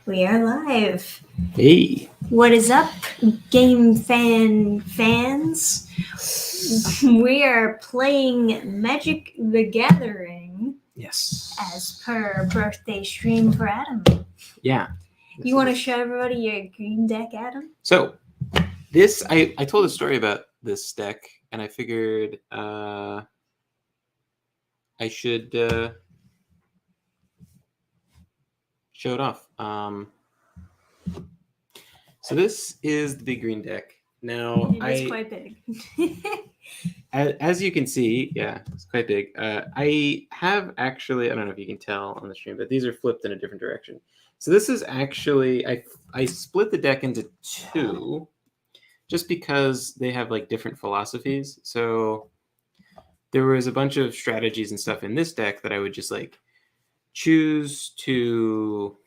We are live. Hey. What is up, game fans? We are playing Magic the Gathering Yes. as per birthday stream for Adam. Yeah. You want to show everybody your green deck, Adam? So, this I told a story about this deck, and I figured I should show it off. So this is the big green deck. Now, It is quite big. as you can see, yeah, it's quite big. I have actually, I don't know if you can tell on the stream, but these are flipped in a different direction. So this is actually, I split the deck into two, just because they have like different philosophies. So there was a bunch of strategies and stuff in this deck that I would just like choose to.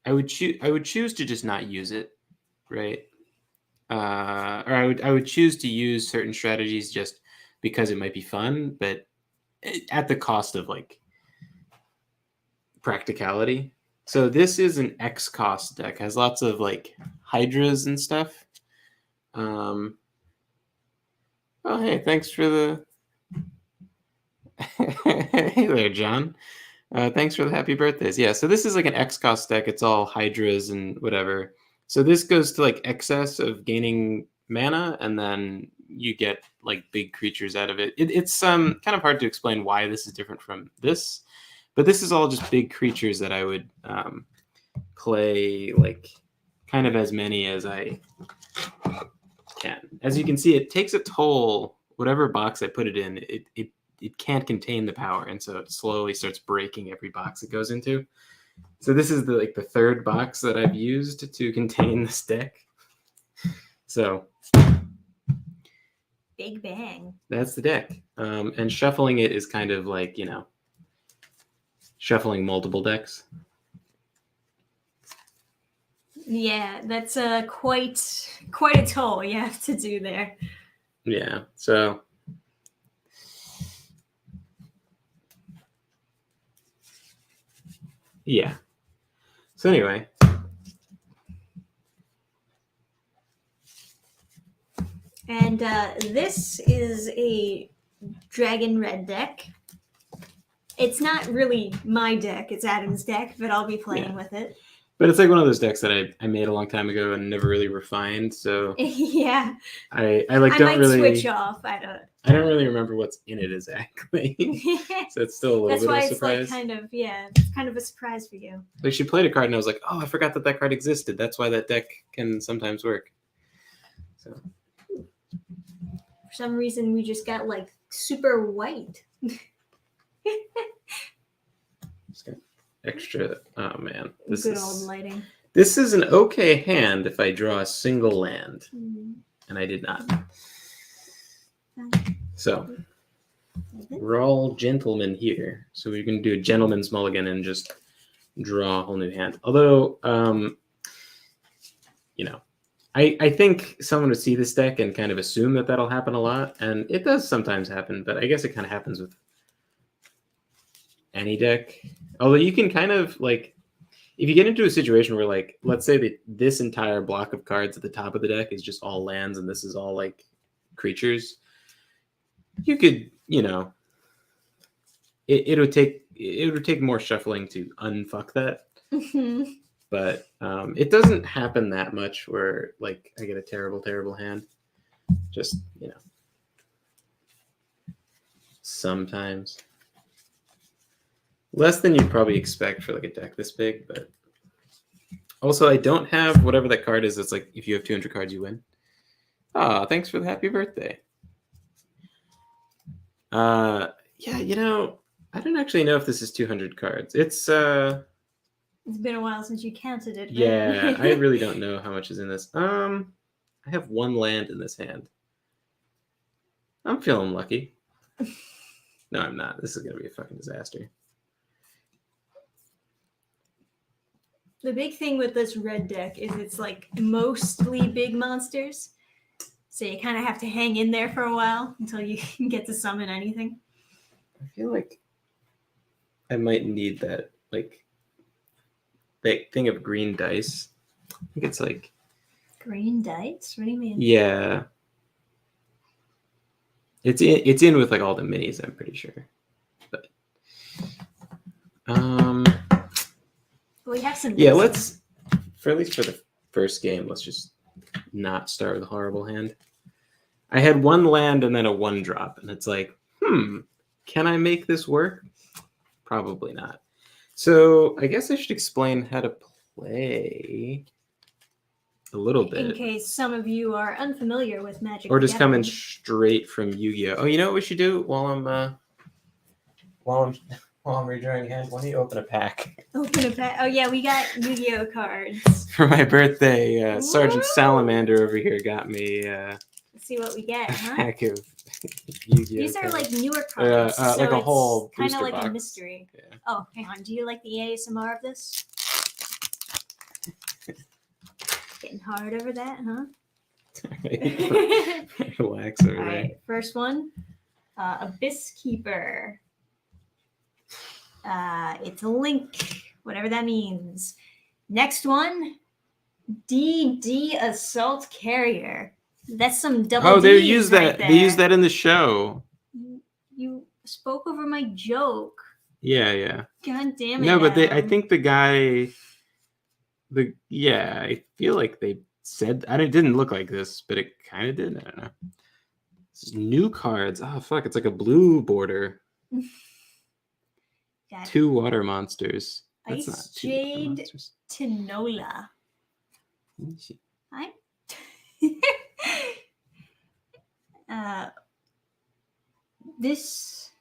I would choose to just not use it, right? Or I would choose to use certain strategies just because it might be fun, but at the cost of like practicality. So this is an X cost deck, has lots of like hydras and stuff. Oh hey, thanks for the hey there, John. Thanks for the happy birthdays. Yeah, so this is like an X cost deck. It's all hydras and whatever. So this goes to like excess of gaining mana, and then you get like big creatures out of it. It's kind of hard to explain why this is different from this, but this is all just big creatures that I would play like kind of as many as I can. As you can see, it takes a toll. Whatever box I put it in, it can't contain the power, and so it slowly starts breaking every box it goes into. So this is the third box that I've used to contain this deck. So Big bang. That's the deck. And shuffling it is kind of like, shuffling multiple decks. Yeah, that's quite a toll you have to do there. Yeah, so yeah. So anyway. And this is a Dragon Red deck. It's not really my deck, it's Adam's deck, but I'll be playing with it. But it's like one of those decks that I made a long time ago and never really refined. So yeah, I might switch off. I don't really remember what's in it exactly. So it's still a little bit of a surprise. That's why it's like it's kind of a surprise for you. Like she played a card and I was like, oh, I forgot that card existed. That's why that deck can sometimes work. So for some reason we just got like super white. Just got extra. Oh man, this good old lighting. This is an okay hand if I draw a single land, and I did not. So we're all gentlemen here, so we're gonna do a gentleman's mulligan and just draw a whole new hand. Although, I think someone would see this deck and kind of assume that that'll happen a lot, and it does sometimes happen. But I guess it kind of happens with any deck. Although you can kind of like, if you get into a situation where like, let's say that this entire block of cards at the top of the deck is just all lands and this is all like creatures, you could, it would take more shuffling to unfuck that. But it doesn't happen that much where like I get a terrible hand. Just, sometimes. Less than you'd probably expect for like a deck this big, but also I don't have whatever that card is. It's like if you have 200 cards, you win. Ah, thanks for the happy birthday. Yeah, I don't actually know if this is 200 cards. It's been a while since you counted it. Yeah, I really don't know how much is in this. I have one land in this hand. I'm feeling lucky. No, I'm not. This is gonna be a fucking disaster. The big thing with this red deck is it's like mostly big monsters. So you kind of have to hang in there for a while until you can get to summon anything. I feel like I might need that like that thing of green dice. I think it's like, Green dice? What do you mean? yeah. It's in with like all the minis, I'm pretty sure. But We have some. yeah, basic- let's at least for the first game, let's just not start with a horrible hand. I had one land and then a 1-drop, and it's like, can I make this work? Probably not. So I guess I should explain how to play a little bit. In case some of you are unfamiliar with Magic, Or the just coming Gathering. straight from Yu-Gi-Oh. Oh, you know what we should do while I'm redrawing a hand? Why don't you open a pack? Open a pack. Oh yeah, we got Yu-Gi-Oh cards. For my birthday, Sergeant Woo! Salamander over here got me Let's see what we get, a huh? pack of Yu-Gi-Oh These are cards. like newer cards, so like a it's whole kind booster of like box. a mystery. Yeah. Oh, hang on. Do you like the ASMR of this? Getting hard over that, huh? Relax over All there. right, first one, Abyss Keeper. It's a link, whatever that means. Next one, DD Assault Carrier. That's some double. Oh, they Ds use right that. They use there. that in the show. You spoke over my joke. Yeah. God damn it. No, but I Adam. think the guy. I feel like they said it didn't look like this, but it kind of did. I don't know. This is new cards. Oh fuck! It's like a blue border. Got 2 water monsters. Ice That's not 2 water Jade monsters. Tinola. Let me see. Hi. This.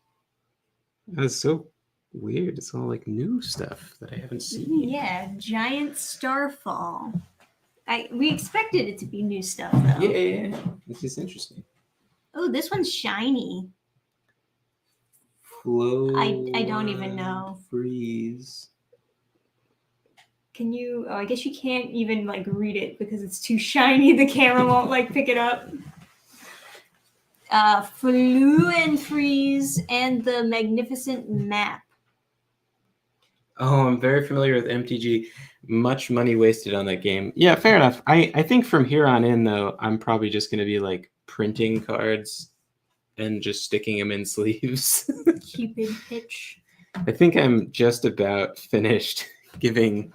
That's so weird. It's all like new stuff that I haven't seen. Yeah, Giant Starfall. We expected it to be new stuff though. Yeah. This is interesting. Oh, this one's shiny. Flow. I don't even know. Freeze. Can you? Oh, I guess you can't even like read it because it's too shiny. The camera won't like pick it up. Flu and Freeze and the Magnificent Map. Oh, I'm very familiar with MTG. Much money wasted on that game. Yeah, fair enough. I think from here on in, though, I'm probably just going to be like printing cards and just sticking them in sleeves. Cupid Pitch. I think I'm just about finished giving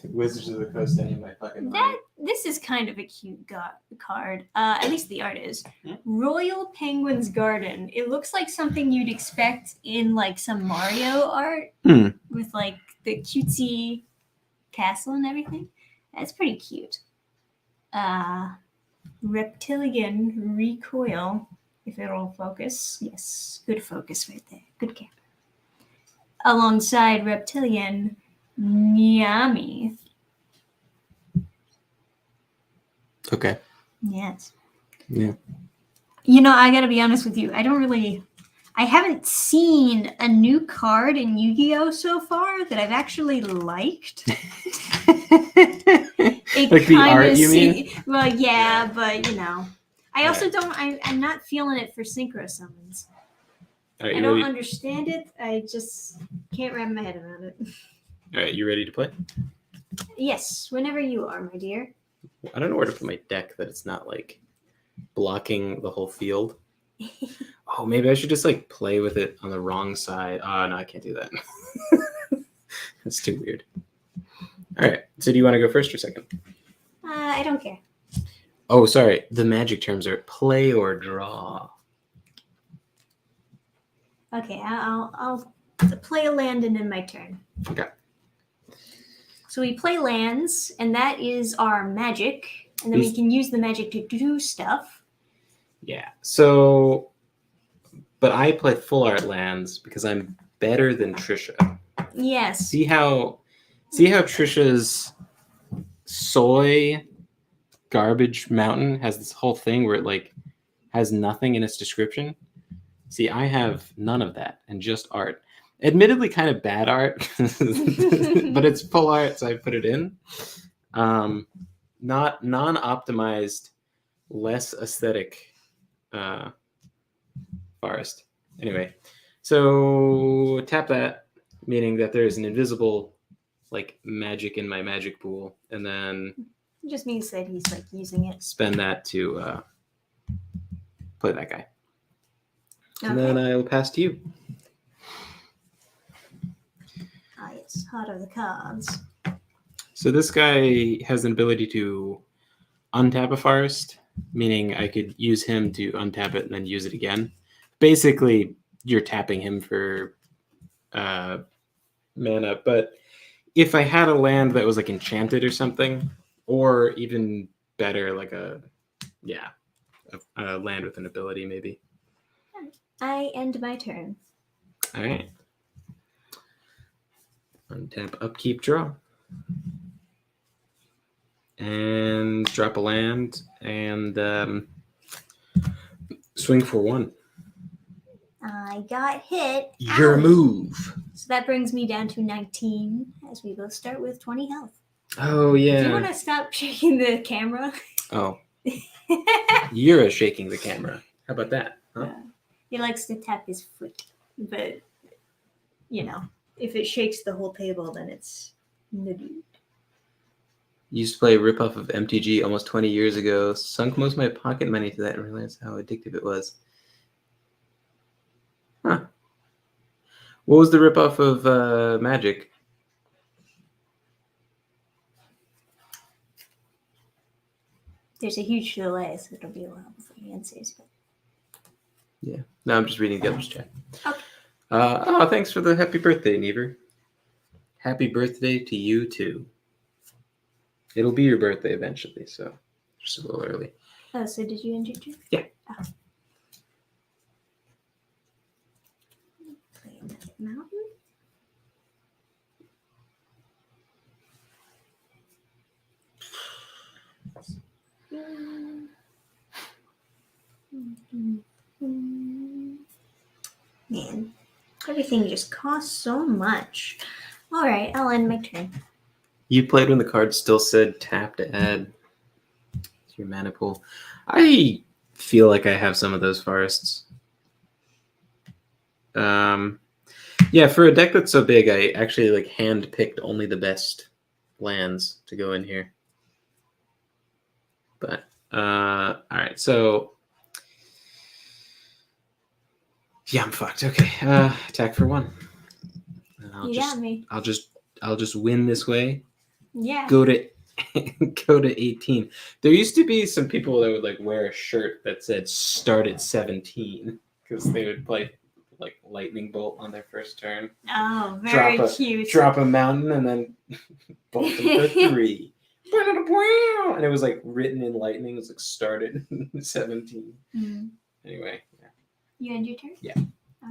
Wizards of the Coast any of my fucking money. This is kind of a cute card. At least the art is. Hmm? Royal Penguin's Garden. It looks like something you'd expect in like some Mario art with like the cutesy castle and everything. That's pretty cute. Reptilian Recoil. If it'll focus. Yes, good focus right there. Good camera. Alongside Reptilian Niami. Okay. Yes. Yeah. You know, I gotta be honest with you. I haven't seen a new card in Yu-Gi-Oh so far that I've actually liked. It Like the art, kinda you mean? Well, yeah, Yeah. but you know. I also don't, I'm not feeling it for Synchro Summons. All right, I you don't ready? understand it. I just can't wrap my head around it. All right, you ready to play? Yes, whenever you are, my dear. I don't know where to put my deck that it's not like blocking the whole field. Oh, maybe I should just like play with it on the wrong side. Oh, no, I can't do that. That's too weird. All right. So do you want to go first or second? I don't care. Oh, sorry. The magic terms are play or draw. Okay, I'll play a land and then my turn. Okay. So we play lands, and that is our magic, and then we These- can use the magic to do stuff. Yeah. So, but I play full art lands because I'm better than Trisha. Yes. See how Trisha's soy garbage mountain has this whole thing where it like has nothing in its description. See, I have none of that and just art. Admittedly, kind of bad art, but it's full art, so I put it in. Not non-optimized, less aesthetic forest. Anyway, so tap that, meaning that there is an invisible like magic in my magic pool, and then It just means that he's like using it. spend that to play that guy. And Okay. then I'll pass to you. Ah, yes, heart of the cards. So this guy has an ability to untap a forest, meaning I could use him to untap it and then use it again. Basically, you're tapping him for mana. But if I had a land that was like enchanted or something, or even better, like a land with an ability, maybe. I end my turn. All right. Untap, upkeep, draw. And drop a land and swing for 1. I got hit. Your Ouch. move. So that brings me down to 19 as we both start with 20 health. Oh, Do you yeah. want to stop shaking the camera? Oh, you're shaking the camera. How about that? Huh? He likes to tap his foot, but if it shakes the whole table, then it's no good. Used to play a ripoff of MTG almost 20 years ago. Sunk most of my pocket money to that and realized how addictive it was. Huh. What was the ripoff of Magic? There's a huge delay, so it'll be a while before he answers. But... Yeah. No, I'm just reading the other's chat. Okay. Thanks for the happy birthday, Never. Happy birthday to you, too. It'll be your birthday eventually, so just a little early. Oh, so did you end your turn? Yeah. Oh. Play another mountain. Man, everything just costs so much. All right, I'll end my turn. You played when the card still said tap to add to your mana pool. I feel like I have some of those forests. Yeah, for a deck that's so big, I actually like hand-picked only the best lands to go in here. But all right, so yeah, I'm fucked. Okay, attack for 1. You got me. I'll just win this way. Yeah. Go to 18. There used to be some people that would like wear a shirt that said start at 17 because they would play like lightning bolt on their first turn. Oh, very cute. Drop a mountain and then bolt them for 3. And it was like written in lightning. It was like started 17. Mm. Anyway, yeah. You end your turn? Yeah.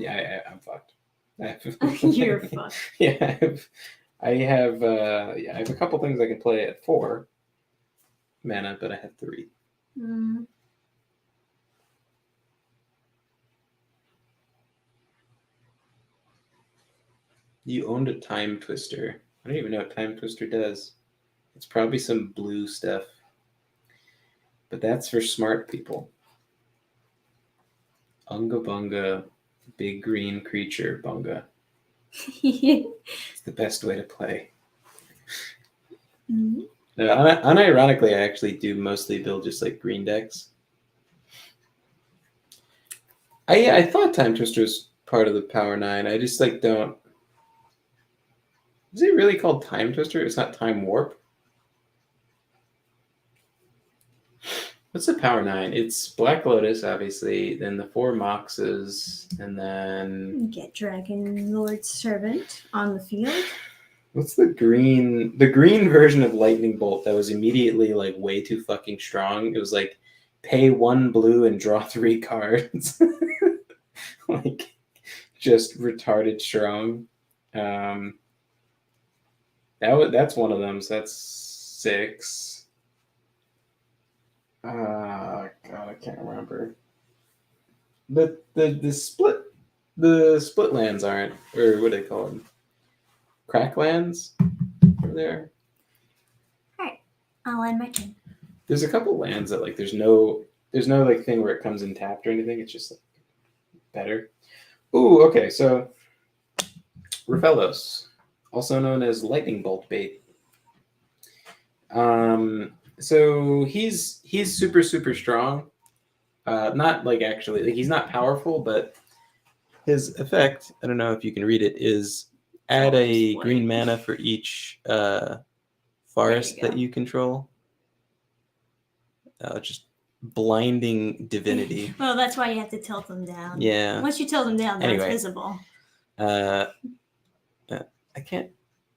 Yeah, I'm fucked. You're fucked. Yeah, I have a couple things I can play at 4 mana, but I have 3. Mm. You owned a Time Twister. I don't even know what Time Twister does. It's probably some blue stuff. But that's for smart people. Unga Bunga, big green creature, Bunga. It's the best way to play. Mm-hmm. Unironically, I actually do mostly build just like green decks. I thought Time Twister was part of the Power 9. I just like don't. Is it really called Time Twister? It's not Time Warp. What's the Power 9? It's Black Lotus, obviously, then the 4 Moxes, and then... Get Dragon Lord's Servant on the field. What's the green... The green version of Lightning Bolt that was immediately, like, way too fucking strong? It was like, pay 1 blue and draw 3 cards. Like, just retarded strong. That's one of them, so that's 6. God, I can't remember. The split lands aren't, or what do they call them? Crack lands over there. Alright. I'll end my turn. There's a couple lands that like there's no like thing where it comes in tapped or anything. It's just like better. Ooh, okay, so Rafellos. also known as Lightning Bolt Bait. So he's super strong. Not like actually, like he's not powerful, but his effect, I don't know if you can read it, is add a green mana for each forest that you control. Just blinding divinity. Well, that's why you have to tilt them down. Yeah. Once you tilt them down, they're Anyway. invisible. I can't.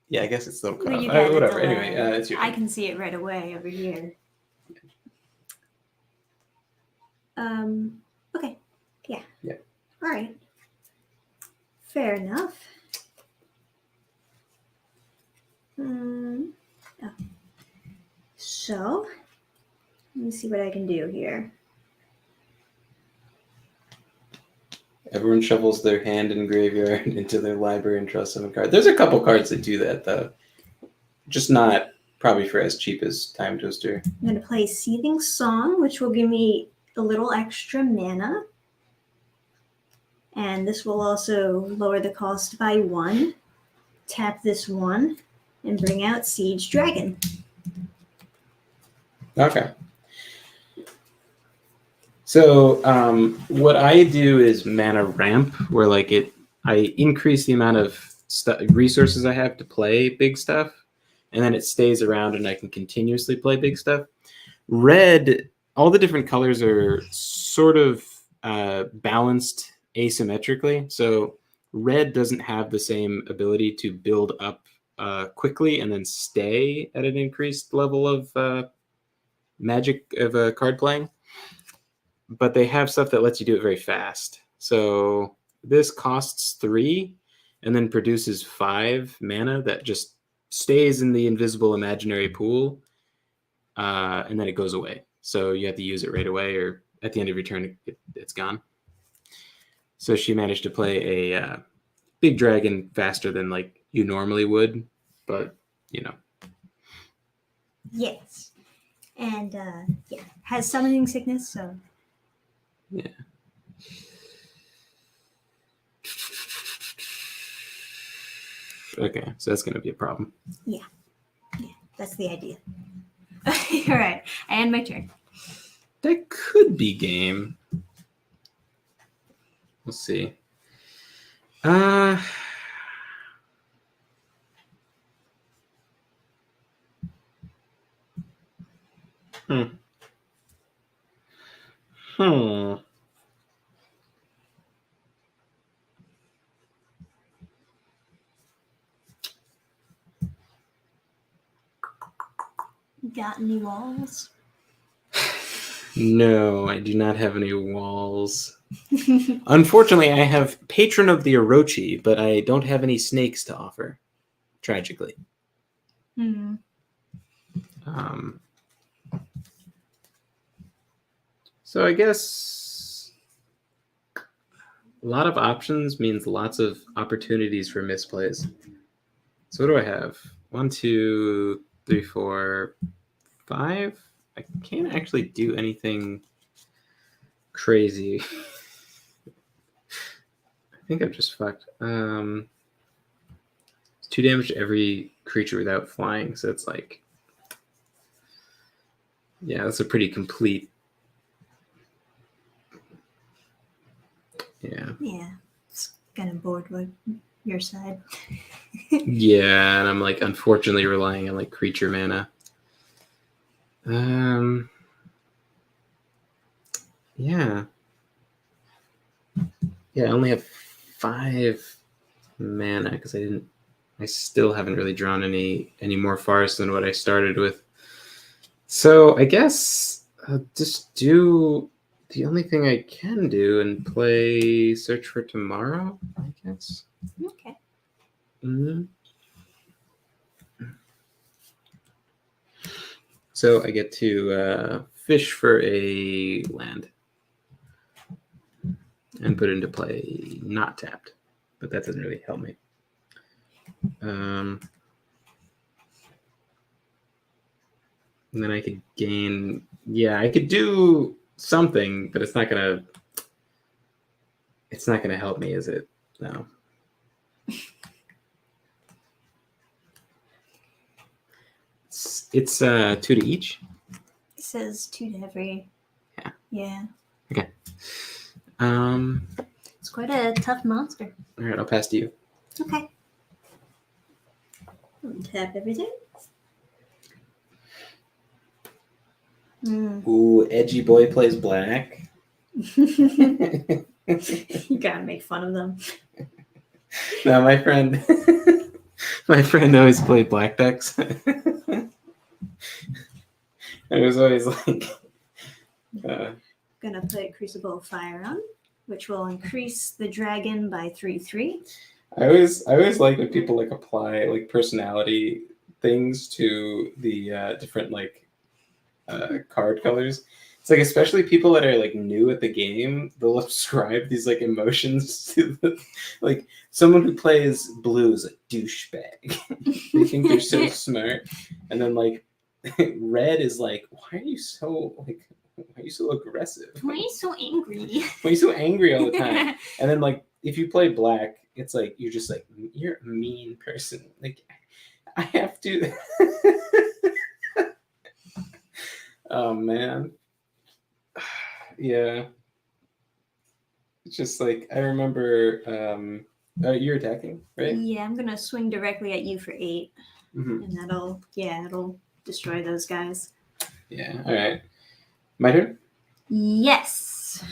Yeah, I guess it's still cut Well, off. you had a Whatever. delay. Anyway, it's your I turn. can see it right away over here. Okay. Yeah. Yeah. All right. Fair enough. Oh. So, let me see what I can do here. Everyone shovels their hand in graveyard into their library and draws 7 cards. There's a couple cards that do that though. Just not probably for as cheap as Time Twister. I'm going to play Seething Song, which will give me a little extra mana. And this will also lower the cost by 1. Tap this 1 and bring out Siege Dragon. Okay. So what I do is mana ramp, where like I increase the amount of resources I have to play big stuff, and then it stays around and I can continuously play big stuff. Red, all the different colors are sort of balanced asymmetrically. So red doesn't have the same ability to build up quickly and then stay at an increased level of magic of card playing. But they have stuff that lets you do it very fast. So this costs 3 and then produces 5 mana that just stays in the invisible imaginary pool, and then it goes away. So you have to use it right away, or at the end of your turn, it's gone. So she managed to play a big dragon faster than like you normally would, but you know. Yes. And yeah, has summoning sickness, so. Yeah. Okay, so that's going to be a problem. Yeah, that's the idea. All right, I end my turn. That could be game. We'll see. Got any walls? No, I do not have any walls. Unfortunately, I have Patron of the Orochi, but I don't have any snakes to offer, tragically. So I guess a lot of options means lots of opportunities for misplays. So what do I have? 1, 2, 3, 4, 5. I can't actually do anything crazy. I think I'm just fucked. It's 2 damage to every creature without flying, so it's like, yeah, that's a pretty complete. Yeah. Yeah, it's kind of bored with your side. Yeah, and I'm like unfortunately relying on like creature mana. Yeah. Yeah, I only have 5 mana because I still haven't really drawn any more forests than what I started with. So I guess I'll just do the only thing I can do and play Search for Tomorrow, I guess. Okay. Mm-hmm. So I get to fish for a land and put into play not tapped, but that doesn't really help me. And then I could gain. Yeah, I could do something, but it's not gonna help me, is it? No. It's 2 to each. It says 2 to every. Yeah. Yeah. Okay. It's quite a tough monster. All right, I'll pass to you. Okay. Tap everything. Ooh, edgy boy plays black. You gotta make fun of them. No, my friend always played black decks. It was always like Gonna put Crucible of Fire on, which will increase the dragon by 3/3. I always like when people like apply like personality things to the different like card colors. It's like especially people that are like new at the game, they'll ascribe these like emotions to the, like someone who plays blue is a douchebag. They think they're so smart, and then like red is like, why are you so aggressive? Why are you so angry? Why are you so angry all the time? And then like if you play black, it's like you're just like you're a mean person. Like I have to. Oh man. Yeah. It's just like I remember you're attacking, right? Yeah, I'm gonna swing directly at you for 8. Mm-hmm. And it'll destroy those guys. Yeah, all right. My turn? Yes.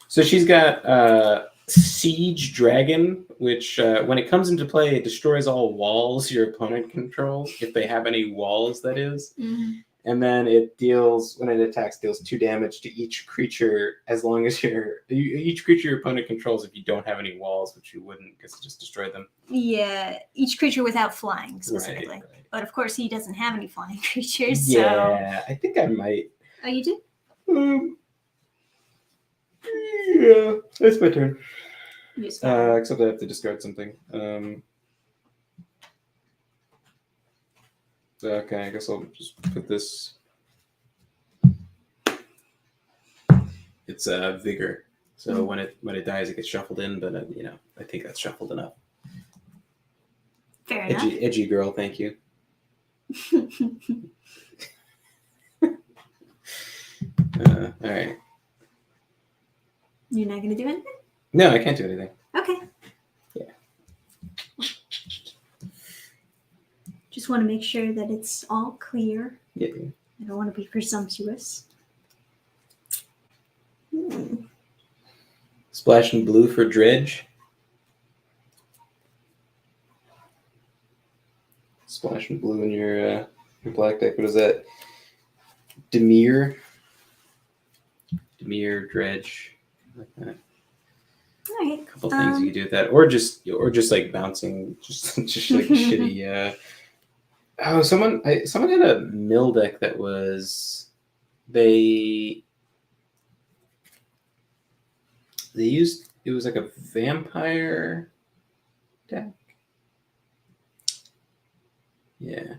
So she's got Siege Dragon, which when it comes into play, it destroys all walls your opponent controls, if they have any walls, that is. Mm-hmm. And then when it attacks, deals 2 damage to each creature as long as each creature your opponent controls if you don't have any walls, which you wouldn't because it just destroyed them. Yeah, each creature without flying specifically. Right. But of course, he doesn't have any flying creatures. Yeah, I think I might. Oh, you do? Yeah, that's my turn. Except I have to discard something. Okay, I guess I'll just put this. It's Vigor. So when it dies, it gets shuffled in. But I think that's shuffled enough. Fair enough. Edgy girl, thank you. All right. You're not gonna do anything? No, I can't do anything. Okay. Yeah. Just want to make sure that it's all clear. Yeah. I don't want to be presumptuous. Splash and blue for Dredge. Splash and blue in your black deck. What is that? Demir, Dredge. Like that. All right. A couple things you can do with that, or just like bouncing, just like shitty. Oh, someone had a mill deck that was they used, it was like a vampire deck. Yeah.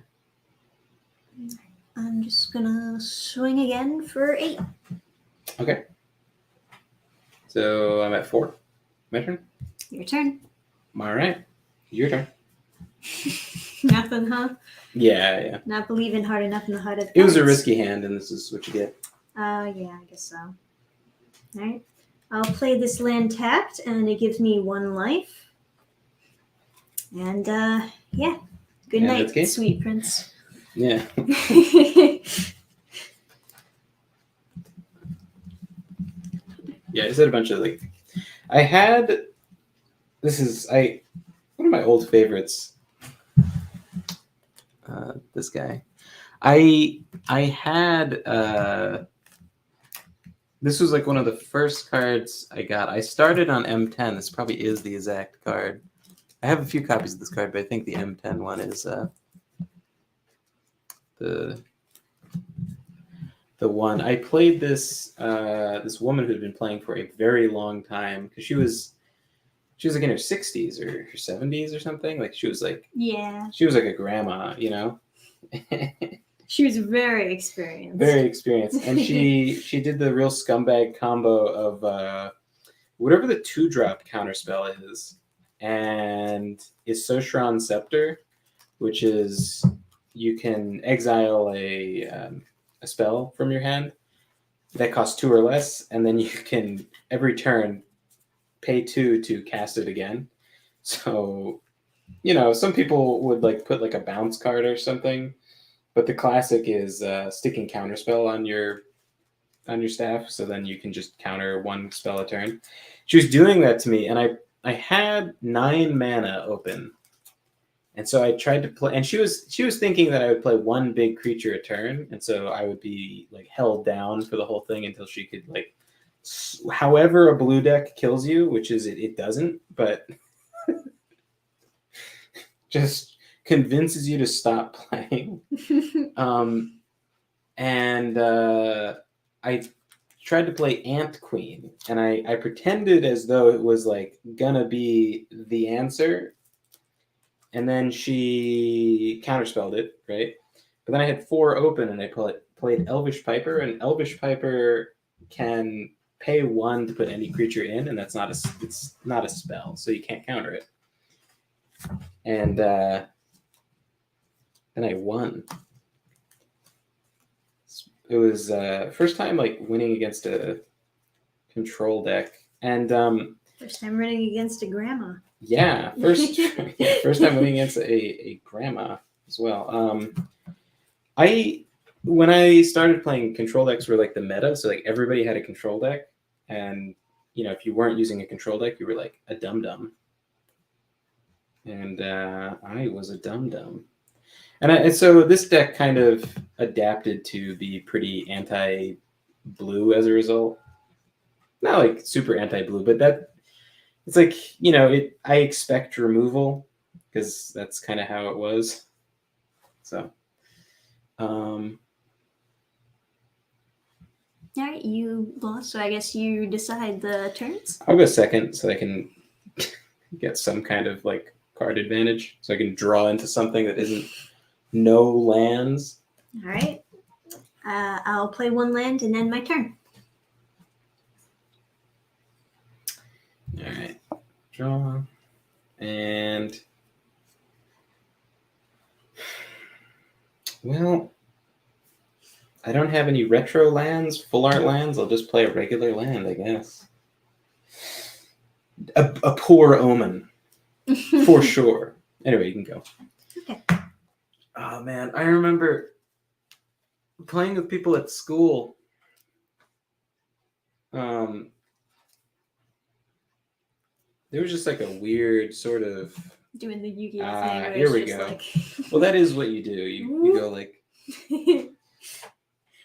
I'm just gonna swing again for 8. Okay. So I'm at 4. My turn? Your turn. All right. Your turn. Nothing, huh? Yeah. Not believing hard enough in the heart of It was a cards. risky hand, and this is what you get. Yeah, I guess so. All right. I'll play this land tapped, and it gives me 1 life. And, yeah. Good Yeah, night, that's good. sweet prince. Yeah. Yeah, I said a bunch of like. I had. This is one of my old favorites. This guy. I had. This was like one of the first cards I got. I started on M10. This probably is the exact card. I have a few copies of this card, but I think the M10 one is the one. I played this this woman who had been playing for a very long time because she was like in her 60s or her 70s or something. Like she was like a grandma, you know. She was very experienced. Very experienced, and she did the real scumbag combo of whatever the 2-drop counterspell is, and Isosharan Scepter, which is you can exile a spell from your hand that costs 2 or less, and then you can every turn pay 2 to cast it again. So, some people would like put like a bounce card or something, but the classic is sticking counterspell on your staff, so then you can just counter 1 spell a turn. She was doing that to me, and I had 9 mana open. And so I tried to play, and she was thinking that I would play 1 big creature a turn, and so I would be like held down for the whole thing until she could like, however a blue deck kills you, which is it doesn't, but just convinces you to stop playing. And I tried to play Ant Queen, and I pretended as though it was like gonna be the answer. And then she counterspelled it, right? But then I had 4 open, and I played Elvish Piper, and Elvish Piper can pay 1 to put any creature in, and it's not a spell, so you can't counter it. And then I won. It was first time like winning against a control deck, and first time running against a grandma. Yeah, first time winning against a grandma as well. When I started playing, control decks were like the meta, so like everybody had a control deck, and if you weren't using a control deck, you were like a dum-dum. And I was a dum-dum. And so this deck kind of adapted to be pretty anti-blue as a result. Not like super anti-blue, but that it's like, I expect removal because that's kind of how it was. So, all right, you lost, so I guess you decide the turns. I'll go second so I can get some kind of like card advantage, so I can draw into something that isn't no lands. All right, I'll play 1 land and then my turn. All right, draw, and well, I don't have any retro lands, full art lands. I'll just play a regular land, I guess. A poor omen, for sure. Anyway, you can go. Okay. Oh man, I remember playing with people at school. There was just like a weird sort of doing the Yu-Gi-Oh thing. Where here we it's just go. Like... Well, that is what you do. You go like.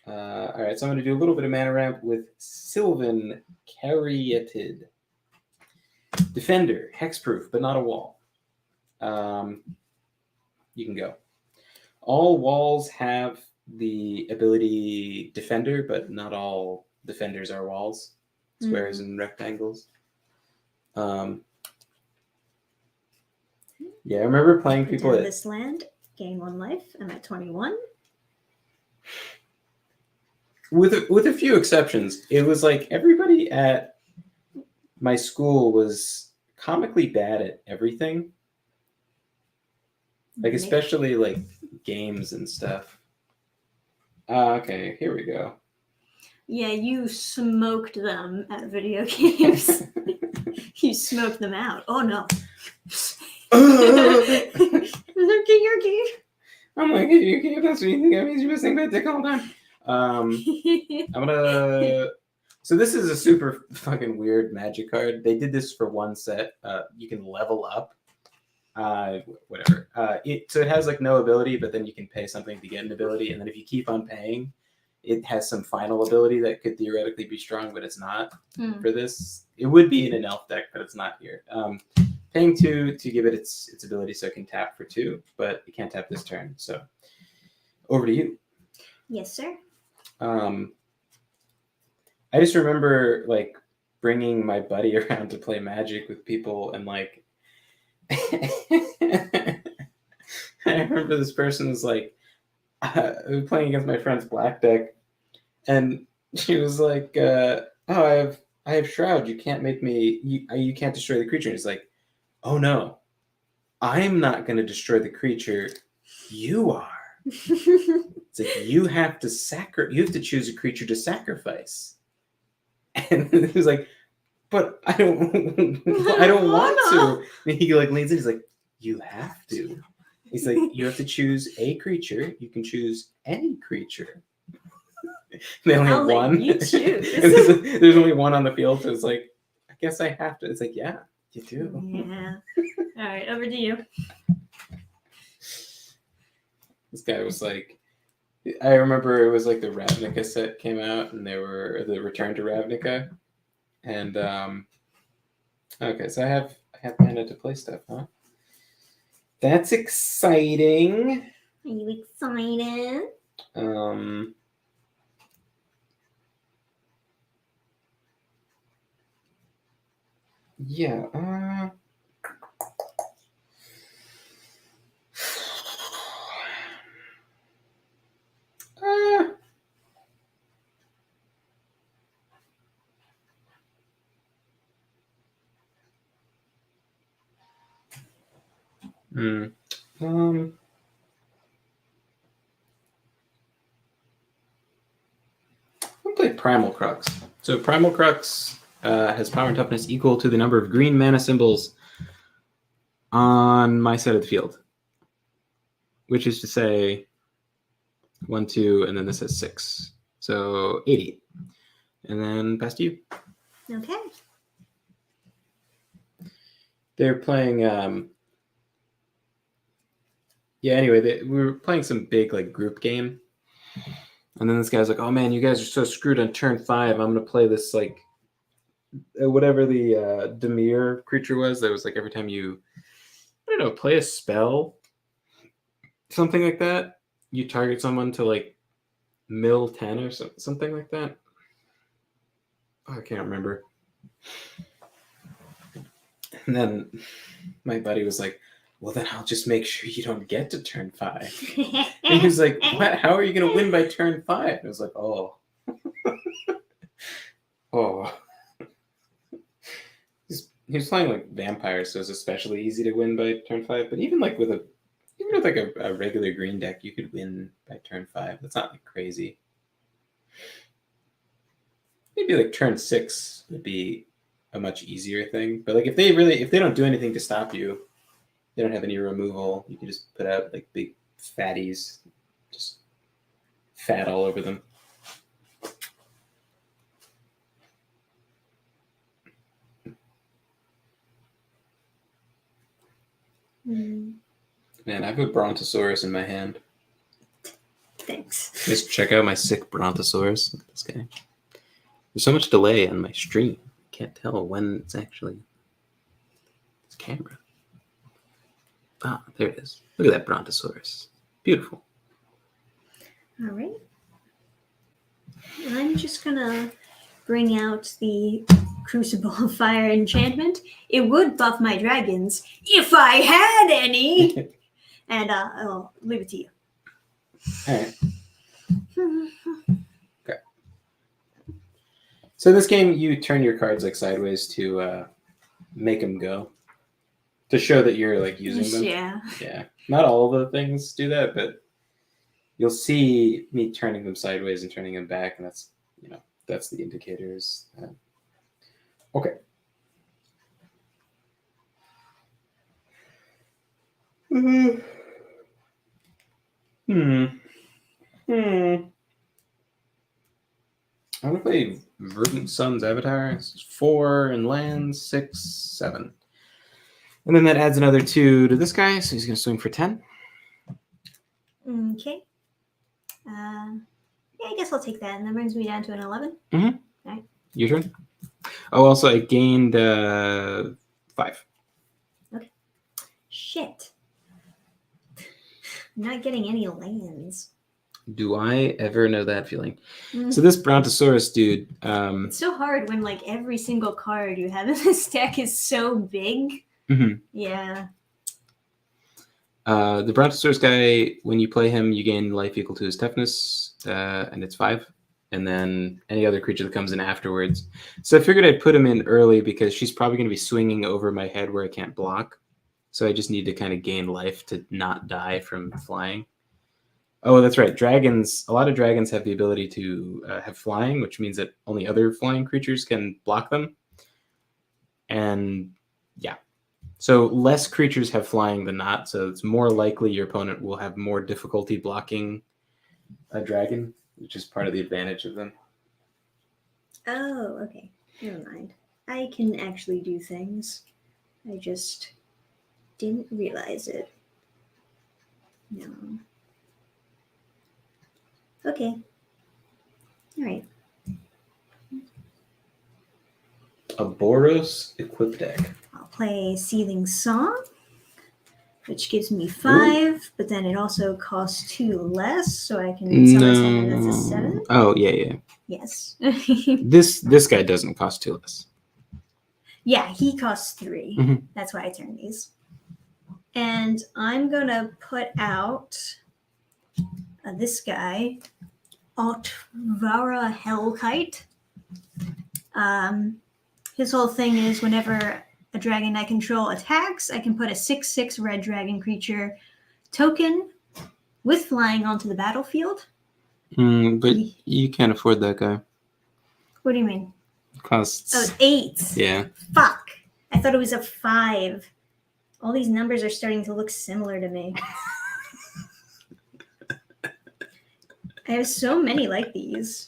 All right, so I'm going to do a little bit of mana ramp with Sylvan Caryatid. Defender, hexproof, but not a wall. You can go. All walls have the ability Defender, but not all defenders are walls. Squares and rectangles. Yeah, I remember playing people at this land, gain 1 life. I'm at 21. With a few exceptions, it was like everybody at my school was comically bad at everything. Like especially like games and stuff. Okay, here we go. Yeah, you smoked them at video games. You smoked them out. Oh no. Yuki. I'm like, hey, Yuki, that's what you think that means you've been saying that dick all the time. I'm gonna. So this is a super fucking weird magic card. They did this for 1 set. You can level up. Whatever. So it has like no ability, but then you can pay something to get an ability, and then if you keep on paying, it has some final ability that could theoretically be strong, but it's not for this. It would be in an elf deck, but it's not here. Paying 2 to give it its ability, so it can tap for 2, but it can't tap this turn. So over to you. Yes, sir. I just remember like bringing my buddy around to play Magic with people, and like I remember this person was like playing against my friend's black deck, and she was like, "Oh, I have Shroud. You can't make me. You can't destroy the creature." And he's like, "Oh no, I'm not going to destroy the creature. You are. It's like you have to choose a creature to sacrifice. And he's like, but I don't want to. And he like leans in, he's like, you have to. He's like, you have to choose a creature. You can choose any creature. They only have one. You choose. There's only one on the field, so it's like, I guess I have to. It's like, yeah, you do. Yeah. All right, over to you. This guy was like, I remember it was like the Ravnica set came out, and they were the Return to Ravnica, and okay, so I have mana to play stuff, huh? That's exciting. Are you excited? Yeah. I'll play Primal Crux. So Primal Crux has power and toughness equal to the number of green mana symbols on my side of the field, which is to say 1, 2, and then this has 6. So 80. And then pass to you. Okay. They're playing anyway, we were playing some big like group game. And then this guy's like, oh man, you guys are so screwed on turn 5. I'm going to play this like whatever the Dimir creature was. That was like every time you, I don't know, play a spell, something like that, you target someone to like mill 10 or something like that. Oh, I can't remember. And then my buddy was like, well, then I'll just make sure you don't get to turn 5. And he was like, what? How are you going to win by turn 5? I was like, oh. Oh. He was playing like vampires, so it's especially easy to win by turn 5. But even with like a regular green deck, you could win by turn 5. That's not like crazy. Maybe like turn 6 would be a much easier thing. But like if they don't do anything to stop you, they don't have any removal, you can just put out like big fatties, just fat all over them. Man, I have a Brontosaurus in my hand. Thanks. Just check out my sick Brontosaurus. This guy. There's so much delay on my stream. I can't tell when it's actually this camera. Ah, there it is. Look at that Brontosaurus. Beautiful. All right. I'm just going to bring out the Crucible of Fire enchantment. It would buff my dragons if I had any. And I'll leave it to you. All right. Okay. So this game, you turn your cards like sideways to make them go. To show that you're like using them. Yeah. Yeah. Not all the things do that, but you'll see me turning them sideways and turning them back, and that's the indicators. Okay. I'm gonna play Verdant Sun's Avatar. It's 4 and lands, 6, 7. And then that adds another 2 to this guy, so he's going to swing for 10. Okay. Yeah, I guess I'll take that. And that brings me down to an 11. Mm-hmm. All right. Your turn. Oh, also, I gained 5. Okay. Shit. I'm not getting any lands. Do I ever know that feeling? So this Brontosaurus dude... it's so hard when like every single card you have in this deck is so big. Mm-hmm. Yeah. The Brontosaurus guy, when you play him, you gain life equal to his toughness, and it's 5. And then any other creature that comes in afterwards. So I figured I'd put him in early because she's probably going to be swinging over my head where I can't block. So I just need to kind of gain life to not die from flying. Oh, that's right. Dragons, a lot of dragons have the ability to have flying, which means that only other flying creatures can block them. And yeah. So less creatures have flying than not, so it's more likely your opponent will have more difficulty blocking a dragon, which is part of the advantage of them. Oh, okay. Never mind. I can actually do things. I just didn't realize it. No. Okay. All right. A Boros equip deck. I'll play Seething Song, which gives me 5, but then it also costs 2 less, so I can summon something that's a 7. Oh, yeah. Yes. This guy doesn't cost 2 less. Yeah, he costs 3. Mhm. That's why I turn these. And I'm going to put out this guy, Altvara Hellkite. His whole thing is whenever a dragon I control attacks, I can put a 6/6 red dragon creature token with flying onto the battlefield. But you can't afford that guy. What do you mean? It costs. Oh, it's 8. Yeah. Fuck. I thought it was a 5. All these numbers are starting to look similar to me. I have so many like these.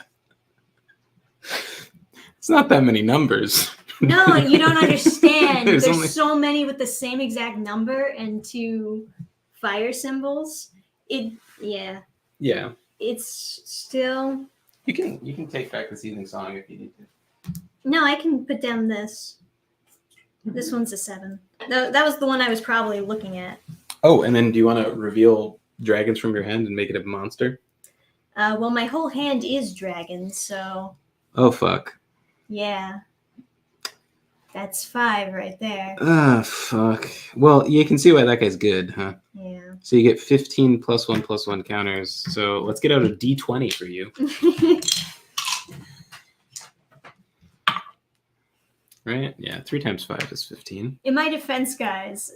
It's not that many numbers. No, you don't understand. There's There's only- so many with the same exact number and 2 fire symbols. Yeah. It's still. You can take back the Seething Song if you need to. No, I can put down this. This one's a 7. No, that was the one I was probably looking at. Oh, and then do you want to reveal dragons from your hand and make it a monster? Well, my whole hand is dragons, so Oh, fuck. yeah. That's 5 right there. Ah, fuck. Well, you can see why that guy's good, huh? Yeah. So you get 15 +1/+1 counters. So let's get out a D20 for you. Right? Yeah, 3 times 5 is 15. In my defense, guys,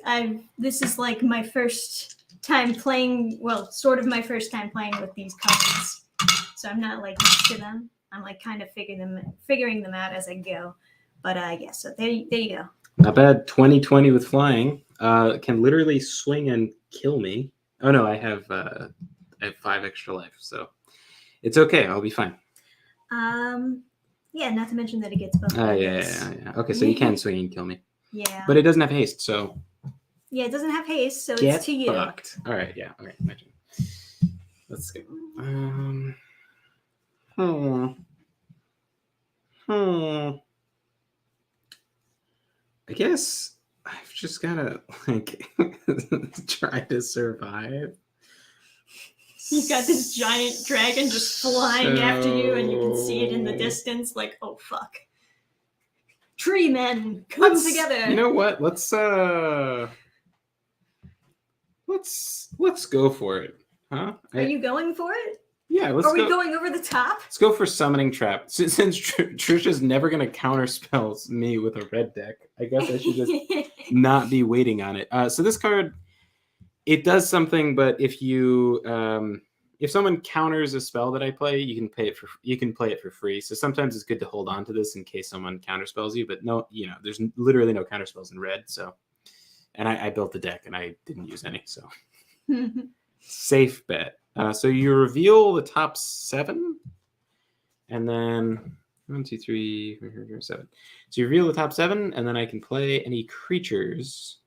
this is like my first time playing, well, sort of my first time playing with these cards. So I'm not like used to them. I'm like kind of figuring them out as I go. But yeah, so there you go. Not bad. 20/20 with flying. Can literally swing and kill me. Oh no, I have 5 extra life, so it's okay. I'll be fine. Yeah, not to mention that it gets buffed. Yeah. Okay, so you can swing and kill me. Yeah. But it doesn't have haste, so Yeah, it doesn't have haste, so get it's to you. fucked. All right, yeah. Okay, my turn. Let's go. I guess I've just gotta like try to survive. You've got this giant dragon just flying after you, and you can see it in the So- distance. Like, oh fuck! Tree men, come together. You know what? Let's go for it, huh? Are you going for it? Yeah, let's Are we go. going over the top? Let's go for summoning trap. Since Trisha's never gonna counter spells me with a red deck, I guess I should just not be waiting on it. So this card, it does something, but if you if someone counters a spell that I play, you can play it for free. So sometimes it's good to hold on to this in case someone counterspells you. But no, there's literally no counterspells in red. So, and I built the deck and I didn't use any. So safe bet. So you reveal the top 7, and then 1, 2, 3, 4, 5, 7. So you reveal the top 7, and then I can play any creatures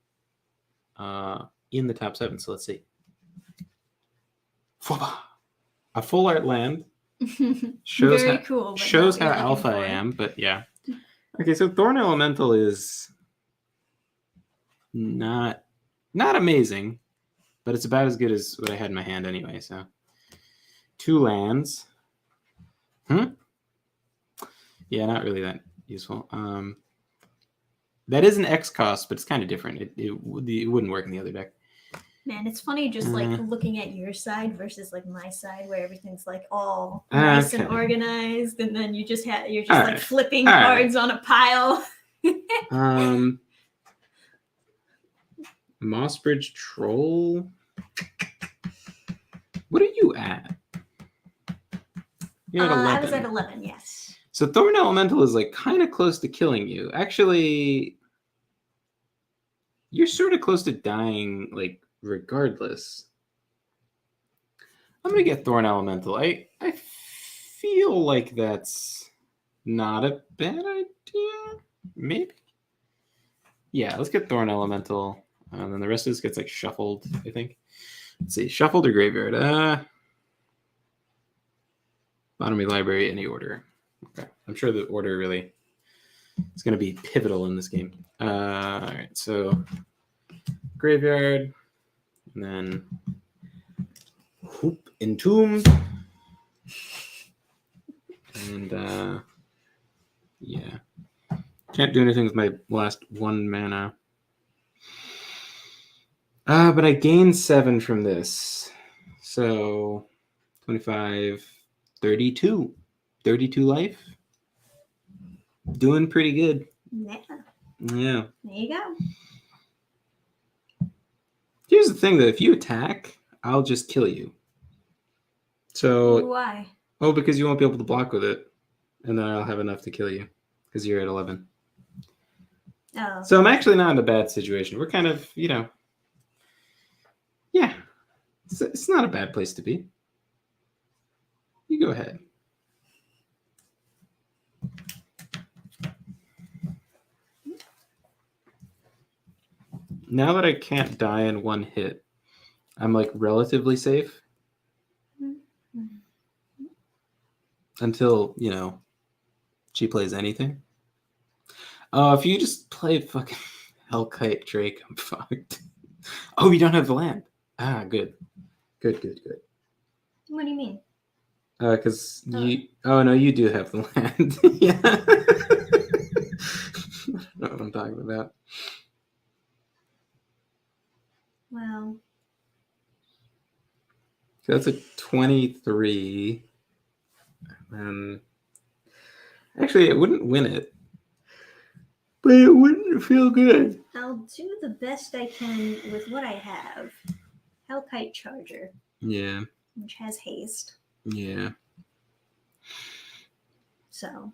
in the top 7. So let's see. A full art land shows Very how, cool. But shows not how what you're looking alpha I for. am, but yeah. Okay, so Thorn Elemental is not amazing, but it's about as good as what I had in my hand anyway. So 2 lands. Yeah, not really that useful. That is an X cost, but it's kind of different. It wouldn't work in the other deck. Man, it's funny just like looking at your side versus like my side, where everything's like all nice and Okay. organized, and then you're just All like right. flipping All right. cards on a pile. Mossbridge Troll. What are you at? You're at 11. I was at 11, yes. So Thorn Elemental is like kind of close to killing you. Actually, you're sort of close to dying, like, regardless. I'm gonna get Thorn Elemental. I feel like that's not a bad idea. Maybe. Yeah, let's get Thorn Elemental. And then the rest of this gets like shuffled, I think. Let's see, shuffled or graveyard? Bottomly library, any order. Okay. I'm sure the order really is going to be pivotal in this game. All right, so graveyard, and then Hoop Entombed. And yeah. Can't do anything with my last 1 mana. But I gain 7 from this. So 25, 32. 32 life. Doing pretty good. Yeah. Yeah. There you go. Here's the thing, though. If you attack, I'll just kill you. So, Why? oh, because you won't be able to block with it. And then I'll have enough to kill you. Because you're at 11. Oh. So I'm actually not in a bad situation. We're kind of, yeah. It's not a bad place to be. You go ahead. Now that I can't die in 1 hit, I'm like relatively safe. Until, she plays anything. If you just play fucking Hellkite Drake, I'm fucked. Oh, you don't have the land. Ah, good. Good. What do you mean? Because you... Oh, no, you do have the land. Yeah. I don't know what I'm talking about. Well... So that's a 23. And... Actually, it wouldn't win it. But it wouldn't feel good. I'll do the best I can with what I have. Hellkite Charger. Yeah. Which has haste. Yeah. So,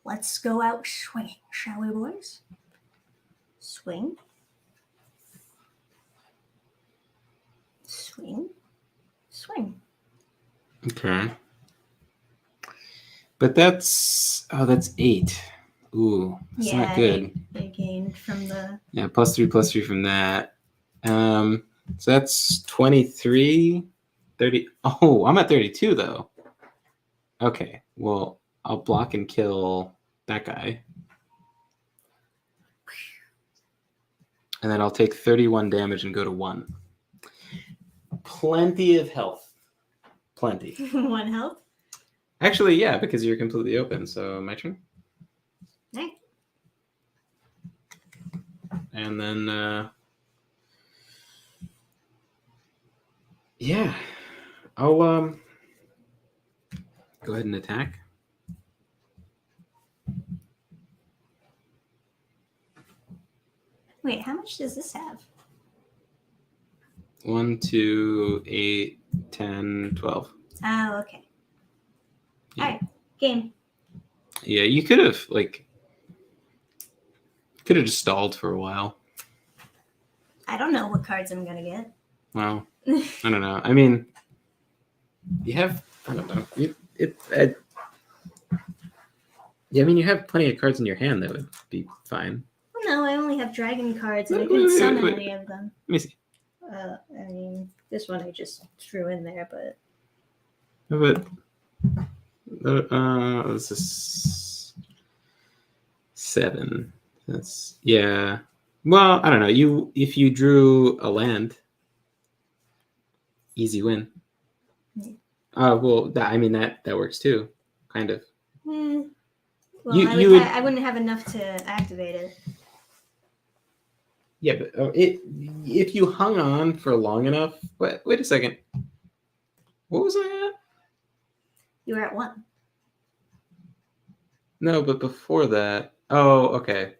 let's go out swinging, shall we, boys? Swing. Swing. Swing. Okay. But that's 8. Ooh, that's not good. I gained from the... Yeah, +3 from that. So that's 23, 30. Oh, I'm at 32 though. Okay, well, I'll block and kill that guy. And then I'll take 31 damage and go to 1. Plenty of health. Plenty. 1 health? Actually, yeah, because you're completely open. So my turn. Hey. And then, yeah, I'll go ahead and attack. Wait, how much does this have? 1, 2, 8, 10, 12. Oh, okay. Yeah. All right, game. Yeah, you could have just stalled for a while. I don't know what cards I'm gonna get. Well, I don't know. I mean, you have, I don't know. Yeah, I mean, you have plenty of cards in your hand that would be fine. Well, no, I only have dragon cards, and I couldn't summon any of them. Let me see. I mean, this one I just threw in there, but... This is 7. That's, yeah. Well, I don't know. If you drew a land, easy win. Yeah. Well, that works too, kind of. Well, I wouldn't have enough to activate it. Yeah, but if you hung on for long enough. Wait a second. What was I at? You were at 1. No, but before that. Oh, okay.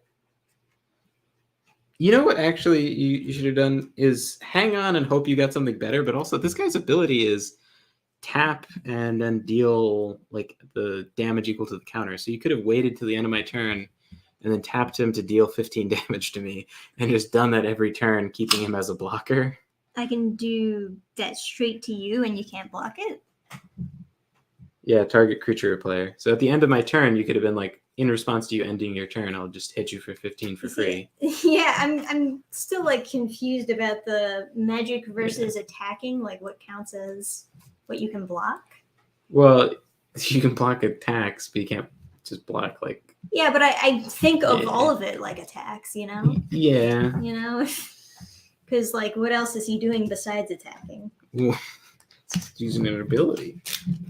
You know what actually you should have done is hang on and hope you got something better, but also this guy's ability is tap and then deal like the damage equal to the counter. So you could have waited till the end of my turn and then tapped him to deal 15 damage to me and just done that every turn, keeping him as a blocker. I can do that straight to you and you can't block it. Yeah, target creature or player. So at the end of my turn, you could have been like, in response to you ending your turn, I'll just hit you for 15 for free. Yeah, I'm still like confused about the magic versus attacking, like what counts as what you can block. Well, you can block attacks, but you can't just block like. Yeah, but I think of all of it like attacks, you know? Yeah. You know? Because like what else is he doing besides attacking? Using an ability.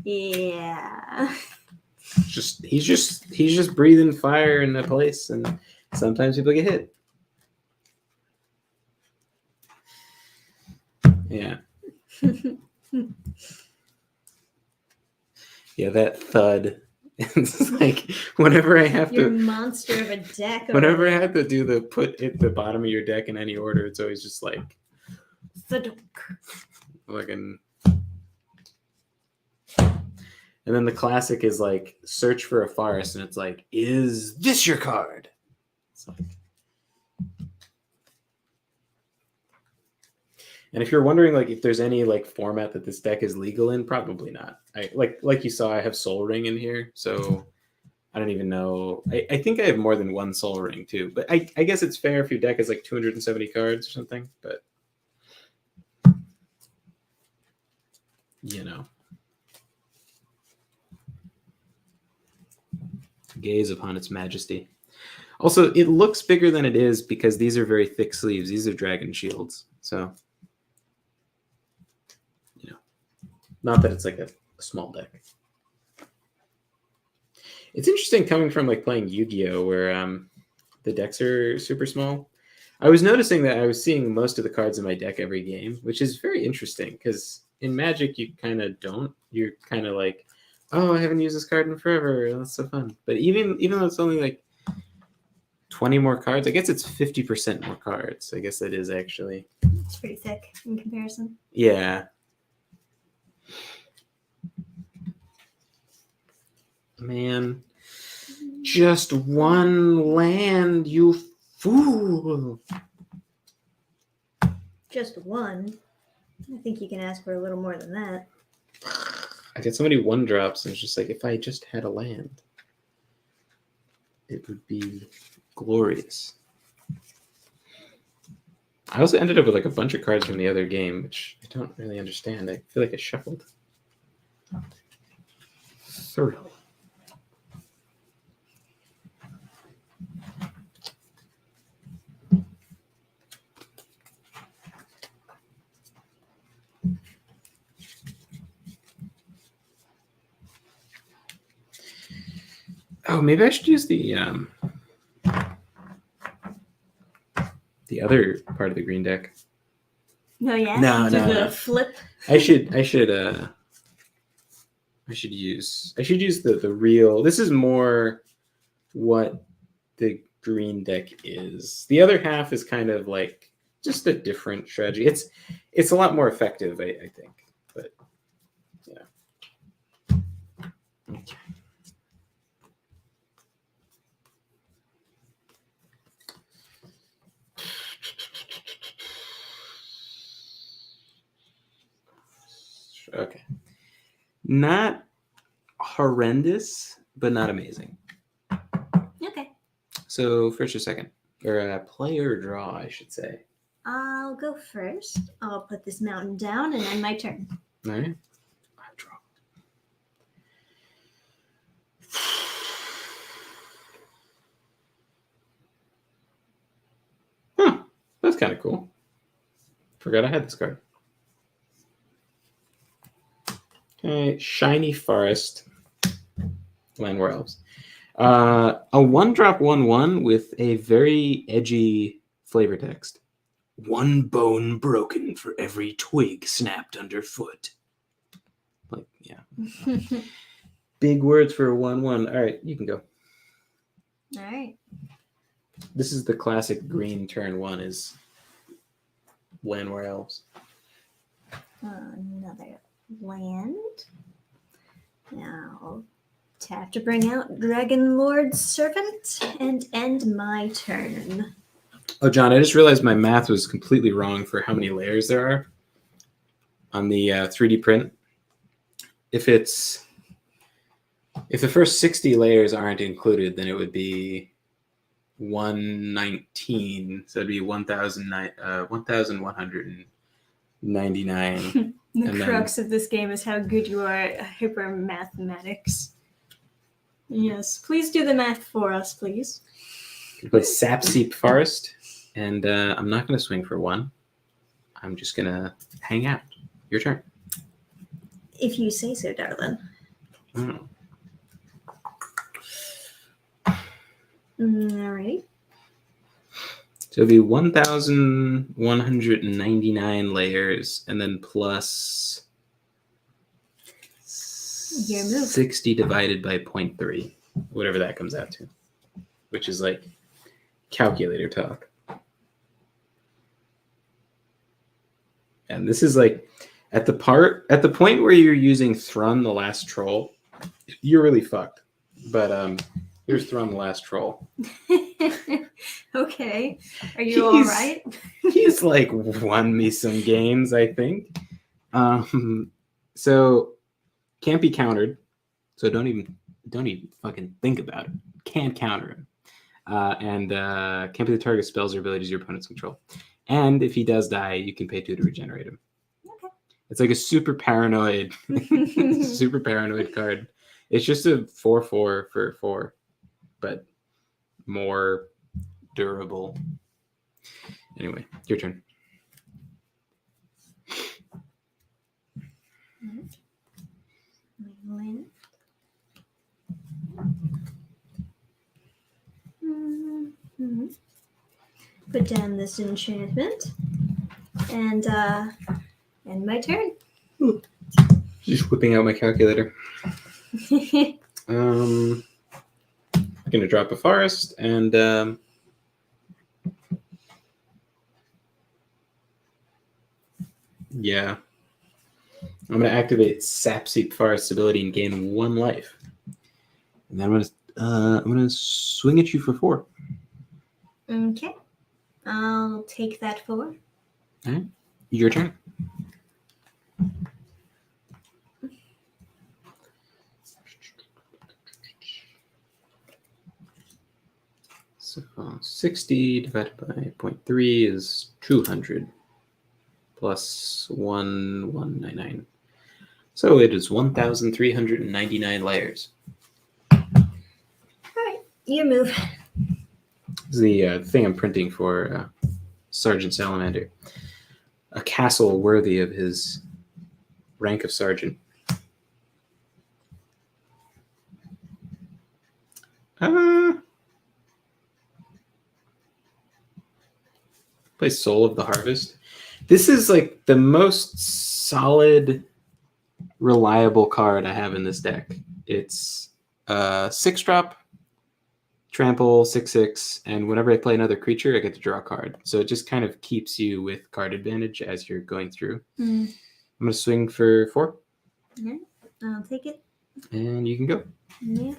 Yeah. He's just breathing fire in a place, and sometimes people get hit. Yeah. Yeah, that thud. It's like whenever I have Your to monster of a deck. Whenever I have to do the put at the bottom of your deck in any order, it's always just like looking. And then the classic is like search for a forest, and it's like, is this your card? It's like... And if you're wondering like if there's any like format that this deck is legal in, probably not. I like you saw, I have Soul Ring in here, so I don't even know. I think I have more than one Soul Ring too, but I guess it's fair if your deck is like 270 cards or something, but you know. Gaze upon its majesty. Also, it looks bigger than it is because these are very thick sleeves. These are dragon shields. So, you know, not that it's like a small deck. It's interesting coming from like playing Yu-Gi-Oh, where the decks are super small. I was noticing that I was seeing most of the cards in my deck every game, which is very interesting because in Magic you kind of don't. You're kind of like, oh, I haven't used this card in forever. That's so fun. But even though it's only like 20 more cards, I guess it's 50% more cards. I guess that is actually. It's pretty thick in comparison. Yeah. Man. Just one land, you fool. Just one? I think you can ask for a little more than that. I get so many one drops, and it's just like, if I just had a land, it would be glorious. I also ended up with like a bunch of cards from the other game, which I don't really understand. I feel like I shuffled thoroughly. Oh, maybe I should use the other part of the green deck. No, yeah. No. The flip. I should use the real. This is more what the green deck is. The other half is kind of like just a different strategy. It's a lot more effective, I think. But yeah. Okay. Okay. Not horrendous, but not amazing. Okay. So first or second? Or player draw, I should say. I'll go first. I'll put this mountain down and end my turn. All right. I draw. Huh. That's kind of cool. Forgot I had this card. Okay, Shiny Forest, Landwar Elves. A 1-drop 1/1 with a very edgy flavor text. One bone broken for every twig snapped underfoot. Like, yeah. Big words for a 1/1. All right, you can go. All right. This is the classic green turn 1 is Llanowar Elves. Another land. Now tap to bring out Dragon Lord's Servant and end my turn. Oh, John, I just realized my math was completely wrong for how many layers there are on the 3D print. If the first 60 layers aren't included, then it would be 119. So it'd be 1,199. The And crux of this game is how good you are at hyper mathematics. Yes, please do the math for us, please. But Sapseep Forest, and I'm not going to swing for 1. I'm just going to hang out. Your turn. If you say so, darling. Mm. Alrighty. So it'd be 1,199 layers, and then plus Your move. 60 divided by 0.3, whatever that comes out to, which is like calculator talk. And this is like at the point where you're using Thrun the Last Troll, you're really fucked. But here's Thrun the Last Troll. Okay. Are you all right? He's like won me some games, I think. So can't be countered. So don't even fucking think about it. Can't counter him. And can't be the target of spells or abilities your opponents control. And if he does die, you can pay 2 to regenerate him. Okay. It's like a super paranoid card. It's just a 4/4 for 4, but more durable. Anyway, your turn. Put down this enchantment and end my turn. Just whipping out my calculator. I'm gonna drop a forest and yeah, I'm gonna activate Sapseep Forest ability and gain 1 life, and then I'm gonna swing at you for 4. Okay, I'll take that 4. All right, your turn. So 60 divided by 0.3 is 200 plus 1,199. So it is 1,399 layers. All right, your move. This is the thing I'm printing for Sergeant Salamander. A castle worthy of his rank of sergeant. Play Soul of the Harvest. This is like the most solid, reliable card I have in this deck. It's 6-drop, trample, 6/6, and whenever I play another creature, I get to draw a card. So it just kind of keeps you with card advantage as you're going through. I'm going to swing for 4. Yeah, I'll take it. And you can go. Yeah.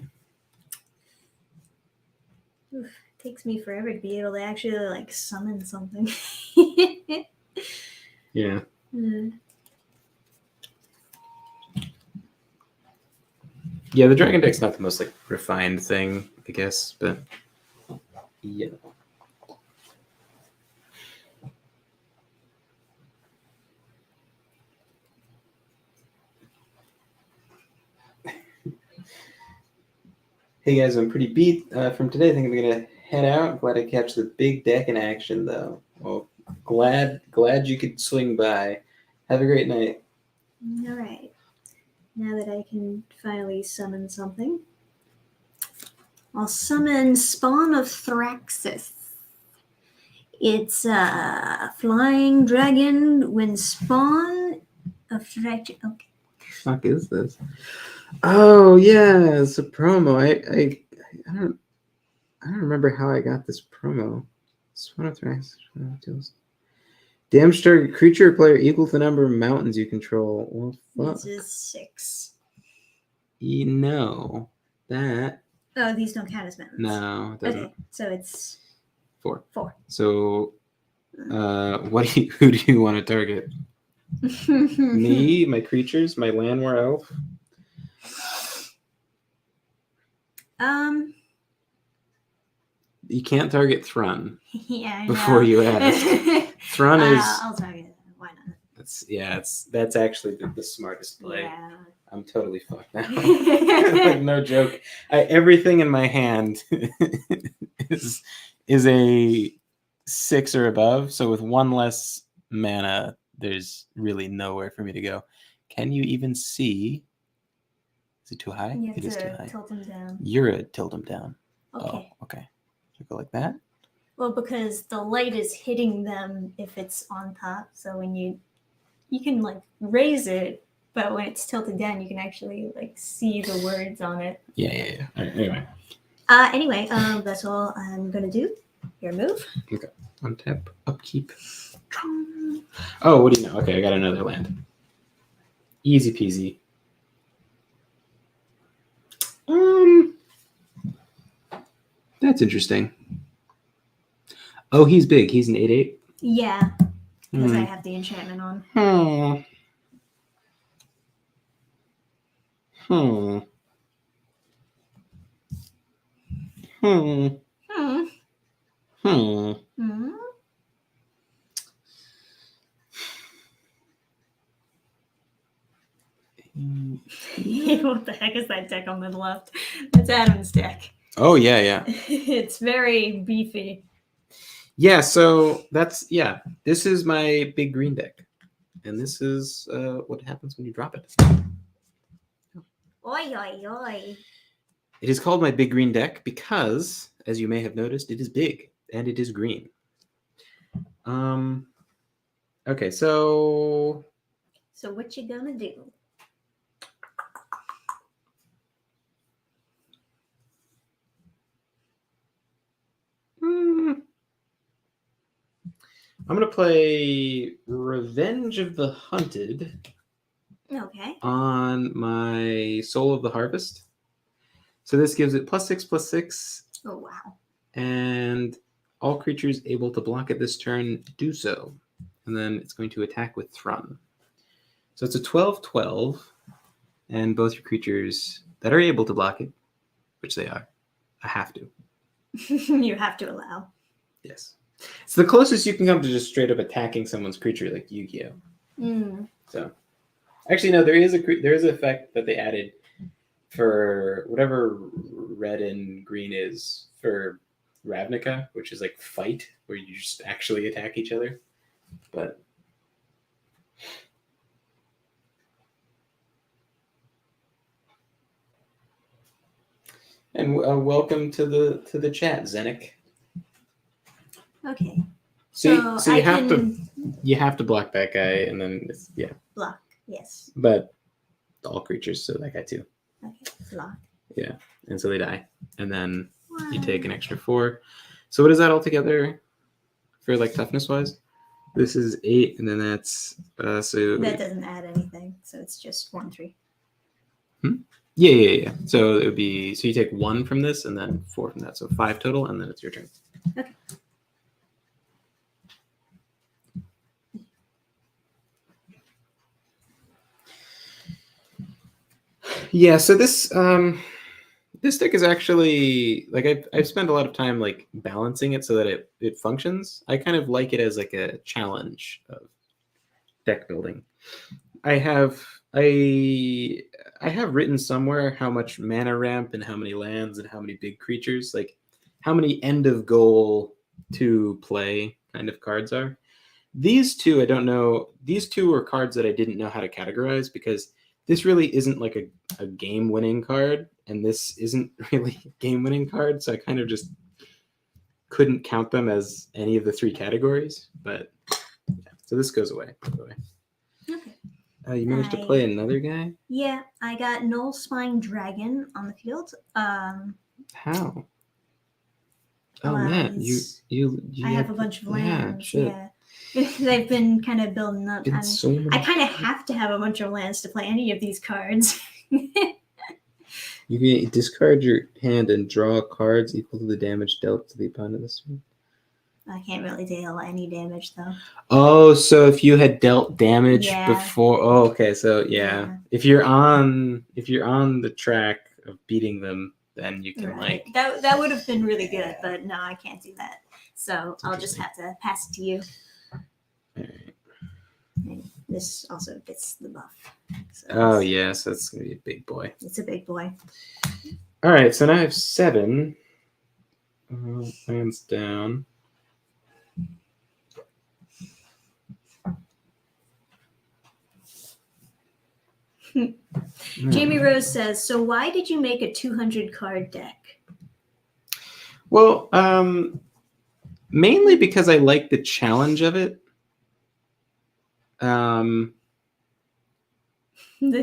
Oof, takes me forever to be able to actually like summon something. Yeah. Yeah, the Dragon deck's not the most like refined thing, I guess, but yeah. Hey guys, I'm pretty beat from today. I think I'm gonna head out. Glad I catch the big deck in action, though. Well, glad you could swing by. Have a great night. All right. Now that I can finally summon something, I'll summon Spawn of Thraxis. It's a flying dragon. When Spawn of Thraxis. Okay. Fuck is this? Oh yeah, it's a promo. I don't. I don't remember how I got this promo. Damage target creature or player equal to the number of mountains you control. Well, fuck. This is 6. You know that. Oh, these don't count as mountains. No, it doesn't. Okay, so it's 4. 4. So, who do you want to target? Me, my creatures, my Llanowar elf. You can't target Thrun. Yeah, I before know. you ask. Thrun is. I'll target that. Why not? That's actually the smartest play. Yeah. I'm totally fucked now. Like, no joke. Everything in my hand is a 6 or above. So with 1 less mana, there's really nowhere for me to go. Can you even see? Is it too high? You have It is too to high. tilt them down. You're a tilt them down. Okay. Oh, okay. So go like that. Well, because the light is hitting them if it's on top. So when you can like raise it, but when it's tilted down, you can actually like see the words on it. Yeah. All right, Anyway, that's all I'm gonna do. Your move. Okay. Untap, upkeep. Oh, what do you know? Okay, I got another land. Easy peasy. That's interesting. Oh, he's big. He's an 8/8. Yeah, because I have the enchantment on. What the heck is that deck on the left? That's Adam's deck. Oh, yeah. It's very beefy. Yeah, so this is my big green deck. And this is what happens when you drop it. Oi, oi, oi. It is called my big green deck because, as you may have noticed, it is big and it is green. Okay, so what you gonna do? I'm going to play Revenge of the Hunted. Okay. On my Soul of the Harvest. So this gives it +6/+6. Oh, wow. And all creatures able to block it this turn do so. And then it's going to attack with Thrun. So it's a 12/12. And both your creatures that are able to block it, which they are, I have to. You have to allow. Yes. It's the closest you can come to just straight up attacking someone's creature like Yu-Gi-Oh. So, actually, no. There is an effect that they added for whatever red and green is for Ravnica, which is like fight, where you just actually attack each other. But and welcome to the chat, Zenik. Okay. So you have to block that guy, and then block. Yes. But all creatures, so that guy too. Okay. Block. Yeah, and so they die, and then you take an extra 4. So what is that altogether for like toughness wise? This is 8, and then that's so that doesn't add anything, so it's just 1/3. Yeah. So it would be you take 1 from this, and then 4 from that, so 5 total, and then it's your turn. Okay. Yeah, so this deck is actually like I've spent a lot of time like balancing it so that it functions. I kind of like it as like a challenge of deck building. I have written somewhere how much mana ramp and how many lands and how many big creatures, like how many end of goal to play kind of cards are. These two, I don't know. These two are cards that I didn't know how to categorize because this really isn't like a game-winning card, and this isn't really a game-winning card, so I kind of just couldn't count them as any of the 3 categories. But yeah, so this goes away, by the way. Okay. You managed to play another guy? Yeah, I got Null Spine Dragon on the field. How? Oh man, you I have had- a bunch of yeah, lands. shit. Yeah. They've been kind of building up. Been I mean, so many- I kind of have to have a bunch of lands to play any of these cards. You can discard your hand and draw cards equal to the damage dealt to the opponent this turn. I can't really deal any damage though. Oh, so if you had dealt damage Yeah. before, oh, okay, so yeah. Yeah. If you're on the track of beating them, then you can Right. like. That would have been really good, but no, I can't do that. So I'll just have to pass it to you. Alright. And this also gets the buff. So Oh yes, that's gonna be a big boy. it's a big boy. All right, so now I have 7 lands down. Jamie Rose says, "So why did you make a 200 card deck?" Well, mainly because I like the challenge of it. The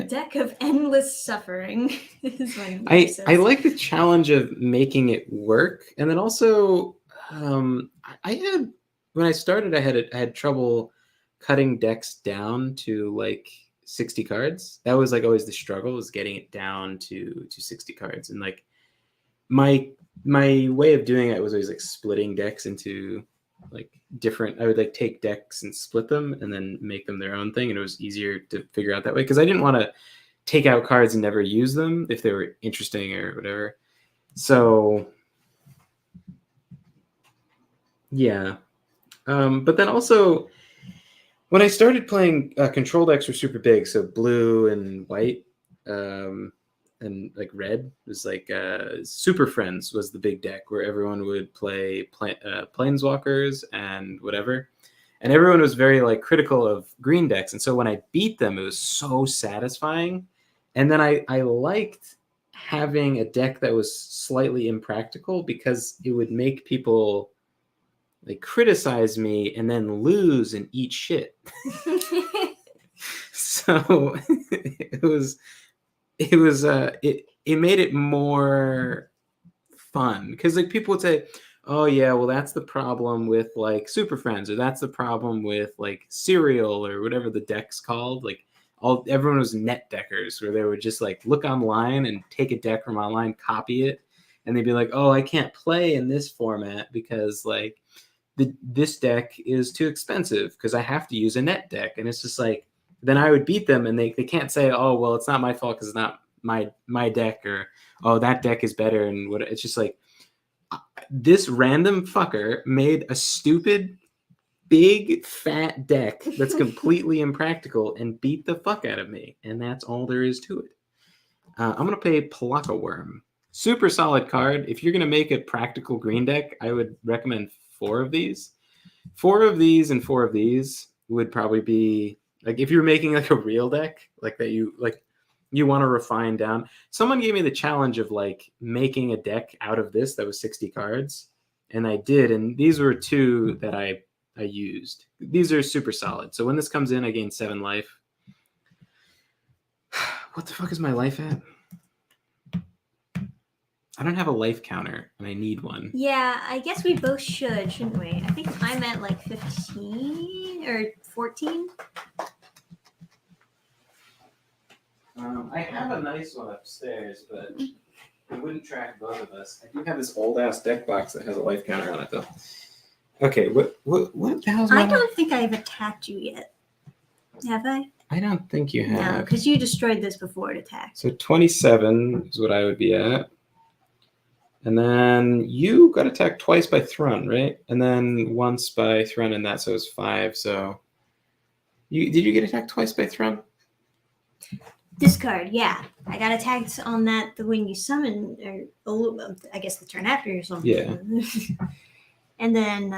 deck of endless suffering is when I like the challenge of making it work, and then also I had when I started I had trouble cutting decks down to like 60 cards. That was like always the struggle, was getting it down to 60 cards, and like my way of doing it was always like splitting decks into like different. I would like take decks and split them and then make them their own thing, and it was easier to figure out that way because I didn't want to take out cards and never use them if they were interesting or whatever. So yeah, but then also when I started playing, control decks were super big, so blue and white, and like red was like Super Friends was the big deck where everyone would play planeswalkers and whatever, and everyone was very like critical of green decks, and so when I beat them, it was so satisfying. And then I liked having a deck that was slightly impractical because it would make people like criticize me and then lose and eat shit. So it made it more fun because like people would say, oh yeah, well that's the problem with like Super Friends, or that's the problem with like Serial or whatever the deck's called. Like everyone was net deckers, where they would just like look online and take a deck from online, copy it, and they'd be like, oh, I can't play in this format because like this deck is too expensive because I have to use a net deck. And it's just like, then I would beat them and they can't say, oh, well, it's not my fault because it's not my deck, or, oh, that deck is better. And what it's just like, this random fucker made a stupid, big, fat deck that's completely impractical and beat the fuck out of me. And that's all there is to it. I'm going to play Pelakka Worm. Super solid card. If you're going to make a practical green deck, I would recommend 4 of these. 4 of these and 4 of these would probably be like if you're making like a real deck, like that you want to refine down. Someone gave me the challenge of like making a deck out of this that was 60 cards, and I did, and these were 2 that I used. These are super solid. So when this comes in, I gain 7 life. What the fuck is my life at? I don't have a life counter, and I need one. Yeah, I guess we both should, shouldn't we? I think I'm at like 15 or 14. I have a nice one upstairs, but it wouldn't track both of us. I do have this old ass deck box that has a life counter on it, though. Okay, what the hell's I don't think I've attacked you yet. Have I? I don't think you have. No, because you destroyed this before it attacked. So 27 is what I would be at. And then you got attacked twice by Thrun, right? And then once by Thrun and that, so it's 5. So did you get attacked twice by Thrun? This card, yeah. I got attacked on that when you summon, or I guess the turn after or something. Yeah. And then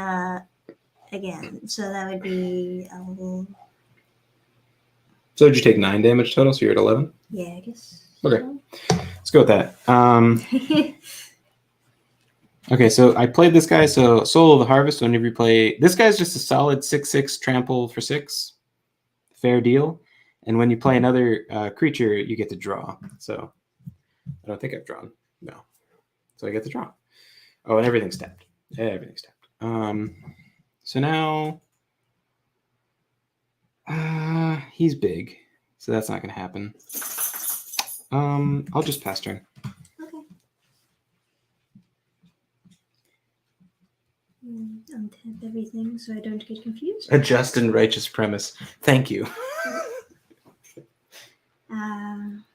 again, so that would be So did you take 9 damage total? So you're at 11? Yeah, I guess. Okay. Let's go with that. Okay, so I played this guy. So Soul of the Harvest, whenever you play... This guy's just a solid 6/6 trample for 6. Fair deal. And when you play another creature, you get to draw. So I don't think I've drawn. No. So I get to draw. Oh, and everything's tapped. Everything's tapped. So now he's big, so that's not gonna happen. I'll just pass turn. Okay. Untap everything so I don't get confused. A just and righteous premise. Thank you.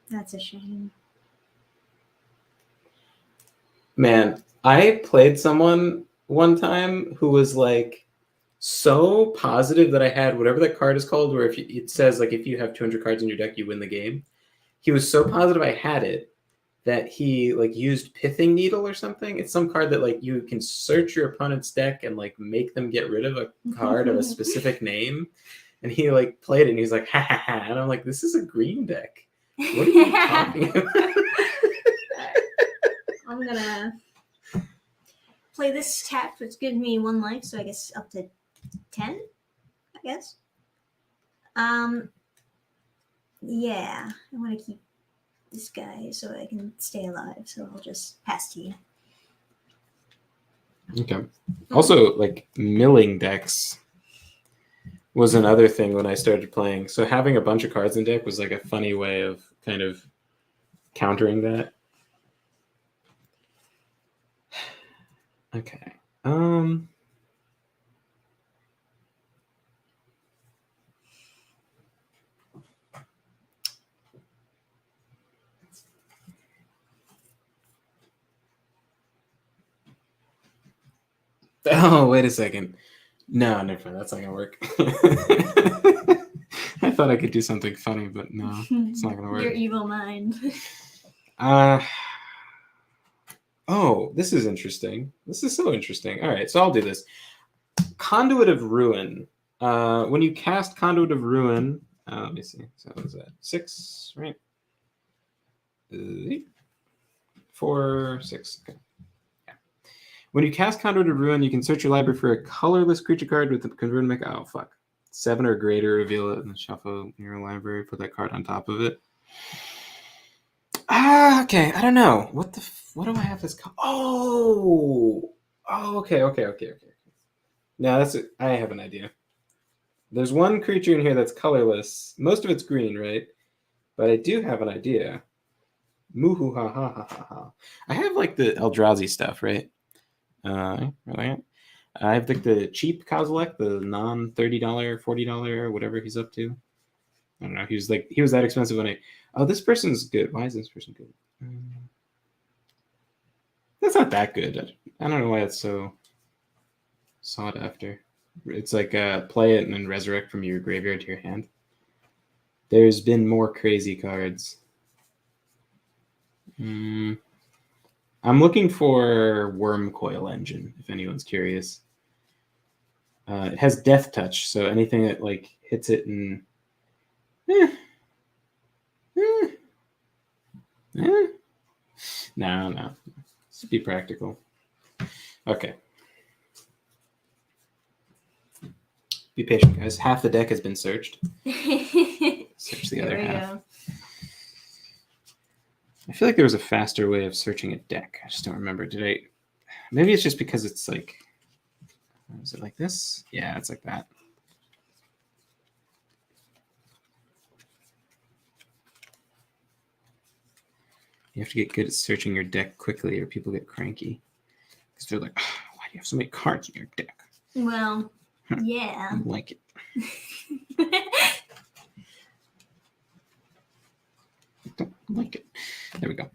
That's a shame. Man, I played someone one time who was like so positive that I had whatever that card is called, where it says like if you have 200 cards in your deck, you win the game. He was so positive I had it that he like used Pithing Needle or something. It's some card that like you can search your opponent's deck and like make them get rid of a card of a specific name. And he like played it and he's like, ha ha ha. And I'm like, this is a green deck. What are you talking about? I'm gonna play this tap, which gives me 1 life, so I guess up to 10, I guess. Yeah, I want to keep this guy so I can stay alive, so I'll just pass to you. Okay. Also, like milling decks was another thing when I started playing. So having a bunch of cards in deck was like a funny way of kind of countering that. Okay. Oh, wait a second. No, never mind. That's not gonna work. I thought I could do something funny, but no, it's not gonna work. Your evil mind. Oh, this is interesting. This is so interesting. All right, so I'll do this. Conduit of Ruin. When you cast Conduit of Ruin, let me see. So what was that? 6, right? 4, 6. Okay. Yeah. When you cast Conduit of Ruin, you can search your library for a colorless creature card with the converted mech. Oh fuck. 7 or greater, reveal it and shuffle your library. Put that card on top of it. Okay. I don't know. What do I have this called? Oh, okay. Now that's it. I have an idea. There's one creature in here that's colorless. Most of it's green, right? But I do have an idea. Moo ha ha ha ha ha. I have like the Eldrazi stuff, right? Really? I have like the cheap Kozilek, the non $30, $40, whatever he's up to. I don't know. He was that expensive when this person's good. Why is this person good? That's not that good. I don't know why it's so sought after. It's like play it and then resurrect from your graveyard to your hand. There's been more crazy cards. I'm looking for Wormcoil Engine, if anyone's curious. It has Death Touch, so anything that like hits it and no. Let's be practical. Okay. Be patient, guys. Half the deck has been searched. Search the other half. Go. I feel like there was a faster way of searching a deck. I just don't remember. Maybe it's just because it's like, is it like this? Yeah, it's like that. You have to get good at searching your deck quickly or people get cranky. Because they're like, why do you have so many cards in your deck? Well, yeah. I like it. Don't like it. There we go.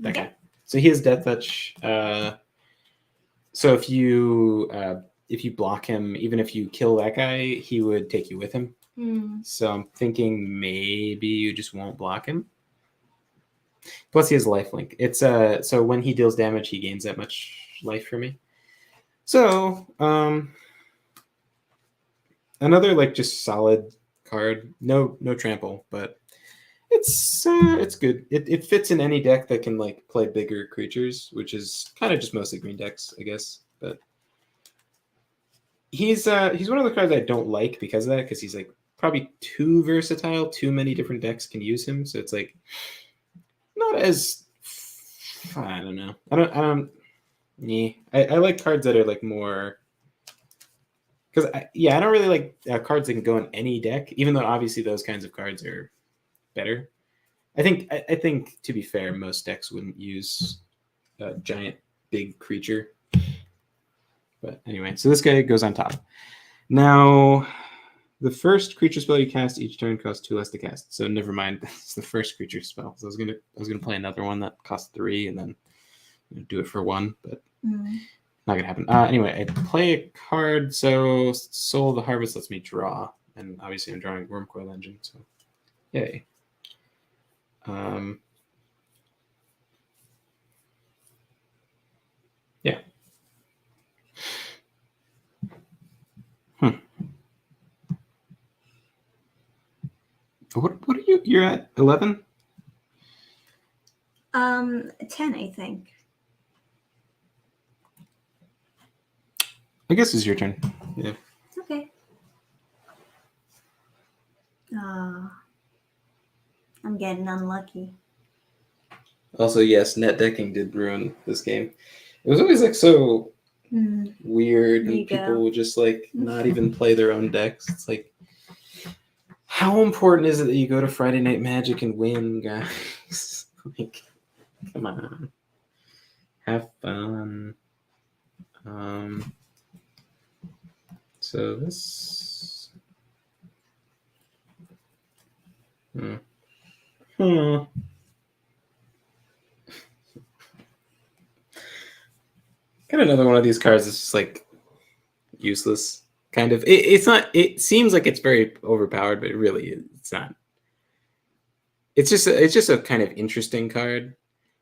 That guy. So he has Death Touch. So if you block him, even if you kill that guy, he would take you with him. So I'm thinking maybe you just won't block him. Plus he has lifelink. It's so when he deals damage, he gains that much life for me. So another like just solid card. No trample, but it's good. It fits in any deck that can like play bigger creatures, which is kind of just mostly green decks, I guess. But he's one of the cards I don't like because of that, because he's like probably too versatile. Too many different decks can use him, so it's like not as I don't know. I don't Yeah, I like cards that are like more. Because I don't really like cards that can go in any deck, even though obviously those kinds of cards are better. I think to be fair, most decks wouldn't use a giant big creature. But anyway, so this guy goes on top. Now, the first creature spell you cast each turn costs 2 less to cast. So never mind, it's the first creature spell. So I was gonna play another one that costs 3 and then do it for 1, but not gonna happen. Anyway, I play a card. So Soul of the Harvest lets me draw, and obviously I'm drawing Wormcoil Engine. So yay. Yeah. What are you? You're at 11? 10, I think. I guess it's your turn. Yeah. Okay. I'm getting unlucky. Also, yes, net decking did ruin this game. It was always like so weird, and people would just like not even play their own decks. It's like, how important is it that you go to Friday Night Magic and win, guys? Like, come on, have fun. So this. Got another one of these cards that's just like useless. Kind of. It's not. It seems like it's very overpowered, but really, it's not. It's just a kind of interesting card.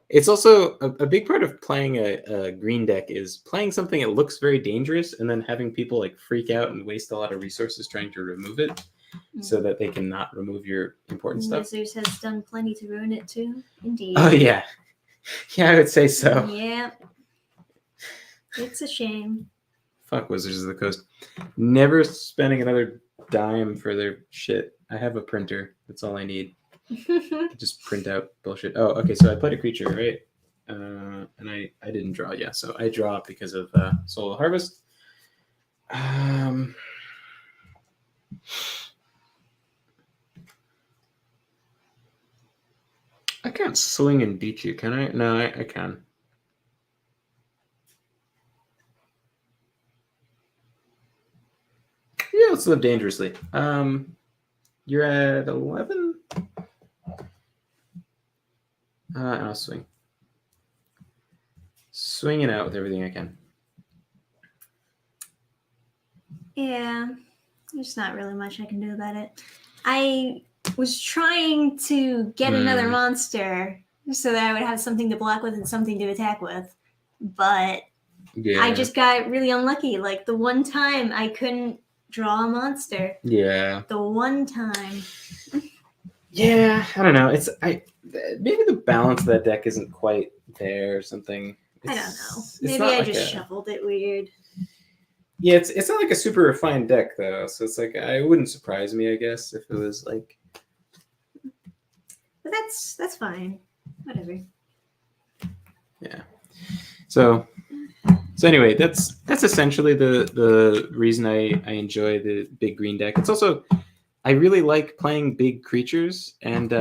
It's also a big part of playing a green deck is playing something that looks very dangerous and then having people like freak out and waste a lot of resources trying to remove it so that they cannot remove your important stuff. Wizards has done plenty to ruin it too. Indeed. Oh yeah. Yeah, I would say so. Yeah. It's a shame. Fuck Wizards of the Coast. Never spending another dime for their shit. I have a printer. That's all I need. Just print out bullshit. Oh, okay. So I played a creature, right? And I didn't draw. Yeah, so I draw because of Soul of Harvest. I can't swing and beat you, can I? No, I can. Yeah, let's live dangerously. You're at 11. And I'll swing. Swing it out with everything I can. Yeah, there's not really much I can do about it. I was trying to get another monster so that I would have something to block with and something to attack with, but I just got really unlucky. Like the one time I couldn't draw a monster. Yeah. The one time. Yeah, I don't know. Maybe the balance of that deck isn't quite there or something. I don't know. Maybe I just shuffled it weird. Yeah, it's not like a super refined deck though, so it's like it wouldn't surprise me, I guess, if it was like. But that's fine. Whatever. Yeah. So anyway, that's essentially the reason I enjoy the big green deck. It's also I really like playing big creatures, and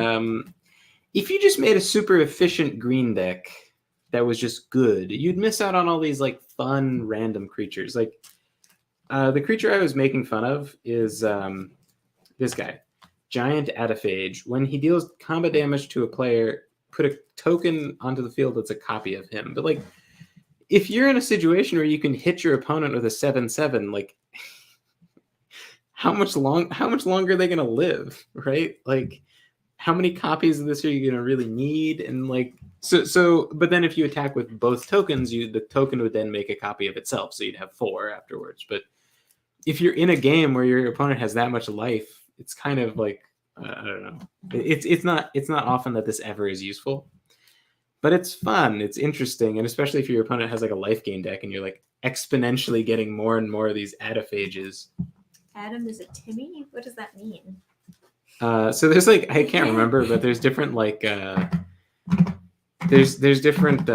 if you just made a super efficient green deck that was just good, you'd miss out on all these like fun random creatures. Like the creature I was making fun of is this guy, Giant Ataphage. When he deals combat damage to a player, put a token onto the field that's a copy of him. But like, if you're in a situation where you can hit your opponent with a 7/7, like how much longer are they gonna live, right? Like, how many copies of this are you gonna really need? And like, but then if you attack with both tokens, the token would then make a copy of itself, so you'd have 4 afterwards. But if you're in a game where your opponent has that much life, it's kind of like I don't know. It's not often that this ever is useful, but it's fun. It's interesting, and especially if your opponent has like a life gain deck and you're like exponentially getting more and more of these Ataphages. Adam is a Timmy? What does that mean? So there's like I can't remember, but there's different like there's different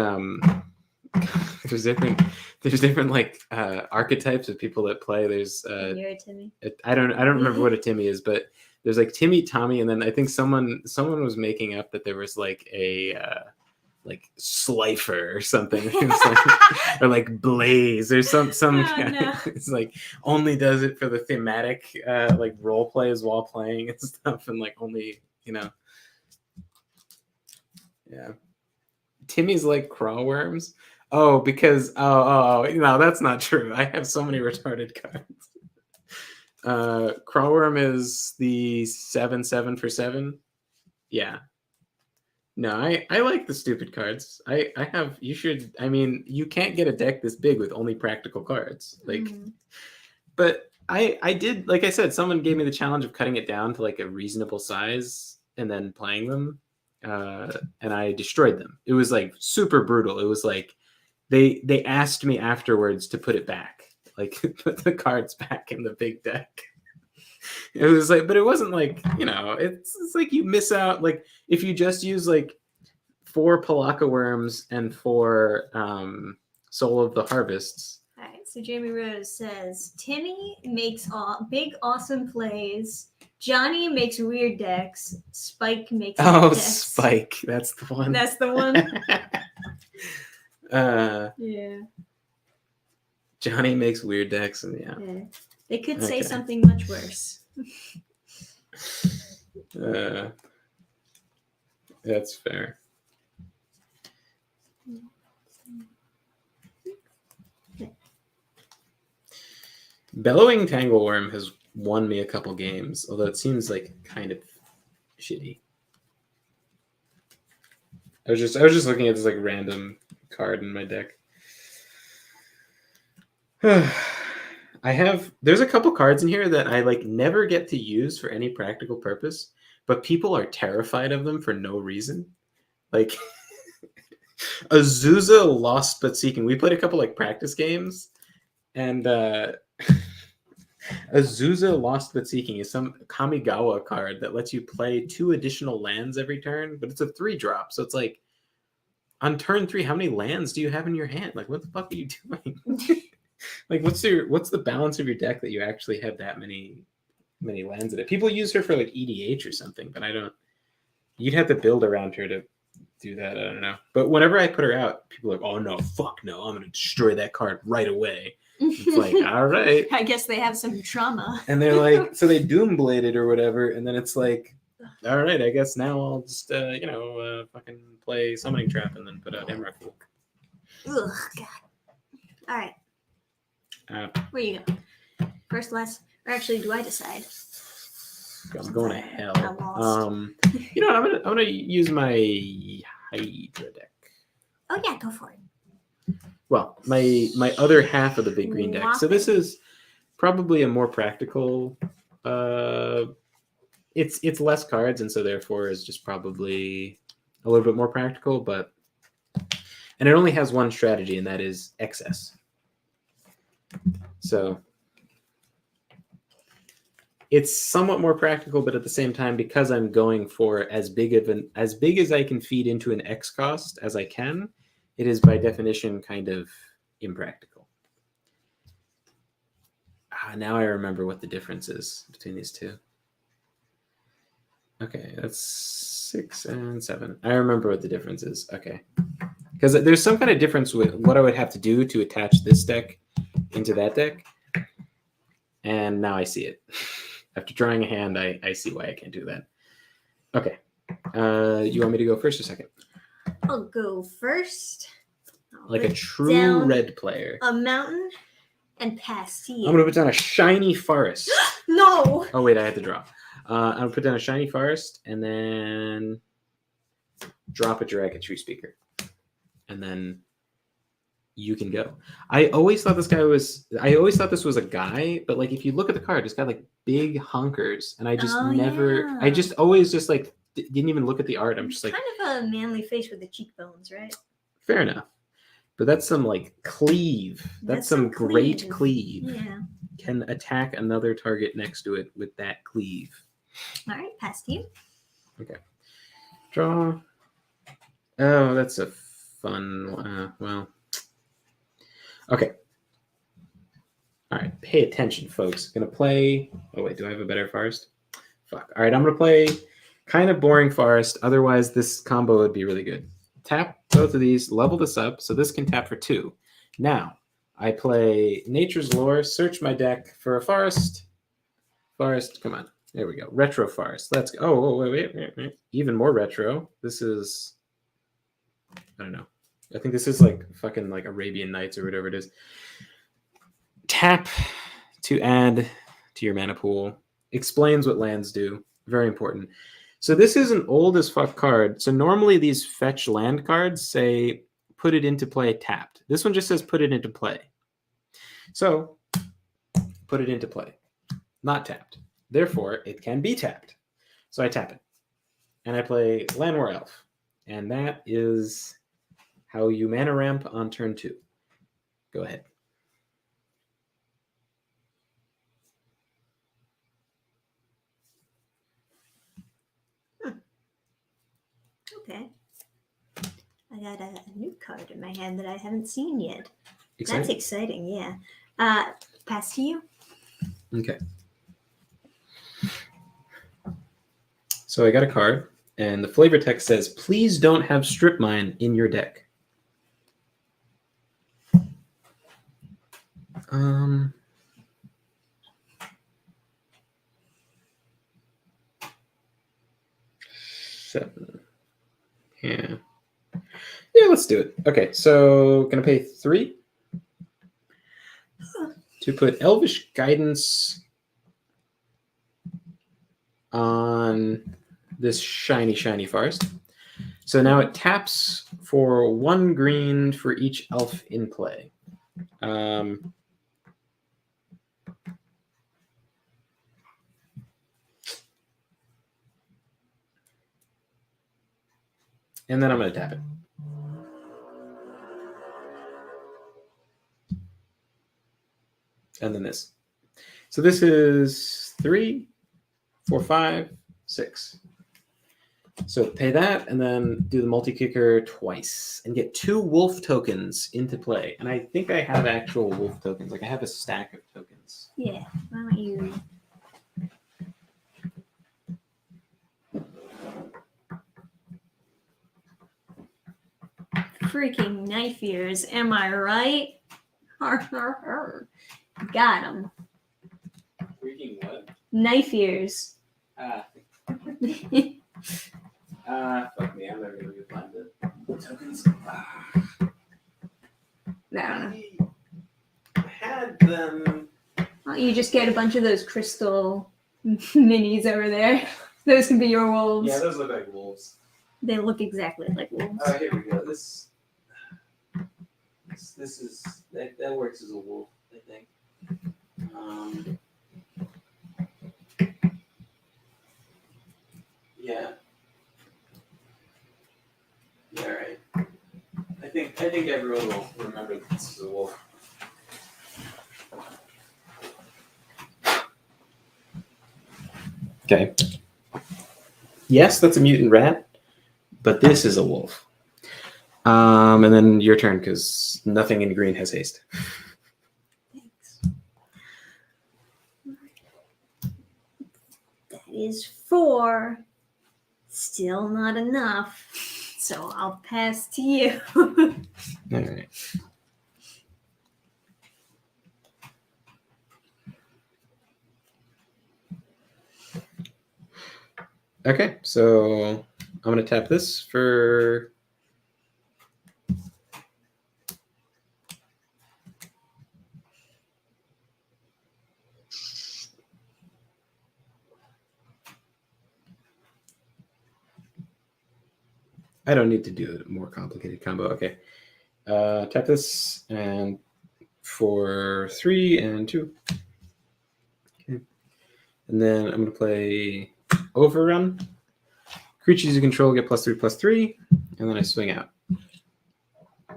there's different like archetypes of people that play. There's You're a Timmy. I don't remember what a Timmy is, but there's like Timmy, Tommy, and then I think someone was making up that there was like a like Slifer or something. It's like, or like Blaze or some guy. No. It's like only does it for the thematic like role plays while playing and stuff, and like only yeah. Timmy's like crawworms. Oh, because no, that's not true. I have so many retarded cards. Crawworm is the 7/7 for 7. Yeah. No, I like the stupid cards. I have you should I mean, you can't get a deck this big with only practical cards. Like but I did like I said, someone gave me the challenge of cutting it down to like a reasonable size and then playing them. And I destroyed them. It was like super brutal. It was like they asked me afterwards to put it back. Like put the cards back in the big deck. It was like, but it wasn't like, it's like you miss out. Like if you just use like 4 Palaka Worms and 4 Soul of the Harvests. All right, so Jamie Rose says Timmy makes big awesome plays. Johnny makes weird decks. Spike makes decks. Spike, that's the one. That's the one. Yeah. Johnny makes weird decks, and yeah. They could say something much worse. That's fair. Bellowing Tangleworm has won me a couple games, although it seems like kind of shitty. I was just looking at this like random card in my deck. There's a couple cards in here that I like never get to use for any practical purpose, but people are terrified of them for no reason. Like Azusa Lost But Seeking. We played a couple like practice games, and Azusa Lost But Seeking is some Kamigawa card that lets you play 2 additional lands every turn, but it's a 3-drop. So it's like on turn 3, how many lands do you have in your hand? Like, what the fuck are you doing? Like, what's the balance of your deck that you actually have that many lands in it? People use her for like EDH or something, but I don't. You'd have to build around her to do that. I don't know. But whenever I put her out, people are like, "Oh no, fuck no! I'm gonna destroy that card right away." It's like, all right. I guess they have some trauma. And they're like, so they Doomblade it or whatever, and then it's like, all right, I guess now I'll just, fucking play Summoning Trap and then put out Emrakul. Ugh, God. All right. Where you go? First, last, or actually, do I decide? I'm going to hell. I lost. You know what? I'm gonna use my Hydra deck. Oh yeah, go for it. Well, my other half of the big green deck. So this is probably a more practical. It's less cards, and so therefore is just probably a little bit more practical. And it only has one strategy, and that is excess. So it's somewhat more practical, but at the same time, because I'm going for as big as I can feed into an X cost as I can, it is by definition kind of impractical. Now I remember what the difference is between these two. Okay, that's 6 and 7. I remember what the difference is. Okay. Because there's some kind of difference with what I would have to do to attach this deck into that deck. And now I see it. After drawing a hand, I see why I can't do that. Okay. You want me to go first or second? I'll go first. Like a true red player. A mountain and Pastille. I'm going to put down a shiny forest. No! Oh, wait, I had to draw. I'm going to put down a shiny forest and then drop a Juraka Tree Speaker. And then you can go. I always thought this was a guy, but like if you look at the card, it's got like big honkers, and I just always didn't even look at the art. I'm just like kind of a manly face with the cheekbones, right? Fair enough. But that's some like cleave. That's some great cleave. Yeah. Can attack another target next to it with that cleave. All right, past you. Okay. Draw. Oh, that's a fun one. Well, Okay. All right, pay attention, folks. Gonna play. Oh wait, do I have a better forest? Fuck. All right, I'm gonna play kind of boring forest. Otherwise, this combo would be really good. Tap both of these, level this up, so this can tap for 2. Now, I play Nature's Lore, search my deck for a forest. Forest, come on. There we go. Retro forest. Let's go. Oh, wait. Even more retro. This is, I don't know. I think this is like fucking like Arabian Nights or whatever it is. Tap to add to your mana pool. Explains what lands do. Very important. So this is an old as fuck card. So normally these fetch land cards say put it into play tapped. This one just says put it into play. So put it into play. Not tapped. Therefore, it can be tapped. So I tap it. And I play Llanowar Elf. And that is how you mana ramp on turn 2. Go ahead. Okay. I got a new card in my hand that I haven't seen yet. Exciting. That's exciting, yeah. Pass to you. Okay. So I got a card, and the flavor text says, please don't have Strip Mine in your deck. Seven. Yeah. Yeah, let's do it. Okay, so gonna pay 3 to put Elvish Guidance on this shiny forest. So now it taps for 1 green for each elf in play. And then I'm going to tap it. And then this. So this is 3, 4, 5, 6. So pay that and then do the multi-kicker twice and get 2 wolf tokens into play. And I think I have actual wolf tokens. Like I have a stack of tokens. Yeah, why don't you... Freaking knife ears, am I right? Got him. Freaking what? Knife ears. Fuck me, I'm never going to find the tokens. No. I had them. Why don't you just get a bunch of those crystal minis over there? Those can be your wolves. Yeah, those look like wolves. They look exactly like wolves. Oh, here we go. This is that works as a wolf, I think. Yeah. Yeah, right. I think everyone will remember that this is a wolf. Okay. Yes, that's a mutant rat, but this is a wolf. And then your turn, because nothing in green has haste. Thanks. That is 4. Still not enough. So I'll pass to you. All right. Okay, so I'm going to tap this for... I don't need to do a more complicated combo. Okay. Tap this and for 3 and 2. Okay. And then I'm going to play Overrun. Creatures you control get +3/+3, and then I swing out. I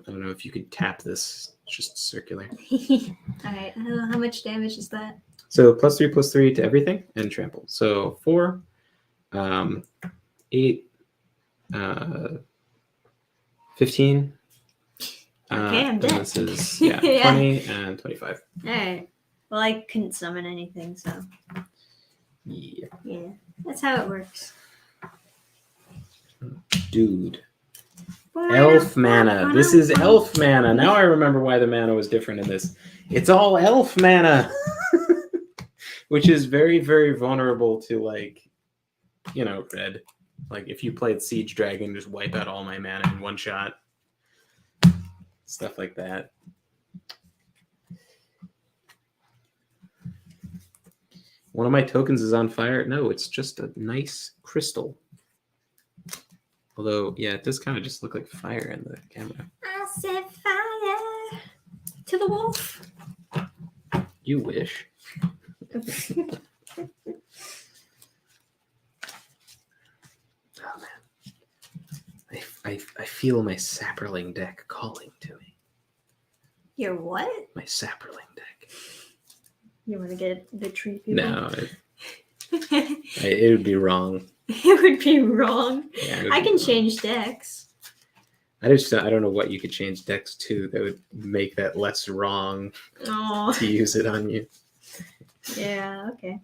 don't know if you could tap this. It's just circular. Alright, how much damage is that? So +3/+3 to everything and trample. So 4, 8, 15, Okay, I'm And dead. this is, yeah, Yeah. 20 and 25. All right. Well, I couldn't summon anything, so Yeah. yeah, that's how it works. Dude. Elf mana. This is elf mana. Now I remember why the mana was different in this. It's all elf mana. Which is very, very vulnerable to, like, you know, red. Like, if you played Siege Dragon, just wipe out all my mana in one shot. Stuff like that. One of my tokens is on fire. No, it's just a nice crystal. Although, yeah, it does kind of just look like fire in the camera. I set fire to the wolf. You wish. Oh, man. I feel my Saproling deck calling to me. Your what? My Saproling deck. You want to get the tree people? No, it would be wrong. It would be wrong. Yeah, I can change decks. I don't know what you could change decks to that would make that less wrong Oh, to use it on you. yeah, okay.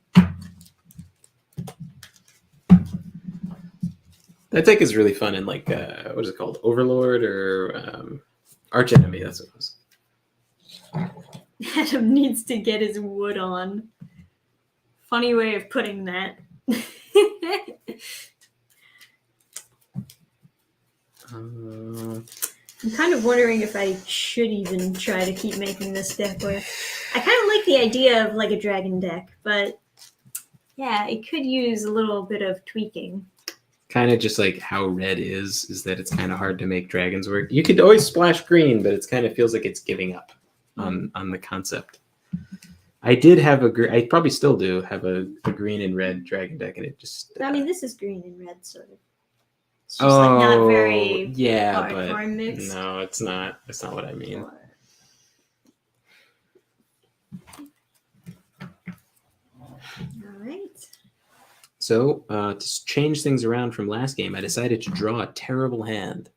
That deck is really fun in, like, what is it called? Overlord or Arch Enemy, that's what it was. Adam needs to get his wood on. Funny way of putting that. I'm kind of wondering if I should even try to keep making this deck work. I kind of like the idea of like a dragon deck, but yeah, it could use a little bit of tweaking. Kind of just like how red is that it's kind of hard to make dragons work. You could always splash green, but it kind of feels like it's giving up on the concept. I did have I probably still do have a green and red dragon deck, and it just. I mean, this is green and red, sort of. It's just like not very hardcore mix. No, it's not. That's not what I mean. All right. So, to change things around from last game, I decided to draw a terrible hand.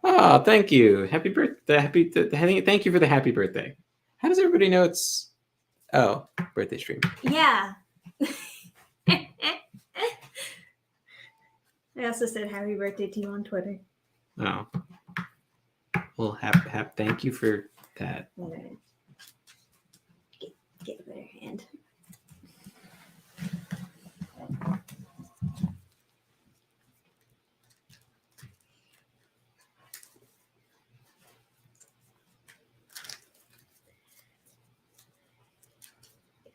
Oh, thank you. Happy birthday. Thank you for the happy birthday. How does everybody know it's... Oh, birthday stream. Yeah. I also said happy birthday to you on Twitter. Oh. Well, thank you for that. Right. Get a better hand.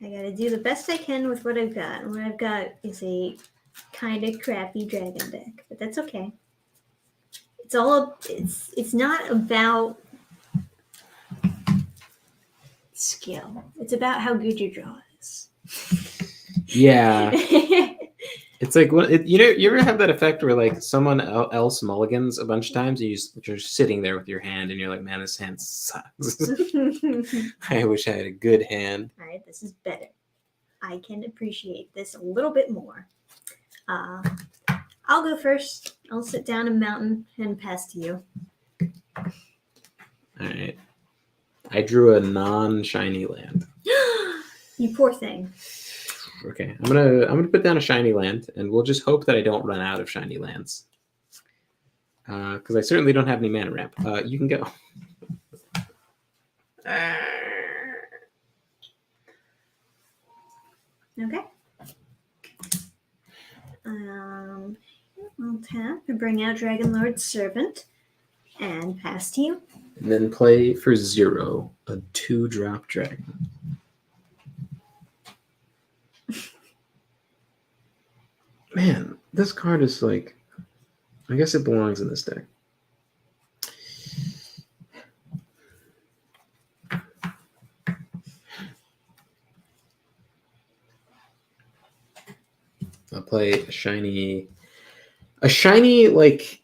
I gotta do the best I can with what I've got. And what I've got is a kind of crappy dragon deck, but that's okay. It's not about skill. It's about how good your draw is. Yeah. It's like, you ever have that effect where, like, someone else mulligans a bunch of times and you're just sitting there with your hand and you're like, man, this hand sucks. I wish I had a good hand. All right, this is better. I can appreciate this a little bit more. I'll go first. I'll sit down in mountain and pass to you. All right. I drew a non-shiny land. You poor thing. Okay, I'm gonna put down a shiny land, and we'll just hope that I don't run out of shiny lands. Because I certainly don't have any mana ramp. You can go. Okay. I'll tap and bring out Dragon Lord's Servant and pass to you. And then play for 0 a 2-drop dragon. Man, this card is like... I guess it belongs in this deck. I'll play a shiny like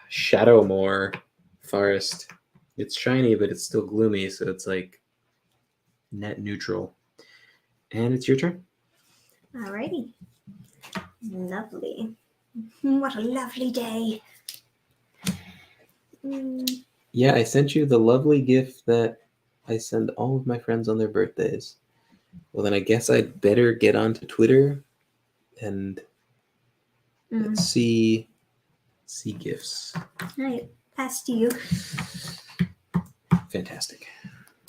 Shadowmoor Forest. It's shiny, but it's still gloomy, so it's like net neutral. And it's your turn. Alrighty. Lovely. What a lovely day. Yeah, I sent you the lovely gift that I send all of my friends on their birthdays. Well, then I guess I'd better get onto Twitter and see gifts. All right, pass to you. Fantastic.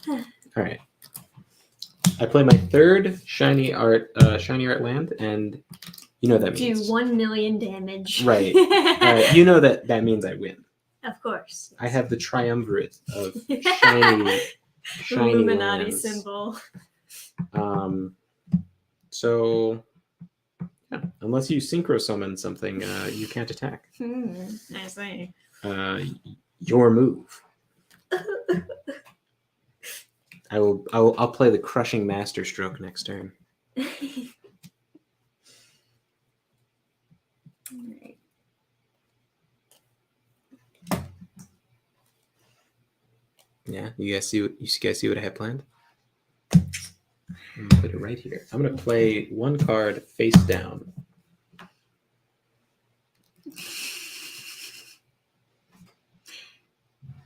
All right. I play my third shiny art land, and you know what that means. Do 1 million damage. Right. You know that means I win. Of course. I have the triumvirate of shiny Illuminati lands. symbol. So, yeah, unless you synchro summon something, you can't attack. I see. Your move. I'll play the crushing master stroke next turn. Alright. Yeah, you guys see what I have planned? I'm gonna put it right here. I'm gonna play one card face down.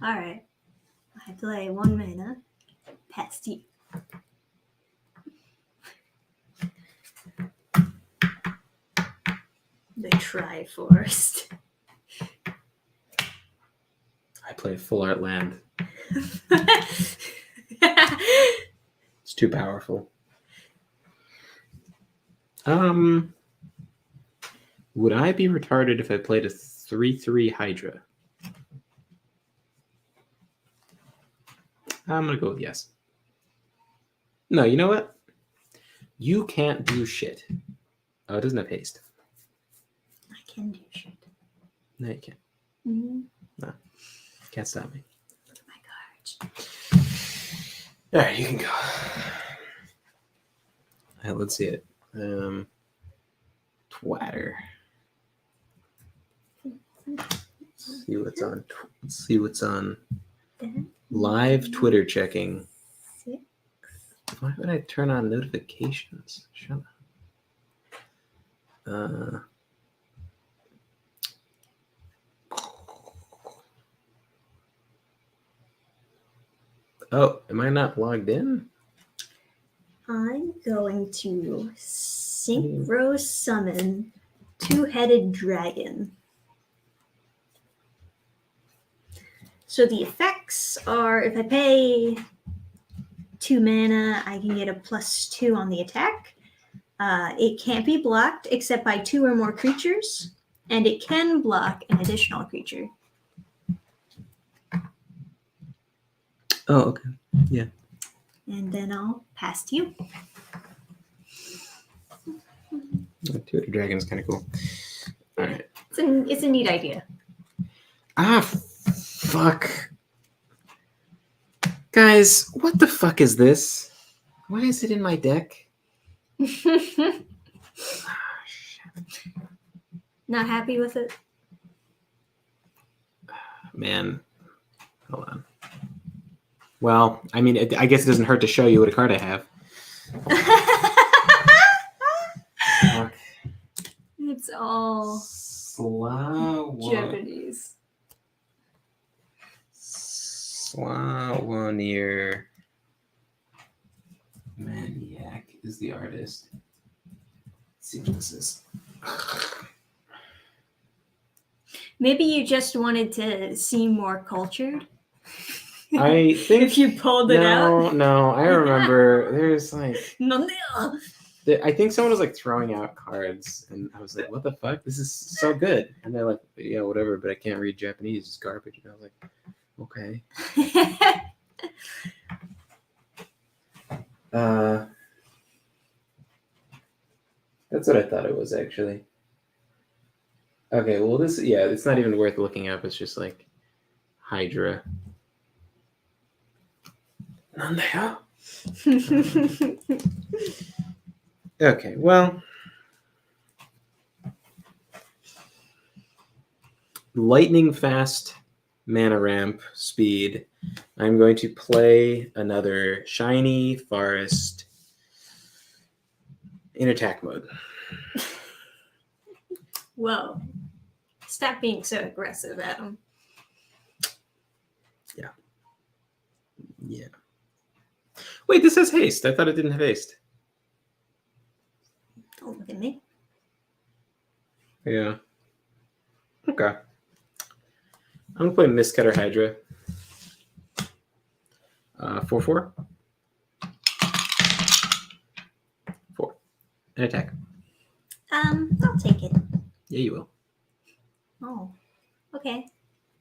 All right. I play 1 mana. Pass to you. The Triforest. I play a full art land. It's too powerful. Would I be retarded if I played a 3/3 Hydra? I'm gonna go with yes. No, you know what? You can't do shit. Oh, it doesn't have haste. I can do shit. No, you can't. No, can't stop me. Look at my cards. All right, you can go. Let's see it. Twatter. See what's on. See what's on. Live Twitter checking. 6. Why would I turn on notifications? Shut up. Oh, am I not logged in? I'm going to synchro summon 2-headed dragon. So the effects are, if I pay 2 mana, I can get a +2 on the attack. It can't be blocked except by 2 or more creatures, and it can block an additional creature. Oh, okay. Yeah. And then I'll pass to you. Two-headed dragon's kind of cool. All right. It's a neat idea. Fuck. Guys, what the fuck is this? Why is it in my deck? Not happy with it? Man. Hold on. Well, I mean, I guess it doesn't hurt to show you what a card I have. Fuck. It's all Japanese. Slawonir Maniac is the artist. Let's see what this is. Maybe you just wanted to seem more cultured. I think if you pulled it out. No, I remember there's like No. I think someone was like throwing out cards, and I was like, "What the fuck? This is so good!" And they're like, "Yeah, whatever, but I can't read Japanese. It's garbage." And I was like, "Okay." That's what I thought it was actually. Okay, well it's not even worth looking up. It's just like Hydra. Okay, well, lightning fast mana ramp speed. I'm going to play another shiny forest in attack mode. Whoa. Stop being so aggressive, Adam. Yeah. Wait, this has haste. I thought it didn't have haste. Don't look at me. Yeah. Okay. I'm gonna play Mistcutter Hydra. 4/4. 4. An attack. I'll take it. Yeah, you will. Oh, okay,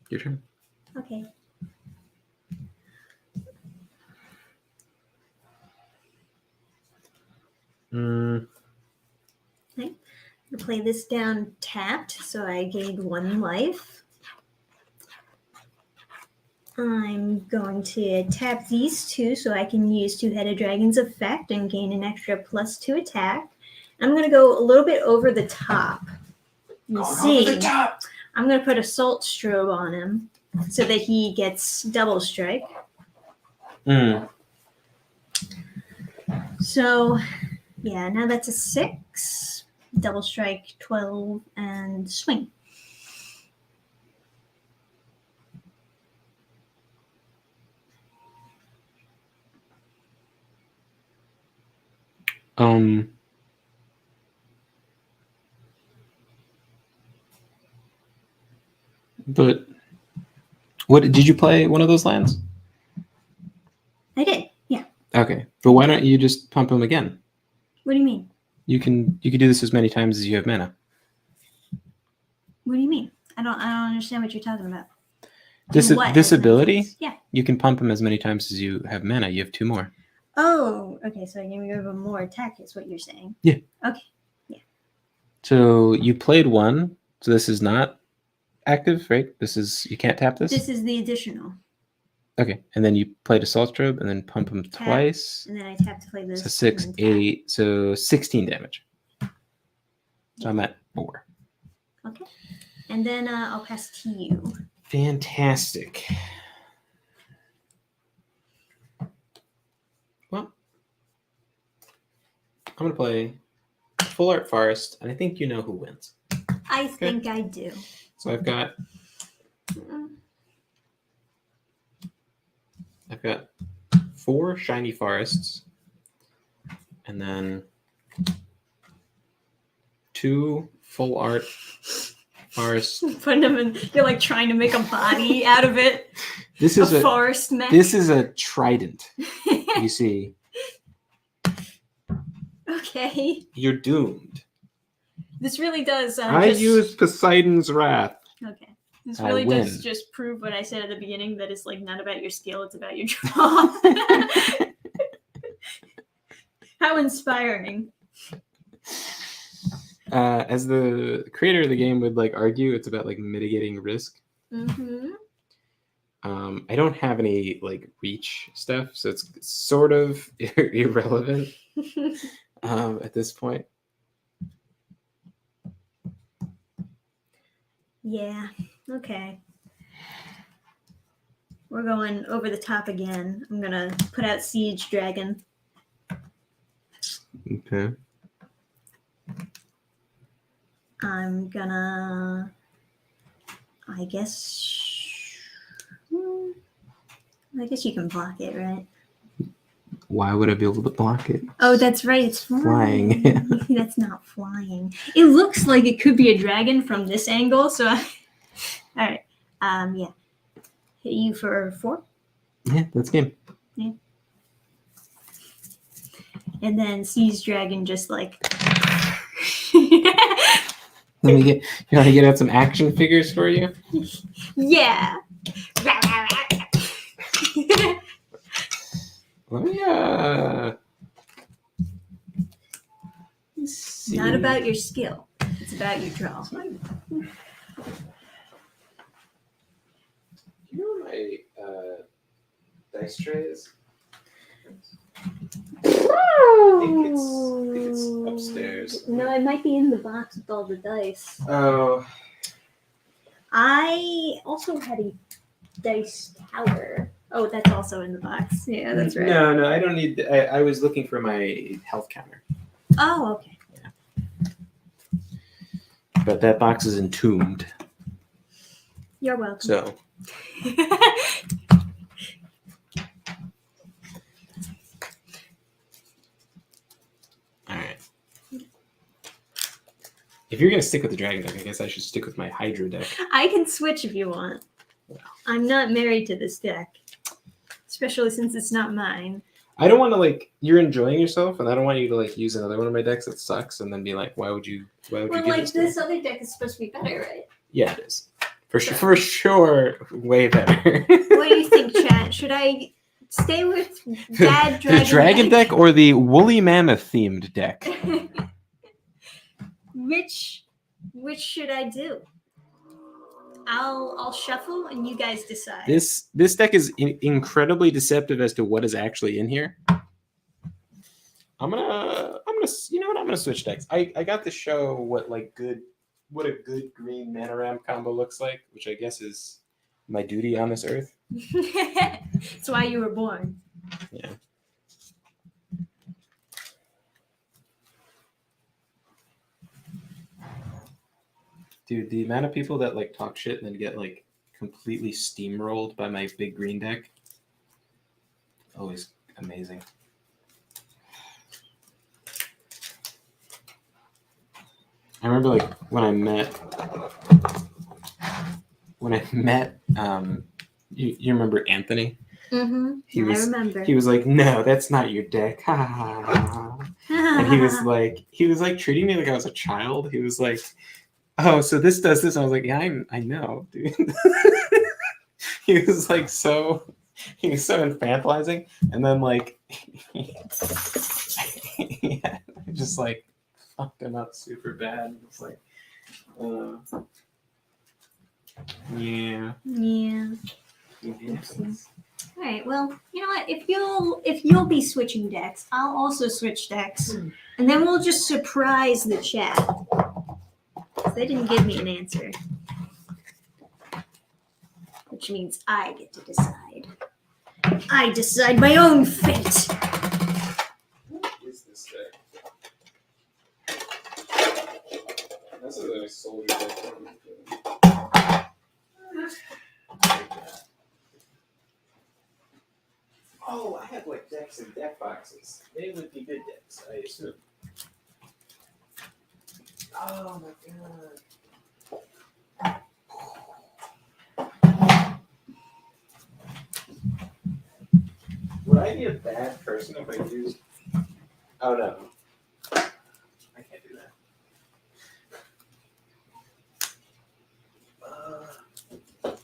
Your turn. okay. Mm, I'm gonna play this down tapped, so I gained 1 life. I'm going to tap these 2 so I can use Two-Headed Dragon's effect and gain an extra +2 attack. I'm going to go a little bit over the top. You see, I'm going to put Assault Strobe on him so that he gets double strike. So, yeah, now that's a 6, double strike, 12, and swing. But what did you play one of those lands? I did, yeah. Okay, but why don't you just pump him again? What do you mean? You can do this as many times as you have mana. What do you mean? I don't understand what you're talking about. This ability, Yeah. you can pump him as many times as you have mana. You have 2 more. Oh, okay. So I can give him more attack, is what you're saying. Yeah. Okay. So you played 1. So this is not active, right? You can't tap this. This is the additional, Okay, and then you played Assault Strobe and then pump him Tap. twice. and then I tap to play this. So 6, and then tap. 8, so 16 damage. So I'm at 4. Okay. And then I'll pass to you. Fantastic. Well, I'm going to play Full Art Forest, and I think you know who wins. I think I do. So I've got 4 shiny forests, and then 2 full art forests. Putting him in, you're like trying to make a body out of it. This is a forest mech. This is a trident. You see, Okay. you're doomed. This really does. I use Poseidon's Wrath. Okay. This I really does win. just prove what I said at the beginning, that it's like not about your skill, it's about your draw. How inspiring. As the creator of the game would like argue, it's about like mitigating risk. Mm-hmm. I don't have any like reach stuff, so it's sort of irrelevant at this point. Yeah. Okay. We're going over the top again. I'm gonna put out Siege Dragon. Okay. I'm gonna, I guess you can block it, right? Why would I be able to block it? Oh, that's right. It's flying. Flying. That's not flying. It looks like it could be a dragon from this angle. So, all right. Yeah. Hit you for 4. Yeah, that's game. Yeah. And then Siege Dragon just like. Let me get. You want to get out some action figures for you? Yeah. Let me see. Not about your skill. It's about your draw. You know where my dice tray is? I think it's upstairs. No, it might be in the box with all the dice. Oh. I also had a dice tower. Oh, that's also in the box. Yeah, that's right. No, I don't need. I was looking for my health counter. Oh, okay. But that box is entombed. You're welcome. So If you're gonna stick with the dragon deck, I guess I should stick with my Hydra deck. I can switch if you want. I'm not married to this deck, especially since it's not mine. I don't want to like you're enjoying yourself, and I don't want you to like use another one of my decks that sucks, and then be like, why would you Well, give like this to me? this other deck is supposed to be better, right? Yeah, it is. For sure, way better. What do you think, chat? Should I stay with Dad Dragon? The dragon deck or the woolly mammoth themed deck? Which should I do? I'll shuffle and you guys decide. This deck is incredibly deceptive as to what is actually in here. I'm gonna you know what, I'm gonna switch decks. I got to show what a good green mana ram combo looks like, which I guess is my duty on this earth. That's why you were born. Yeah. Dude, the amount of people that like talk shit and then get like completely steamrolled by my big green deck, always amazing. I remember like when I met you remember Anthony? Mm-hmm. I remember. He was like, no, that's not your deck. And he was like treating me like I was a child. He was like, oh, so this does this. I was like, yeah, I know, dude. He was so infantilizing, and then like, yeah, just like fucked him up super bad. It's like, yeah. All right. Well, you know what? If you'll be switching decks, I'll also switch decks, and then we'll just surprise the chat. They didn't give me an answer, which means I get to decide. I decide my own fate. What is this deck? This is a soldier deck. Oh, I have like decks and deck boxes. They would be good decks, I assume. Oh my god. Would I be a bad person if I used... Oh no. I can't do that.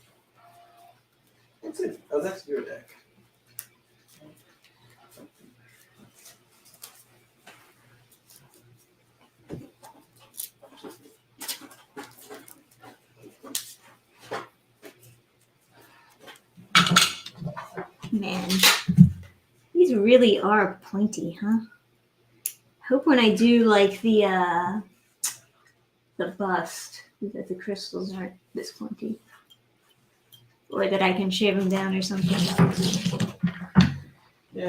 What's it? Oh, that's your deck. Man, these really are pointy, huh? Hope when I do like the bust that the crystals aren't this pointy, or that I can shave them down or something. Yeah.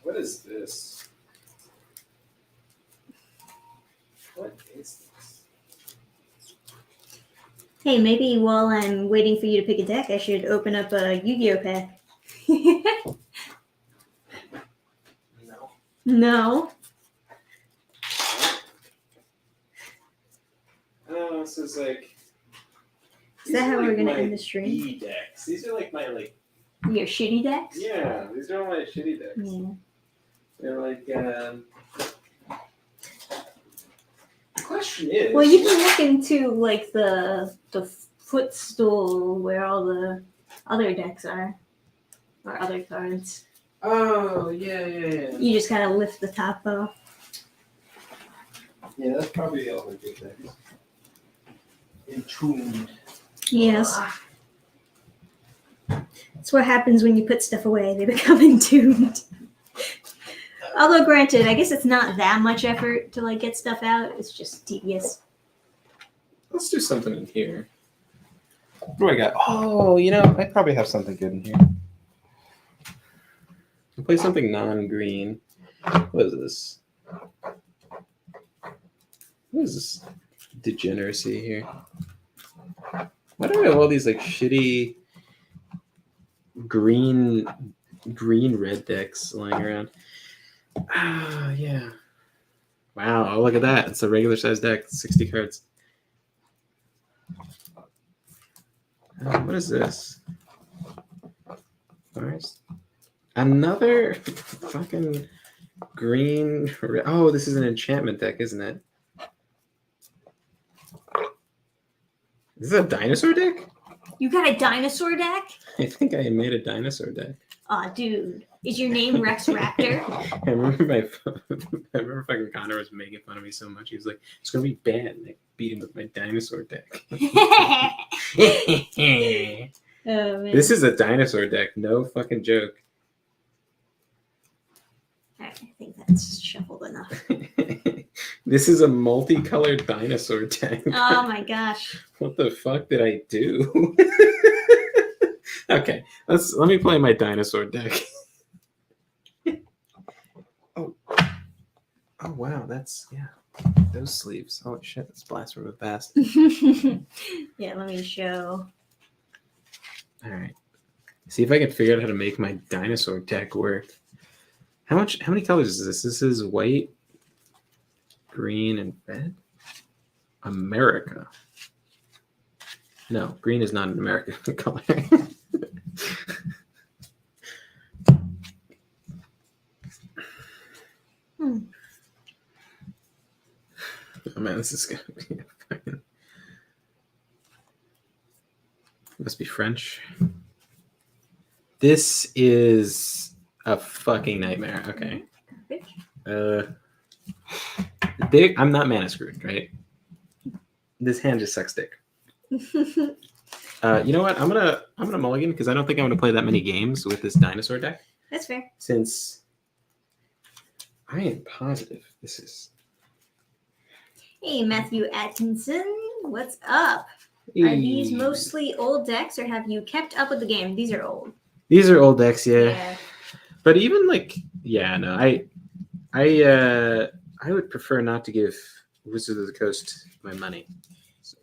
What is this? What is this? Hey, maybe while I'm waiting for you to pick a deck, I should open up a Yu-Gi-Oh pack. No. No. Oh, this is like. Is that how we're gonna end the stream? B decks. These are like my Your shitty decks? Yeah, these are all my shitty decks. Yeah. They're like. The question is. Well, you can look into like the footstool where all the other decks are, or other cards. Oh yeah. You just kind of lift the top off. Yeah, that's probably all the good decks. Entombed. Yes. That's what happens when you put stuff away. They become entombed. Although granted, I guess it's not that much effort to like get stuff out. It's just tedious. Let's do something in here. What do I got? Oh, I probably have something good in here. I'll play something non-green. What is this? What is this degeneracy here? Why do I have all these like shitty green red decks lying around. Ah, yeah. Wow, oh, look at that. It's a regular size deck, 60 cards. What is this? Forest? Another fucking green. Oh, this is an enchantment deck, isn't it? Is this a dinosaur deck? You got a dinosaur deck? I think I made a dinosaur deck. Aw, dude. Is your name Rex Raptor? I remember fucking Connor was making fun of me so much. He was like, "It's gonna be bad." And I beat him with my dinosaur deck. Oh, man. This is a dinosaur deck. No fucking joke. I think that's shuffled enough. This is a multicolored dinosaur deck. Oh my gosh. What the fuck did I do? Okay, let me play my dinosaur deck. Oh wow, that's those sleeves. Oh shit, that's blast from the past. Yeah, let me show. All right, see if I can figure out how to make my dinosaur deck work. How many colors is this? This is white, green, and red. America. No, green is not an American color. Oh man, this is gonna be fucking. Must be French. This is a fucking nightmare. Okay. I'm not mana screwed, right? This hand just sucks dick. You know what? I'm gonna mulligan because I don't think I'm gonna play that many games with this dinosaur deck. That's fair. Since I am positive this is. Hey, Matthew Atkinson, what's up? Are these mostly old decks, or have you kept up with the game? These are old. These are old decks, yeah. But even no, I would prefer not to give Wizard of the Coast my money.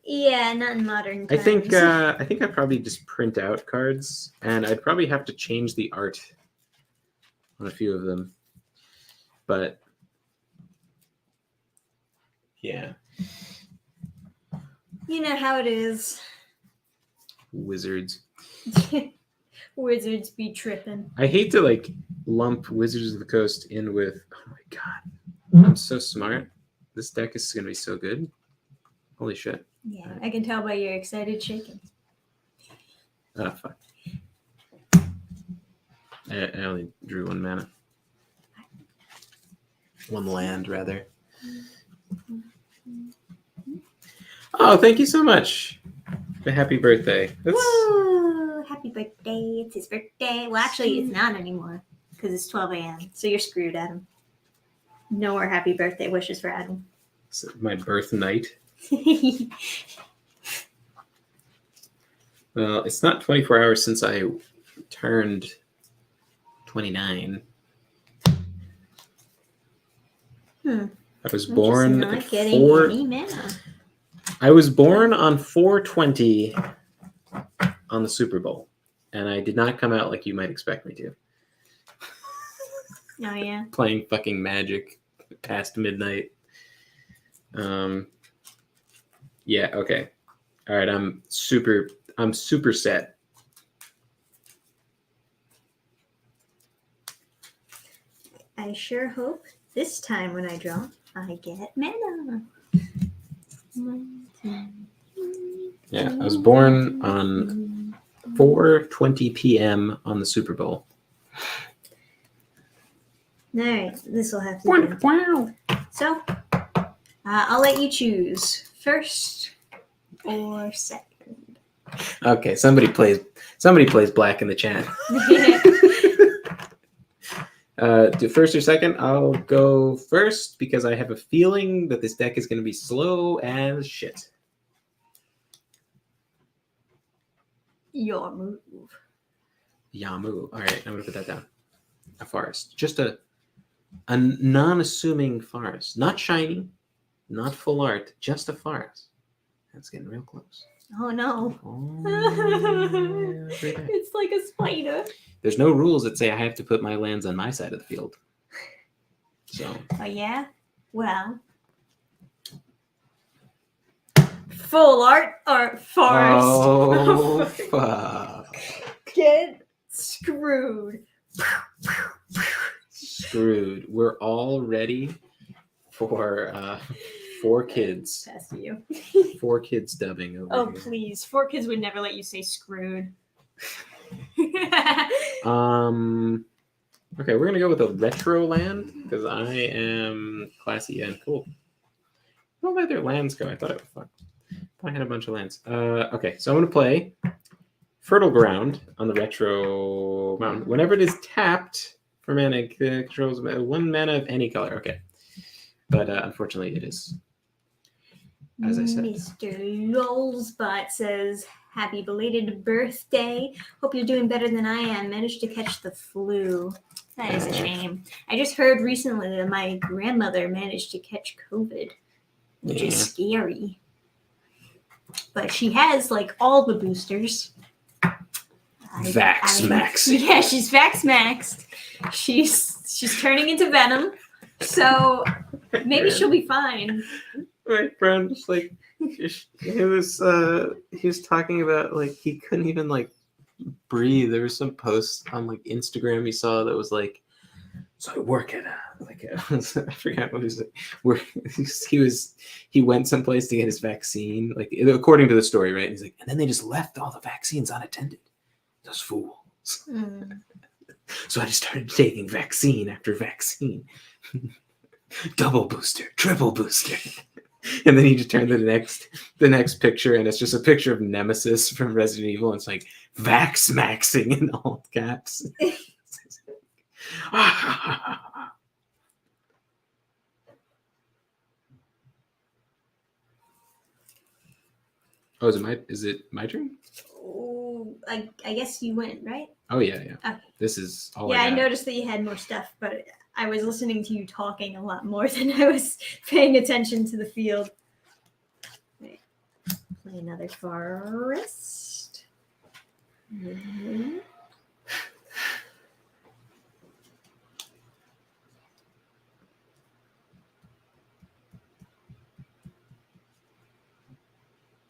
Yeah, not in modern times. I think I'd probably just print out cards, and I'd probably have to change the art on a few of them. But yeah. You know how it is. Wizards. Wizards be tripping. I hate to lump Wizards of the Coast in with. Oh my god, I'm so smart. This deck is gonna be so good. Holy shit. Yeah, I can tell by your excited shaking. Oh fuck. I only drew one mana. One land, rather. Oh, thank you so much. Happy birthday. Woo! Happy birthday. It's his birthday. Well, actually, it's not anymore because it's 12 a.m. So you're screwed, Adam. No more happy birthday wishes for Adam. It's my birth night. Well, it's not 24 hours since I turned 29. I was born not at getting any mana. I was born on 4/20 on the Super Bowl, and I did not come out like you might expect me to. Oh yeah. Playing fucking Magic past midnight. Yeah, okay. All right, I'm super set. I sure hope this time when I draw, I get mana. Yeah, I was born on 4:20 p.m. on the Super Bowl. All right, this will have to do. Wow. So, I'll let you choose first or second. Okay, somebody plays black in the chat. Do first or second? I'll go first because I have a feeling that this deck is going to be slow as shit. Your move. Yamu. All right, I'm going to put that down. A forest. Just a non-assuming forest. Not shiny, not full art, just a forest. That's getting real close. Oh no. Oh, yeah, right there. It's like a spider. There's no rules that say I have to put my lands on my side of the field. So. Oh yeah? Well. Full art forest. Oh, fuck. Get screwed. Screwed. We're all ready for 4 kids. Pass to you. 4 kids dubbing over Oh, here. please. 4 kids would never let you say screwed. Okay, we're gonna go with a retro land because I am classy and cool. How about their lands go? I thought it was fun. I had a bunch of lands. Okay, so I'm gonna play Fertile Ground on the retro mountain. Whenever it is tapped for mana, it controls 1 mana of any color. Okay, but unfortunately, it is. As I said. Mr. Lolsbot says, happy belated birthday. Hope you're doing better than I am. Managed to catch the flu. That is a shame. I just heard recently that my grandmother managed to catch COVID, which is scary. But she has like all the boosters. Vax Max. Yeah, she's Vax Maxed. She's turning into Venom. So maybe she'll be fine. Right, Brown, just like he was talking about like he couldn't even like breathe. There was some post on like Instagram he saw that was like, so I work at I forgot what he was like. Where he went someplace to get his vaccine, like according to the story, right? And he's like, and then they just left all the vaccines unattended. Those fools. So I just started taking vaccine after vaccine. Double booster, triple booster. And then he just turned to the next picture, and it's just a picture of Nemesis from Resident Evil, and it's like Vax Maxing in all caps. Oh, is it my turn? Oh, I guess you went, right? Oh yeah. Okay. This is all Yeah, I I got. noticed that you had more stuff, but I was listening to you talking a lot more than I was paying attention to the field. Right. Play another forest.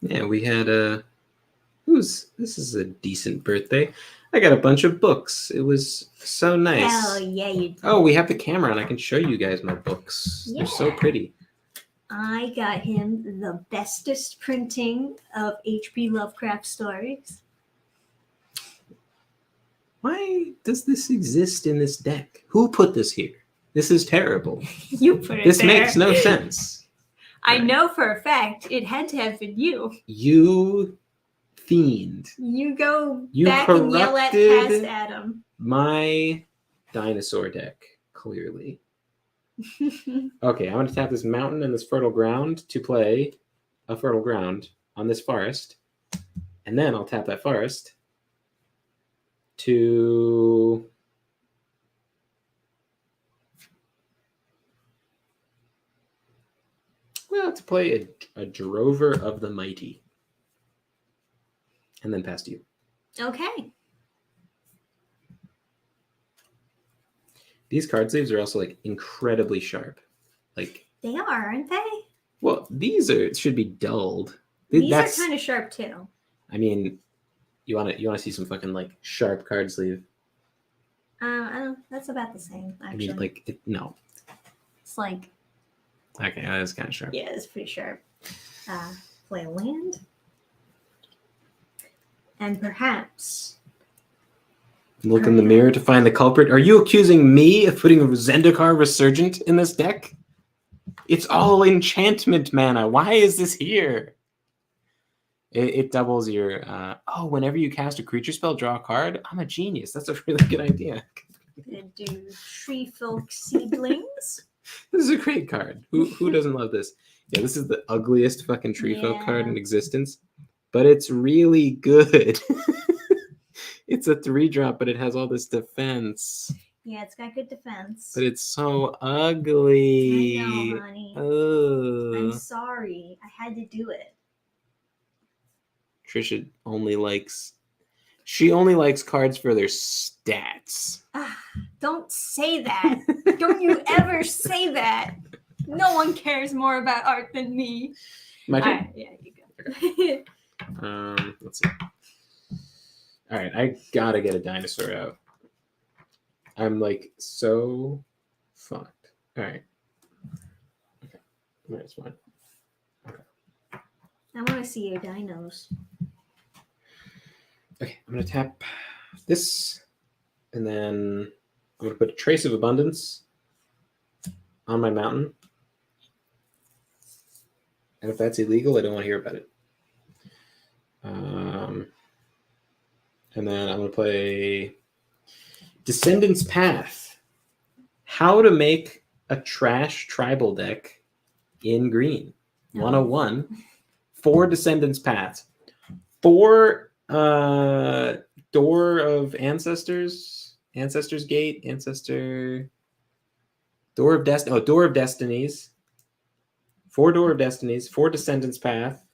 Yeah, we had this is a decent birthday. I got a bunch of books. It was so nice. Hell yeah, you did. Oh, we have the camera, and I can show you guys my books. Yeah. They're so pretty. I got him the bestest printing of H.P. Lovecraft stories. Why does this exist in this deck? Who put this here? This is terrible. You put it This there. makes no sense. I know for a fact it had to have been you. You fiend. You go You back and yell at corrupted past Adam. My dinosaur deck, clearly. Okay, I'm going to tap this mountain and this fertile ground to play a fertile ground on this forest. And then I'll tap that forest to... Well, to play a Drover of the Mighty. And then pass to you. Okay. These card sleeves are also like incredibly sharp. Like They are, aren't they? well, these should be dulled. These are kind of sharp too. I mean, you want to see some fucking like sharp card sleeve? I don't know. That's about the same, actually. I mean, like no. It's like, Okay, that's kind of sharp. yeah, it's pretty sharp. Play a land. And perhaps... Look in the mirror to find the culprit. Are you accusing me of putting a Zendikar Resurgent in this deck? It's all enchantment mana. Why is this here? It doubles your... whenever you cast a creature spell, draw a card. I'm a genius. That's a really good idea. Gonna do Tree Folk Seedlings. This is a great card. Who doesn't love this? Yeah, this is the ugliest fucking Tree Folk card in existence. But it's really good. It's a 3-drop, but it has all this defense. Yeah, it's got good defense. But it's so ugly. I know, honey. Ugh. I'm sorry. I had to do it. Trisha only likes cards for their stats. Don't say that. Don't you ever say that. No one cares more about art than me. My All turn. right, yeah, you go. Let's see. All right, I gotta get a dinosaur out. I'm like so fucked. All right. Okay, that's fine. I want to see your dinos. Okay, I'm gonna tap this, and then I'm gonna put a Trace of Abundance on my mountain. And if that's illegal, I don't want to hear about it. And then I'm gonna play Descendants Path. How to make a trash tribal deck in green. 101. 4 Descendants Path. 4 Door of Ancestors. Ancestors Gate. Door of Destinies. 4 Door of Destinies. 4 Descendants Path.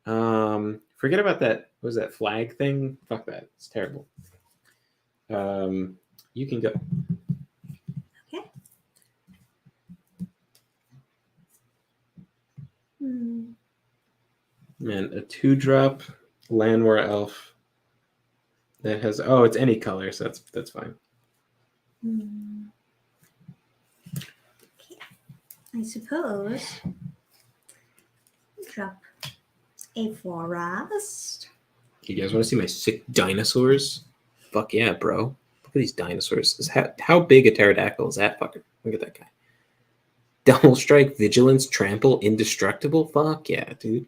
Forget about that. What was that flag thing? Fuck that. It's terrible. You can go. Okay. Man, a 2-drop Landwar Elf that has it's any color, so that's fine. Okay. I suppose drop a forest. You guys want to see my sick dinosaurs? Fuck yeah, bro. Look at these dinosaurs. How big a pterodactyl is that fucker? Look at that guy. Double strike, vigilance, trample, indestructible. Fuck yeah, dude.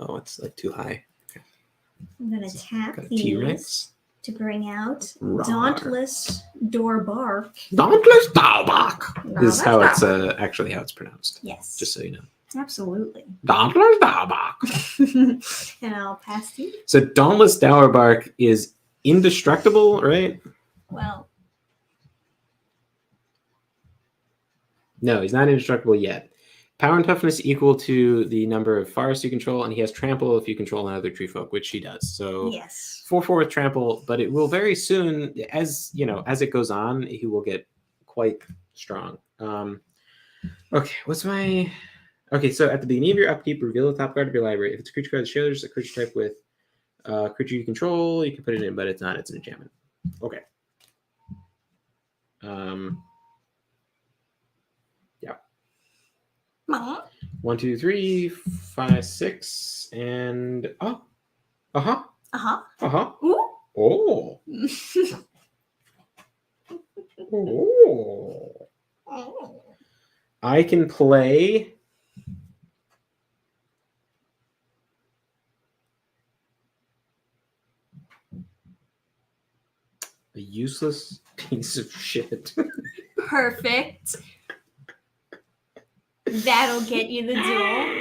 Oh, it's like too high. Okay. I'm gonna tap Got a these T-Rex. to bring out Rawr. Dauntless Dorbark. Dauntless Dorbark. This is how it's actually how it's pronounced. Yes. Just so you know. Absolutely. Dauntless Dorbark. And I'll pass you. So Dauntless Dorbark is indestructible, right? Well, no, he's not indestructible yet. Power and toughness equal to the number of forests you control, and he has trample if you control another tree folk, which he does. So yes. 4/4 with trample, but it will very soon, as it goes on, he will get quite strong. Okay, so at the beginning of your upkeep, reveal the top card of your library. If it's a creature card that shares a creature type with creature you control, you can put it in, but it's not. It's an enchantment. Okay. Yeah. 1, 2, 3, 5, 6, and Ooh. Oh. Oh. I can play a useless piece of shit. Perfect. That'll get you the duel.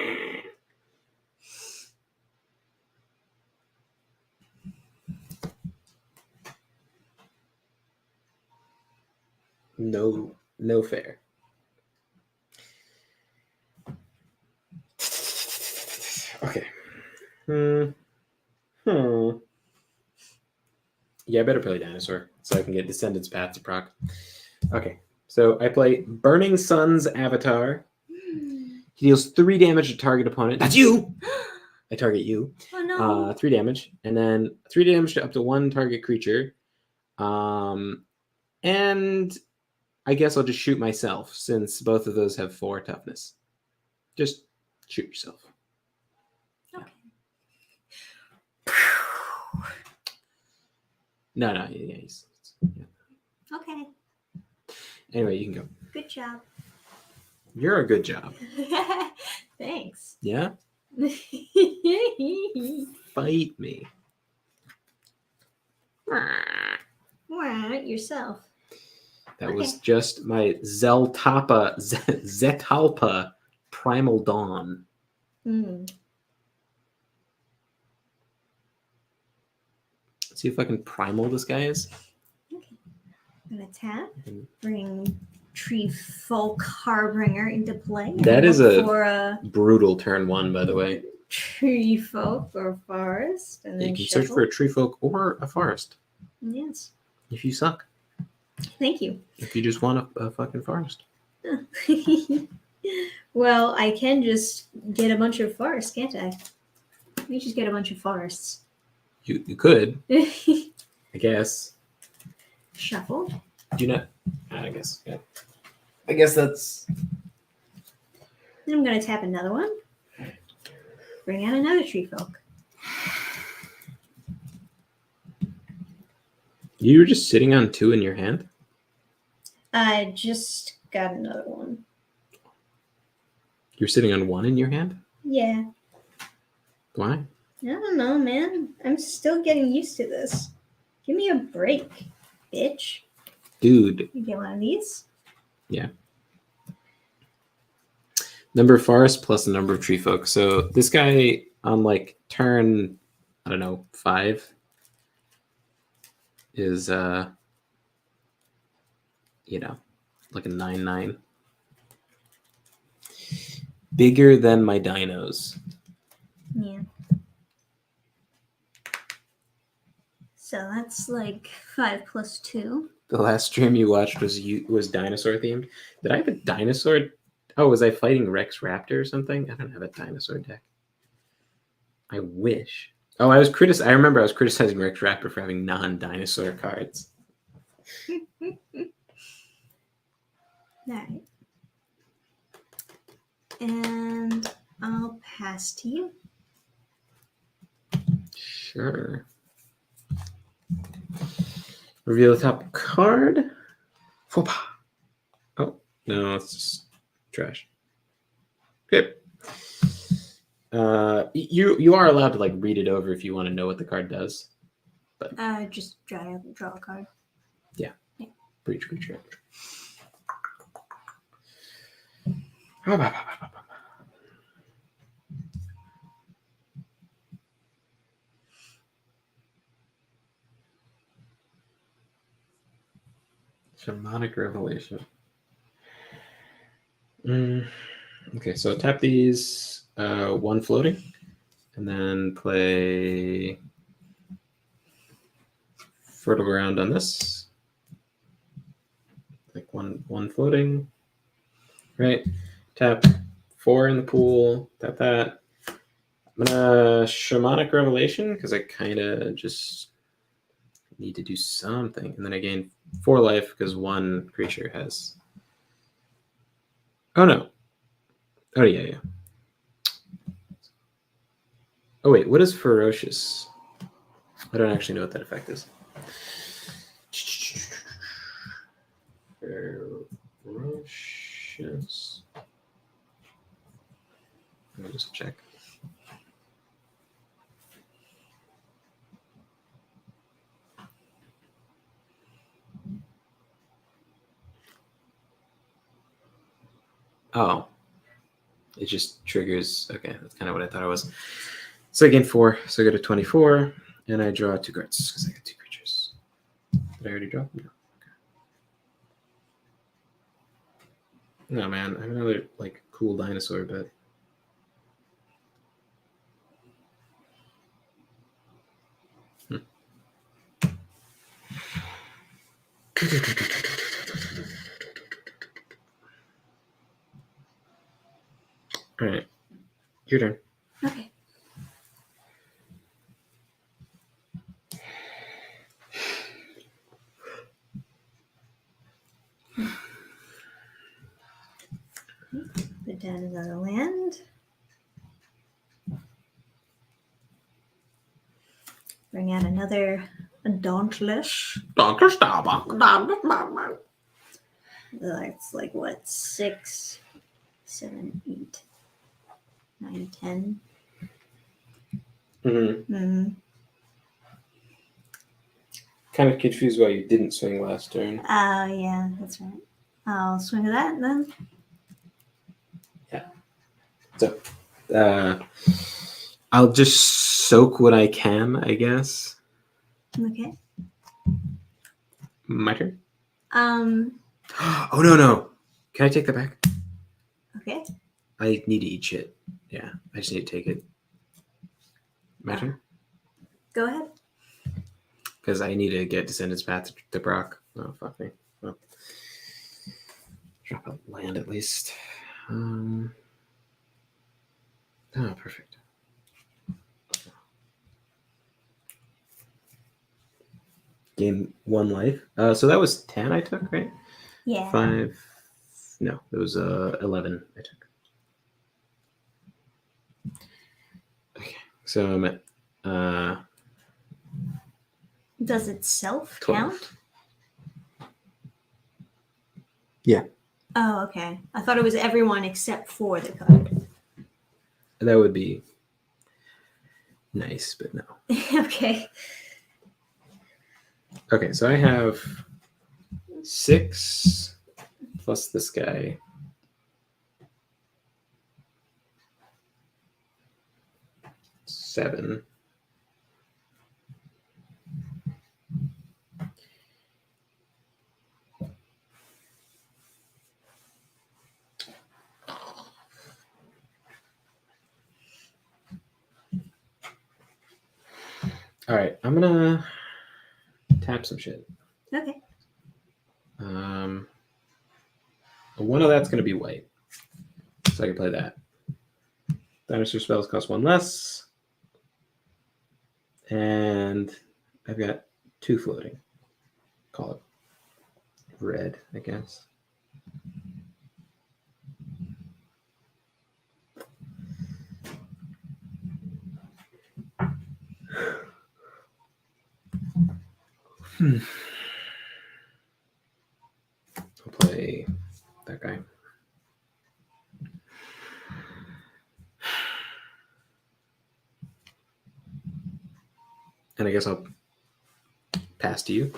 No fair. Okay. Yeah, I better play Dinosaur so I can get Descendants Path to proc. Okay, so I play Burning Sun's Avatar. He deals 3 damage to target opponent. That's you! I target you. Oh no. 3 damage, and then 3 damage to up to 1 target creature. And I guess I'll just shoot myself since both of those have 4 toughness. Just shoot yourself. Okay. No, yeah. Okay. Anyway, you can go. Good job. You're a good job. Thanks. Yeah? Fight me. Yourself. That was just my Zetalpa Primal Dawn. Let's see if I can primal this guy is. Okay. I'm going to tap. Bring Tree Folk Harbinger into play. That is a brutal turn 1, by the way. tree folk or forest, and then You can shuffle. search for a tree folk or a forest. Yes. If you suck. Thank you. If you just want a fucking forest. Well, I can just get a bunch of forests, can't I? Let me just get a bunch of forests. You could, I guess. Shuffle. Do you not? I guess. Yeah. I guess that's. Then I'm gonna tap another one. Bring out another tree folk. You were just sitting on 2 in your hand? I just got another one. You're sitting on 1 in your hand? Yeah. Why? I don't know, man. I'm still getting used to this. Give me a break, bitch. Dude. You get one of these? Yeah. Number of forests plus the number of tree folk. So this guy on like turn, I don't know, 5 is you know, like a 9/9. Bigger than my dinos. Yeah. So that's like 5 plus 2. The last stream you watched was dinosaur themed. Did I have a dinosaur? Oh, was I fighting Rex Raptor or something? I don't have a dinosaur deck. I wish. Oh, I remember I was criticizing Rex Raptor for having non-dinosaur cards. Alright. And I'll pass to you. Sure. Reveal the top card. Faux Oh, no, it's just trash. Okay. You are allowed to like read it over if you want to know what the card does. But just draw a card. breach creature. Shamanic Revelation. Okay, so tap these 1 floating, and then play Fertile Ground on this. Like one floating. Right. Tap 4 in the pool. Tap that. I'm gonna Shamanic Revelation because I kind of just need to do something, and then I gain 4 life because 1 creature has. Oh no. Oh yeah. Oh wait, what is Ferocious? I don't actually know what that effect is. Ferocious. Let me just check. Oh. It just triggers. Okay, that's kind of what I thought it was. So I gain 4, so I go to 24, and I draw 2 cards because I got 2 creatures. Did I already draw? No. Okay. No, man, I have another like cool dinosaur, but. All right, your turn. Okay. Put down another land. Bring out another Dauntless. Dauntless. That's like what? 6, 7, 8, 9, 10. Mm-hmm. Kind of confused why you didn't swing last turn. Yeah, that's right. I'll swing that then. Yeah. So, I'll just soak what I can, I guess. Okay. My turn. Oh no! Can I take that back? Okay. I need to eat shit. Yeah, I just need to take it. My turn? Go ahead. Because I need to get Descendants Path to Brock. Oh, fuck me. Well, drop out land at least. Oh, perfect. Gain 1 life. So that was 10 I took, right? Yeah. 5. No, it was 11 I took. Okay, so I'm at Does itself 12. count? Yeah. Oh, okay. I thought it was everyone except for the card. That would be nice, but no. Okay. Okay, so I have 6 plus this guy. Seven. All right, I'm gonna tap some shit. Okay. One of that's gonna be white, so I can play that. Dinosaur spells cost 1 less, and I've got 2 floating. Call it red, I guess. I'll play that guy. And I guess I'll pass to you.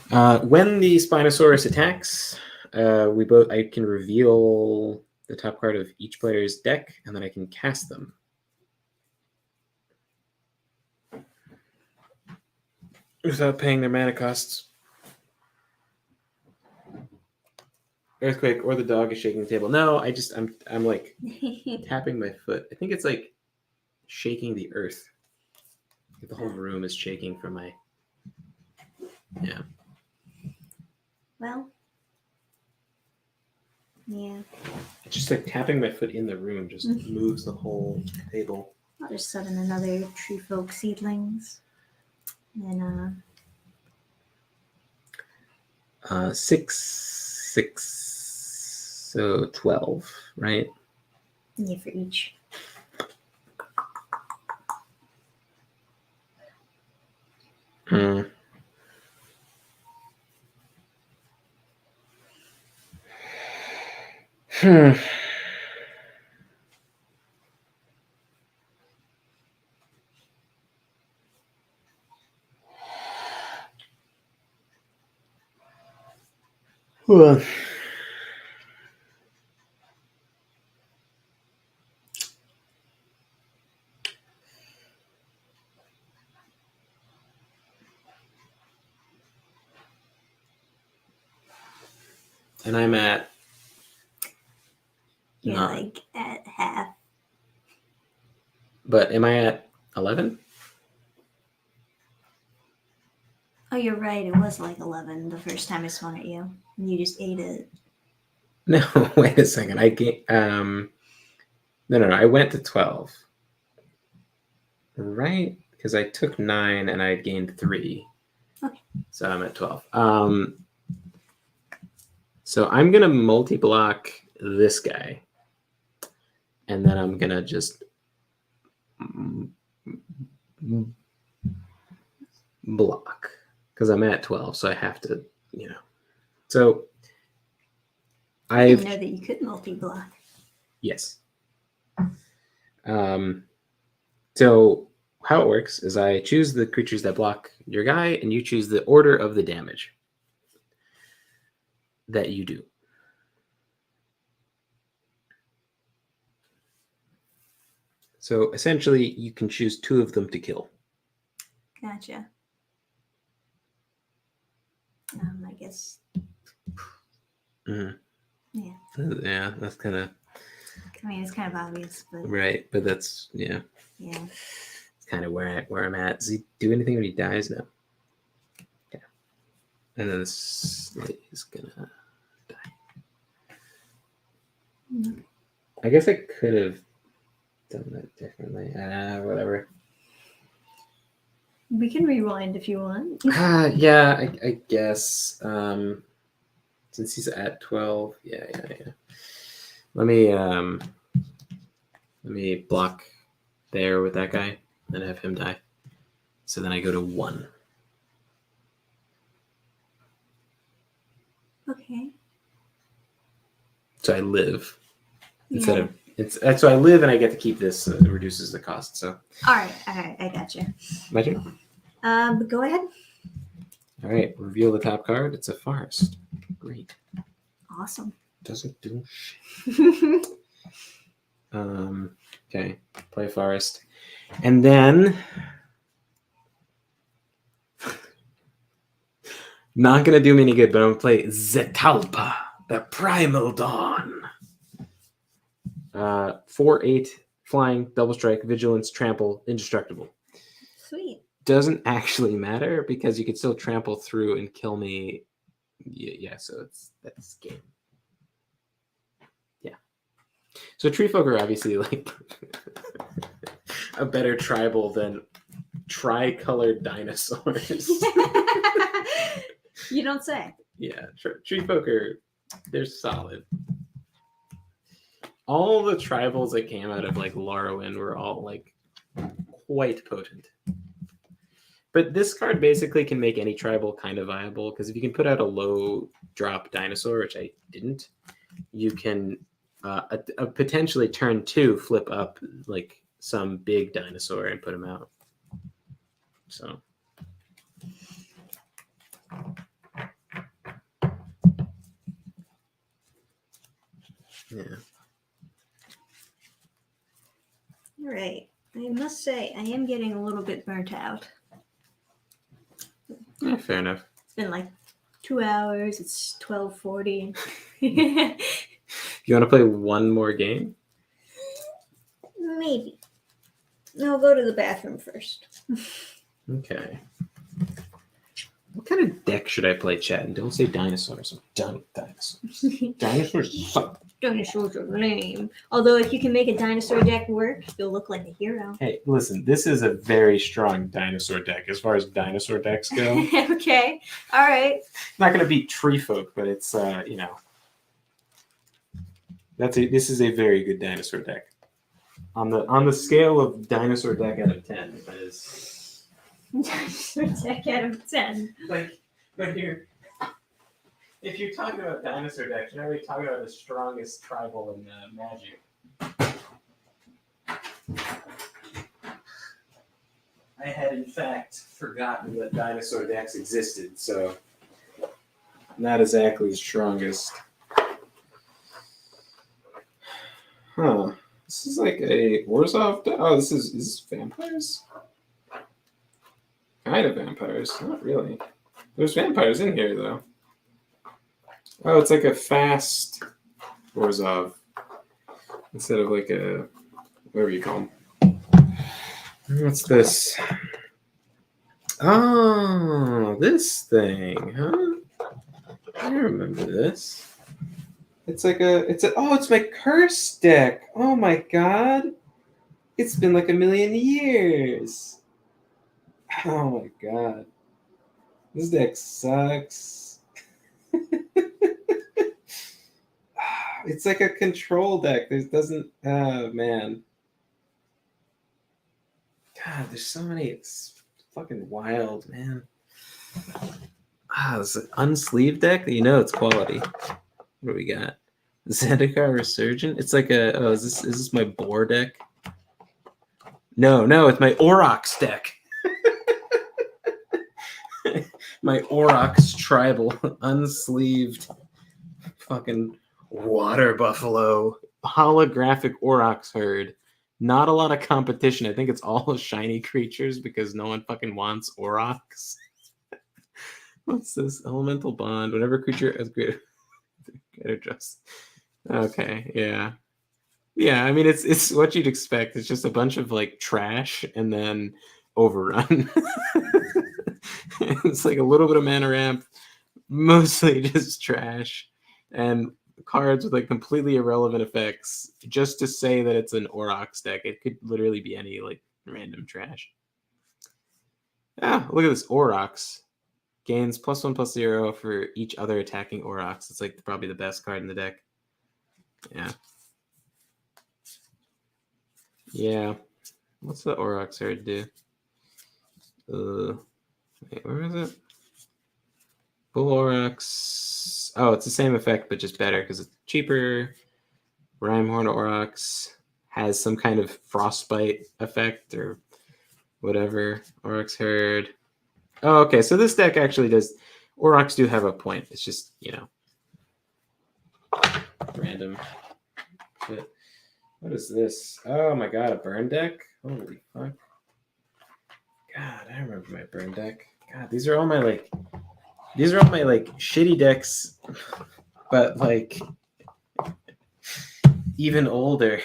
When the Spinosaurus attacks, I can reveal the top card of each player's deck, and then I can cast them. Without paying their mana costs. Earthquake or the dog is shaking the table. No, I'm like tapping my foot. I think it's like shaking the earth. The whole room is shaking from my. Yeah. Well. Yeah. It's just like tapping my foot in the room just moves the whole table. I'll just summon another Tree Folk Seedlings. And 6, 6, so 12, right? yeah, for each. Hmm. Well. And I'm at. You're Not. like at half. But am I at 11? Oh, you're right. It was like 11 the first time I swung at you. And you just ate it. No, wait a second. No. I went to 12. Right? Because I took 9 and I gained 3. Okay. So I'm at 12. So I'm going to multi-block this guy. And then I'm going to just block. Because I'm at 12, so I have to, So I didn't know that you could multi-block. Yes. So how it works is I choose the creatures that block your guy, and you choose the order of the damage that you do. So essentially, you can choose 2 of them to kill. Gotcha. I guess. Mm-hmm. Yeah. Yeah, that's kind of. I mean, it's kind of obvious, but Right, but that's yeah. it's kind of where I'm at. Does he do anything when he dies? No. Yeah. And then this is gonna die. I guess I could have done that differently. Whatever. We can rewind if you want. Yeah, I guess. Since he's at 12, yeah. Let me block there with that guy and have him die. So then I go to 1. Okay. So I live instead of so I live and I get to keep this. It reduces the cost. So All right, I gotcha. my turn. But go ahead. All right, reveal the top card. It's a forest. Great. Awesome. Doesn't do shit. Okay, play forest, and then not gonna do me any good, but I'm gonna play Zetalpa, the Primal Dawn. 4/8 flying, double strike, vigilance, trample, indestructible. Sweet. Doesn't actually matter because you can still trample through and kill me. Yeah, so that's game. Yeah. So tree folk are obviously like a better tribal than tricolored dinosaurs. You don't say. Yeah, tree folk they're solid. All the tribals that came out of like Lorwyn were all like quite potent. But this card basically can make any tribal kind of viable because if you can put out a low drop dinosaur, which I didn't, you can a potentially turn 2 flip up like some big dinosaur and put him out. So. Yeah. All right. I must say, I am getting a little bit burnt out. Yeah, fair enough. It's been like 2 hours. It's 12:40. You want to play one more game? Maybe. No, I'll go to the bathroom first. Okay. What kind of deck should I play, Chad? And don't say dinosaurs. I'm done with dinosaurs. Dinosaurs suck. Dinosaurs are lame. Although if you can make a dinosaur deck work, you'll look like a hero. Hey, listen, this is a very strong dinosaur deck as far as dinosaur decks go. Okay. All right. Not going to beat Tree Folk, but it's, this is a very good dinosaur deck. On the scale of dinosaur deck out of 10, that is... Dinosaur deck out of 10. Like, but here... If you're talking about dinosaur decks, you're not really talking about the strongest tribal in Magic. I had, in fact, forgotten that dinosaur decks existed, so not exactly the strongest. Huh. This is like a Orzhov deck. Oh, this is vampires? Kind of vampires. Not really. There's vampires in here, though. Oh, it's like a fast Orzhov instead of like a whatever you call them. What's this? Oh, this thing, huh? I remember this. It's my curse deck. Oh my god. It's been like a million years. Oh my god. This deck sucks. It's like a control deck. Man. God, there's so many. It's fucking wild, man. This is an unsleeved deck. You know it's quality. What do we got? Zendikar Resurgent. It's like is this my boar deck? No, it's my Aurochs deck. My Aurochs tribal unsleeved fucking water buffalo holographic Aurochs herd. Not a lot of competition. I think it's all shiny creatures because no one fucking wants Aurochs. What's this? Elemental bond. Whenever creature has greater just. Okay, yeah. Yeah, I mean it's what you'd expect. It's just a bunch of like trash and then overrun. It's like a little bit of mana ramp, mostly just trash, and cards with like completely irrelevant effects. Just to say that it's an Aurochs deck, it could literally be any like random trash. Ah, look at this Aurochs. Gains +1/+0 for each other attacking Aurochs. It's like probably the best card in the deck. Yeah. Yeah. What's the Aurochs card do? Wait, where is it? Bull Aurochs. Oh, it's the same effect, but just better because it's cheaper. Rhyhorn Aurochs has some kind of frostbite effect or whatever. Aurochs Herd. Oh, okay. So this deck actually does. Aurochs do have a point. It's just, random. But what is this? Oh my god, a burn deck? Holy fuck. God, I remember my burn deck. God, these are all my shitty decks, but like even older.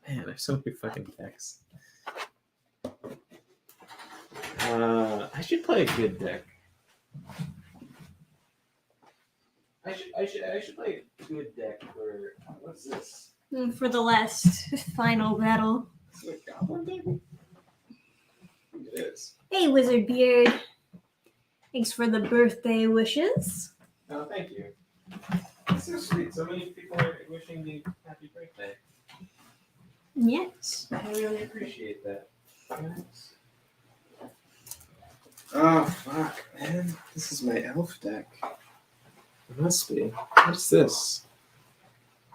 Man, I have so many fucking decks. I should play a good deck. I should play a good deck for what's this? For the last final battle. Is it a goblin deck? It is. Hey, Wizard Beard. Thanks for the birthday wishes. Oh, thank you. That's so sweet. So many people are wishing me happy birthday. Yes. I really appreciate that. Thanks. Oh, fuck, man. This is my elf deck. It must be. What is this?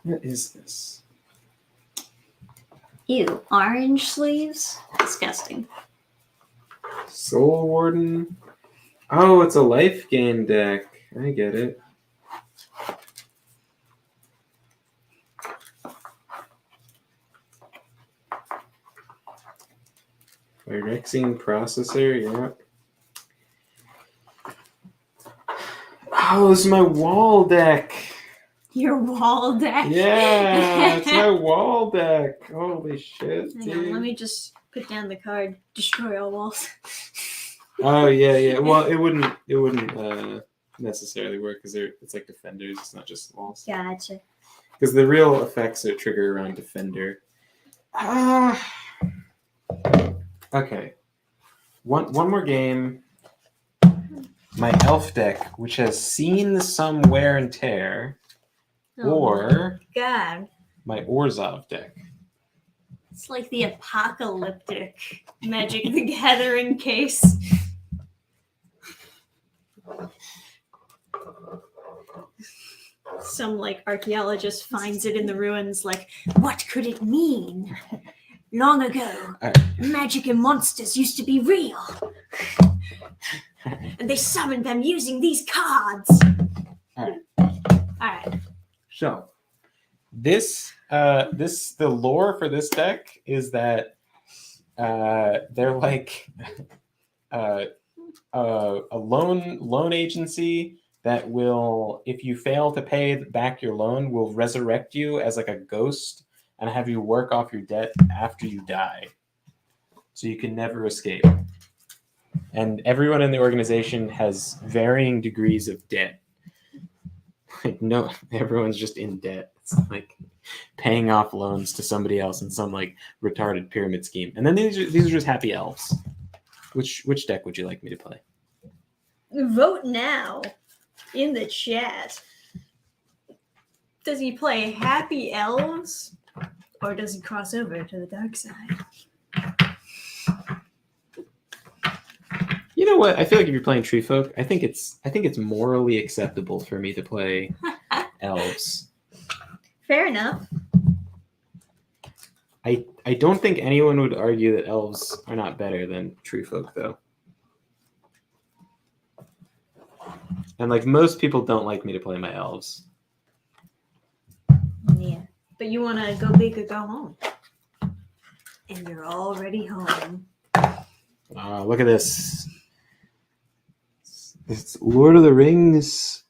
What is this? Ew, orange sleeves? Disgusting. Soul Warden? Oh, it's a life gain deck. I get it. Pyrexene Processor, yeah. Oh, this is my wall deck. Your wall deck? Yeah, it's my wall deck. Holy shit, Hang dude. on, let me just put down the card. Destroy all walls. Oh yeah. Well, it wouldn't necessarily work because it's like defenders. It's not just walls. Gotcha. Because the real effects are trigger around defender. Okay. One more game. My elf deck, which has seen some wear and tear, or God. my Orzhov deck. It's like the apocalyptic Magic the Gathering case. Some like archaeologist finds it in the ruins, like, what could it mean? Long ago, magic and monsters used to be real. And they summoned them using these cards. Alright. So, the lore for this deck is that they're like a loan agency that will, if you fail to pay back your loan, will resurrect you as like a ghost and have you work off your debt after you die. So you can never escape. And everyone in the organization has varying degrees of debt. Like, no, everyone's just in debt. It's like paying off loans to somebody else in some like retarded pyramid scheme. And then these are just happy elves. Which deck would you like me to play? Vote now in the chat. Does he play Happy Elves or does he cross over to the dark side? You know what? I feel like if you're playing Tree Folk, I think it's morally acceptable for me to play elves. Fair enough. I don't think anyone would argue that elves are not better than Tree Folk, though. And like most people don't like me to play my elves. Yeah. But you want to go big or go home. And you're already home. Look at this. It's Lord of the Rings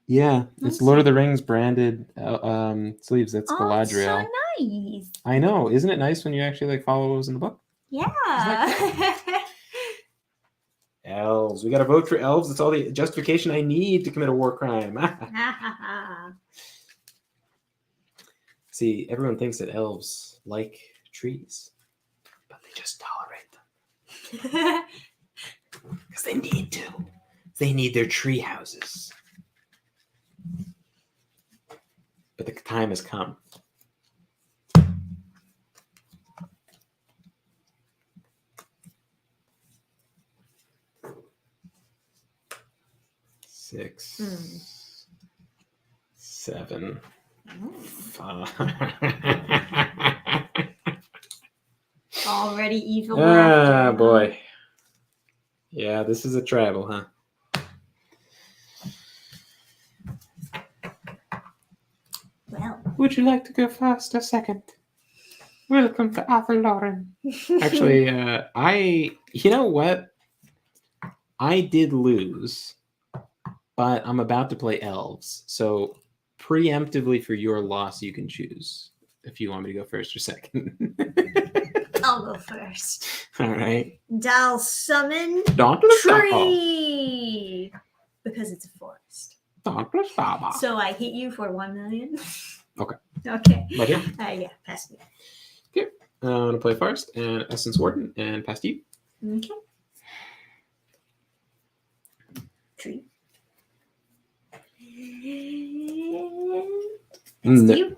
Yeah, it's Let's Lord of see. the Rings branded sleeves. That's Oh, it's so Galadriel. nice. I know. Isn't it nice when you actually like follow what was in the book? Yeah. Elves. We got to vote for elves. That's all the justification I need to commit a war crime. See, everyone thinks that elves like trees, but they just tolerate them because they need to. They need their tree houses. But the time has come. Six, 7, 5. Already evil Ah, laughter. boy. Yeah, this is a travel, huh? Well. Would you like to go first or second? Welcome to Arthur Lauren. Actually, you know what? I did lose, but I'm about to play elves. So preemptively for your loss, you can choose if you want me to go first or second. I'll go first. All right. I'll summon Dauntless tree because it's a forest. Saba. So I hit you for 1 million. Okay. Okay. Right here. Yeah, pass me. Okay. I'm gonna play first and Essence Warden and pass to you. Okay. Tree.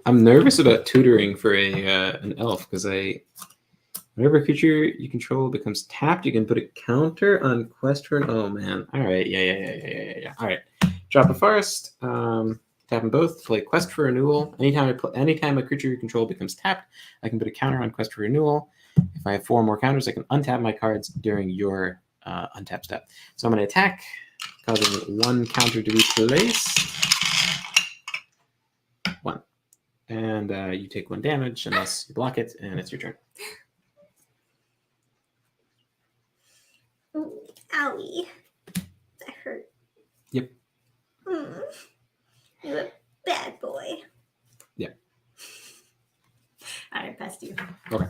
I'm nervous about tutoring for an elf because whenever a creature you control becomes tapped, you can put a counter on quest for an. Oh man! All right, yeah. All right, drop a forest. Tap them both. Play quest for renewal. Anytime a creature you control becomes tapped, I can put a counter on quest for renewal. If I have 4 more counters, I can untap my cards during your untap step. So I'm going to attack, causing 1 counter to be placed. 1. And you take 1 damage unless you block it, and it's your turn. Ooh, owie. That hurt. Yep. You're a bad boy. Yeah. All right, pass to you. Okay.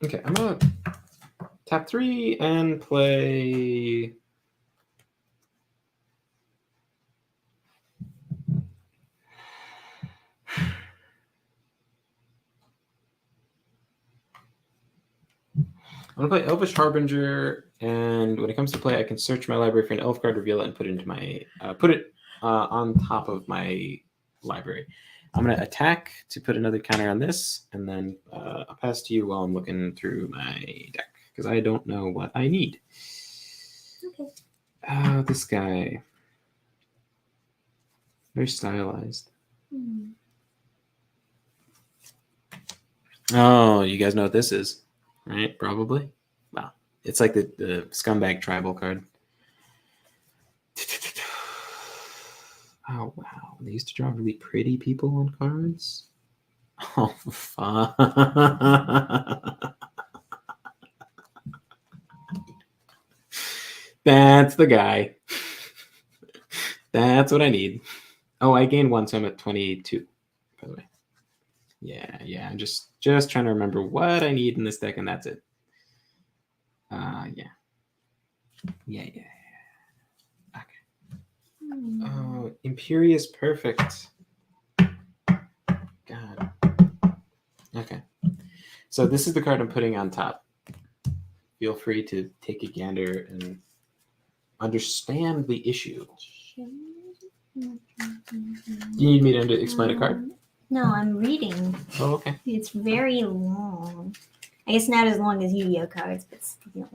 Okay, I'm gonna tap 3 and play. I'm gonna play Elvish Harbinger, and when it comes to play, I can search my library for an elf card, reveal it, and put it into my on top of my library. I'm gonna attack to put another counter on this, and then I'll pass to you while I'm looking through my deck because I don't know what I need. Okay. This guy, very stylized. Oh, you guys know what this is, right? Probably. Wow, it's like the scumbag tribal card. Oh wow, they used to draw really pretty people on cards. Oh fuck. That's the guy. That's what I need. Oh, I gained 1, so I'm at 22, by the way. Yeah. I'm just trying to remember what I need in this deck, and that's it. Yeah. Okay. Oh, Imperious Perfect. God. Okay. So this is the card I'm putting on top. Feel free to take a gander and understand the issue. Do you need me to explain a card? No, I'm reading. Oh, okay. It's very long. I guess not as long as Yu-Gi-Oh cards, but still.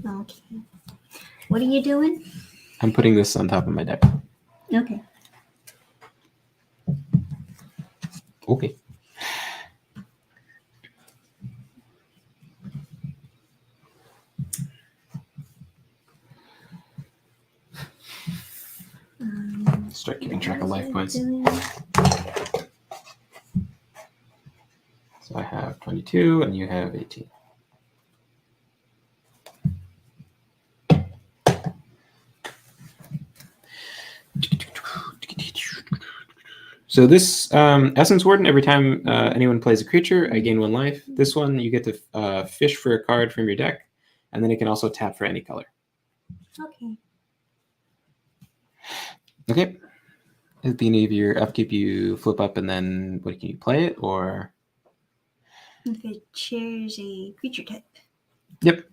Okay. What are you doing? I'm putting this on top of my deck. Okay. Okay. Start keeping track of life points. So I have 22 and you have 18. So this Essence Warden, every time anyone plays a creature, I gain 1 life. This one, you get to fish for a card from your deck, and then it can also tap for any color. Okay. Okay. At the beginning of your upkeep, you flip up, and then what can you play it, or? If it shares a creature type. Yep.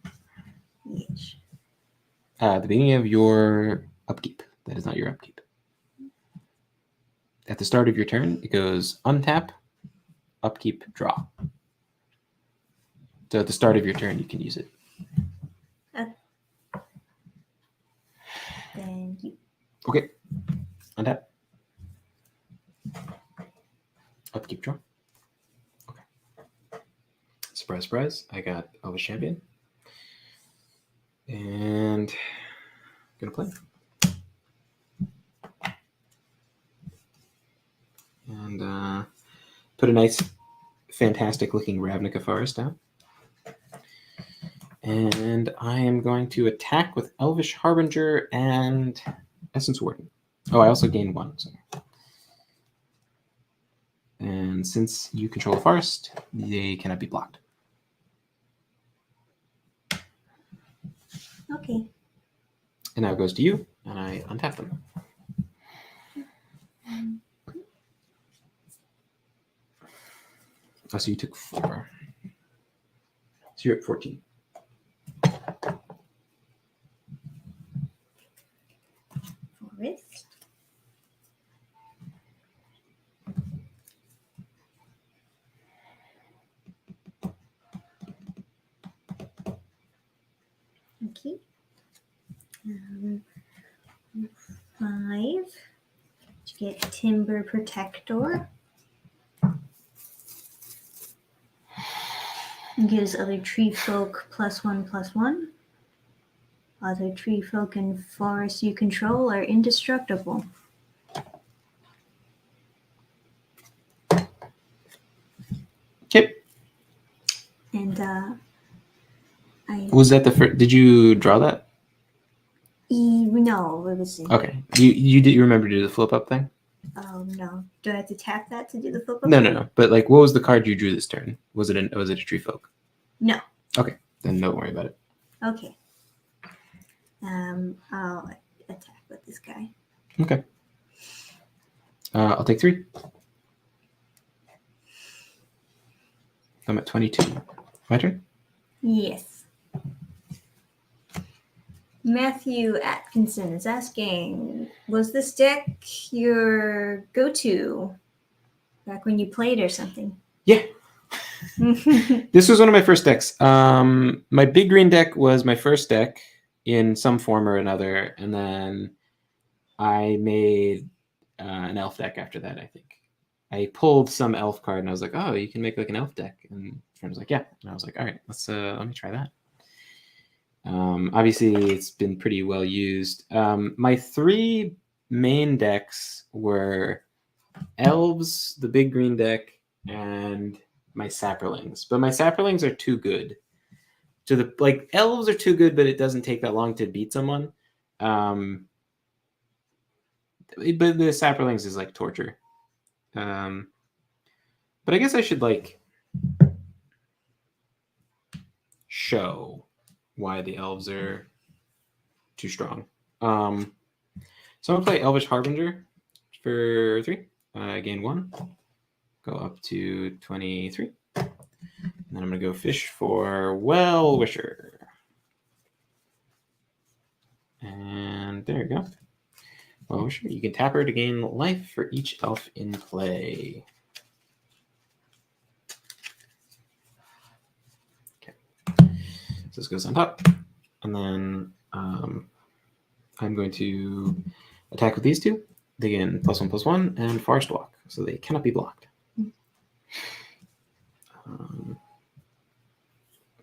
Yes. At the beginning of your upkeep. That is not your upkeep. At the start of your turn, it goes untap, upkeep, draw. So at the start of your turn, you can use it. Then you. Okay. Untap. Upkeep, draw. Okay. Surprise, surprise. I got Elvish Champion. And I'm going to play. And put a nice, fantastic looking Ravnica Forest down. And I am going to attack with Elvish Harbinger and Essence Warden. Oh, I also gain 1. So. And since you control a forest, they cannot be blocked. Okay. And now it goes to you, and I untap them. Oh, so you took 4. So you're at 14. Forest. Okay. 5 to get Timber Protector. Gives other tree folk +1/+1. Other tree folk and forests you control are indestructible. Okay. And Was that the first? Did you draw that? No, it was. Okay. You remember to do the flip up thing? Oh no! Do I have to tap that to do the flip up? No. But like, what was the card you drew this turn? Was it a tree folk? No. Okay, then don't worry about it. Okay. I'll attack with this guy. Okay. I'll take 3. I'm at 22. My turn? Yes. Matthew Atkinson is asking, was this deck your go-to back when you played or something? Yeah. This was one of my first decks. My big green deck was my first deck in some form or another, and then I made an elf deck after that, I think. I pulled some elf card, and I was like, oh, you can make like an elf deck. And a friend was like, yeah. And I was like, all right, let me try that. Obviously, it's been pretty well used. My 3 main decks were Elves, the big green deck, and my Saprolings. But my Saprolings are too good. Elves are too good, but it doesn't take that long to beat someone. But the Saprolings is like torture. But I guess I should show why the elves are too strong. So I'm gonna play Elvish Harbinger for 3. I gain 1. Go up to 23. And then I'm gonna go fish for Well-Wisher. And there you go. Well-Wisher, you can tap her to gain life for each elf in play. Okay. So this goes on top. And then I'm going to attack with these 2. They gain +1/+1 and Forest Walk, so they cannot be blocked.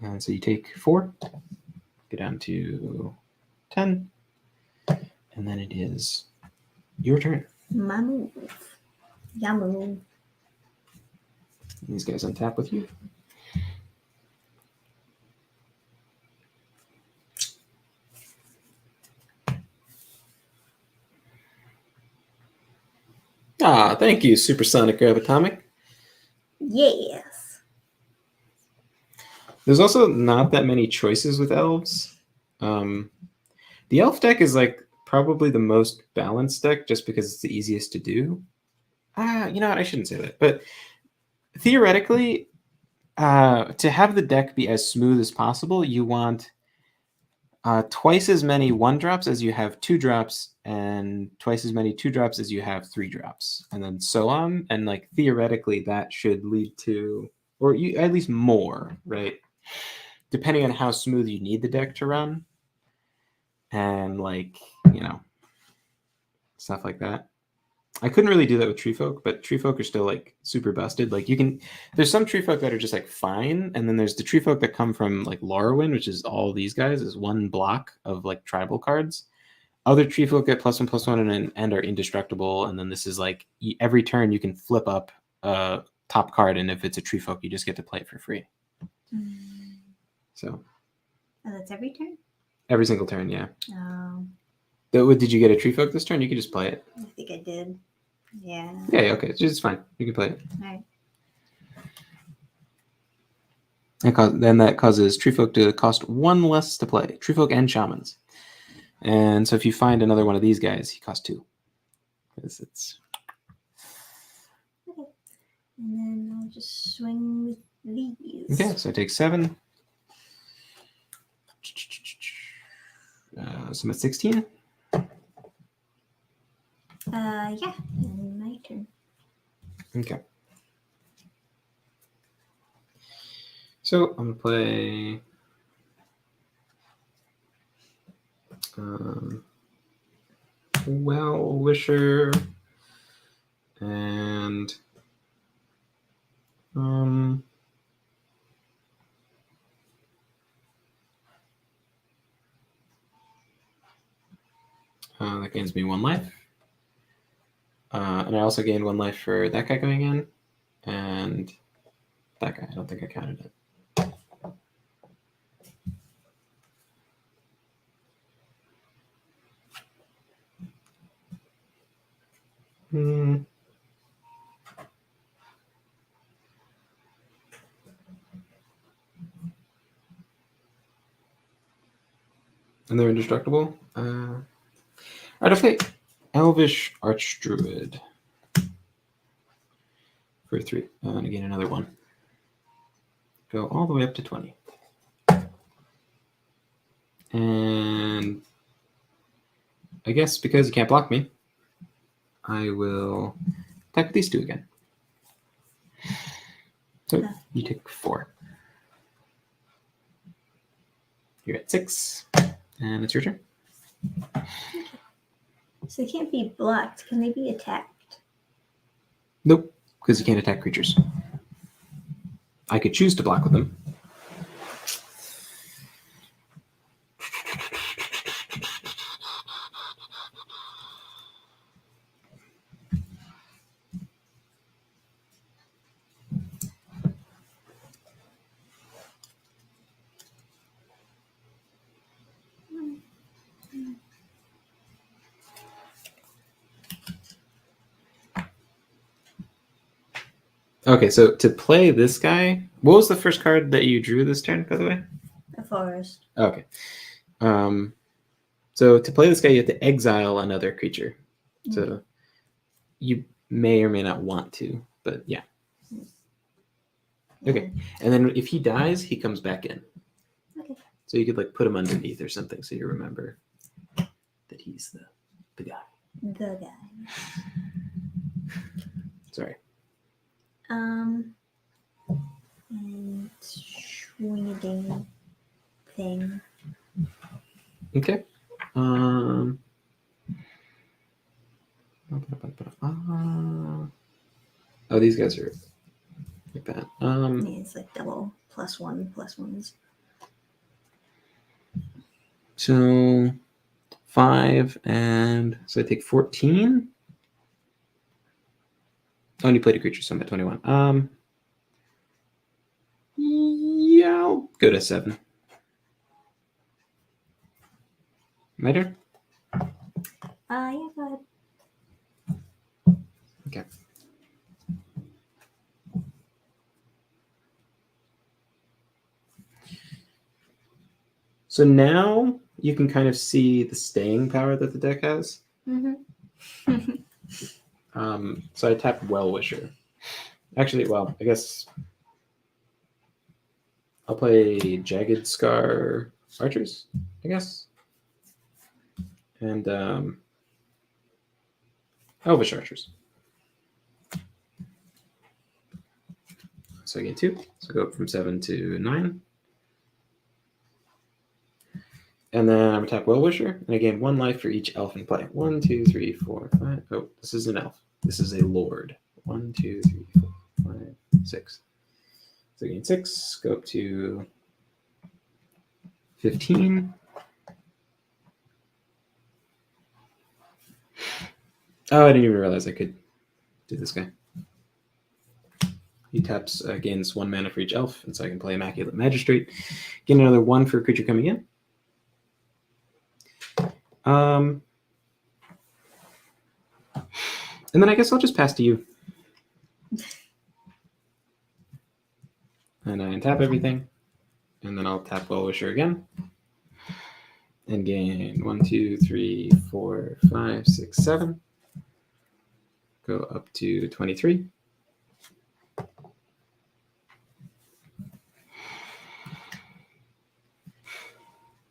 And so you take 4, go down to 10, and then it is Your turn. My move. Yeah, move. These guys untap with you. Ah, thank you, Supersonic Gravitomic. Yes. There's also not that many choices with elves. The elf deck is like probably the most balanced deck just because it's the easiest to do. You know what? I shouldn't say that. But theoretically, to have the deck be as smooth as possible, you want twice as many 1-drops as you have 2-drops, and twice as many 2-drops as you have 3-drops, and then so on. And like theoretically, that should lead to, or you, at least more, right? Depending on how smooth you need the deck to run, and like, you know, stuff like that. I couldn't really do that with Tree Folk, but Tree Folk are still like super busted. Like you can, there's some Tree Folk that are just like fine, and then there's the Tree Folk that come from like Lorwyn, which is all these guys is one block of like tribal cards. Other Tree Folk get +1/+1 and are indestructible, and then this is like every turn you can flip up a top card, and if it's a Tree Folk, you just get to play it for free. So. Oh, that's every turn? Every single turn, yeah. Oh. Did you get a Tree Folk this turn? You could just play it. I think I did. Yeah. Yeah, okay. It's fine. You can play it. All right. Then that causes Tree Folk to cost 1 less to play. Tree Folk and Shamans. And so if you find another one of these guys, he costs 2. Because it's... Okay. And then I'll just swing with these. Okay, so take 7. So I'm at 16. Yeah. And my turn. Okay. So I'm going to play... Well Wisher and that gains me 1 life. And I also gained 1 life for that guy going in, and that guy. I don't think I counted it. And they're indestructible. Alright, okay. Elvish Archdruid for 3. And again, another 1. Go all the way up to 20. And I guess because you can't block me, I will attack with these 2 again. So you take 4. You're at 6. And it's your turn. So they can't be blocked. Can they be attacked? Nope, because you can't attack creatures. I could choose to block with them. Okay, so to play this guy, what was the first card that you drew this turn, by the way? A forest. Okay. So to play this guy, you have to exile another creature. So you may or may not want to, but yeah. Okay. And then if he dies, he comes back in. Okay. So you could like put him underneath or something so you remember that he's the guy. The guy. Sorry. And swinging thing. Okay. Oh, these guys are like that. Yeah, it's like double +1/+1s. So 5, and so I take 14. Oh, and you played a creature, so I'm at 21. Yeah, I'll go to 7. My turn? Yeah, go ahead. Okay. So now you can kind of see the staying power that the deck has. Mm-hmm. So I tap Well-Wisher. Actually, well, I guess I'll play Jagged Scar Archers, I guess. And Elvish Archers. So I get 2. So go up from 7 to 9. And then I'm going to tap Well-Wisher, and I gain 1 life for each elf in play. 1, 2, 3, 4, 5. Oh, this is an elf. This is a lord. 1, 2, 3, 4, 5, 6. So I gain 6. Go up to 15. Oh, I didn't even realize I could do this guy. He taps, gains 1 mana for each elf, and so I can play Immaculate Magistrate. Gain another 1 for a creature coming in. And then I guess I'll just pass to you. And I untap everything. And then I'll tap Well-Wisher again. And gain 1, 2, 3, 4, 5, 6, 7. Go up to 23.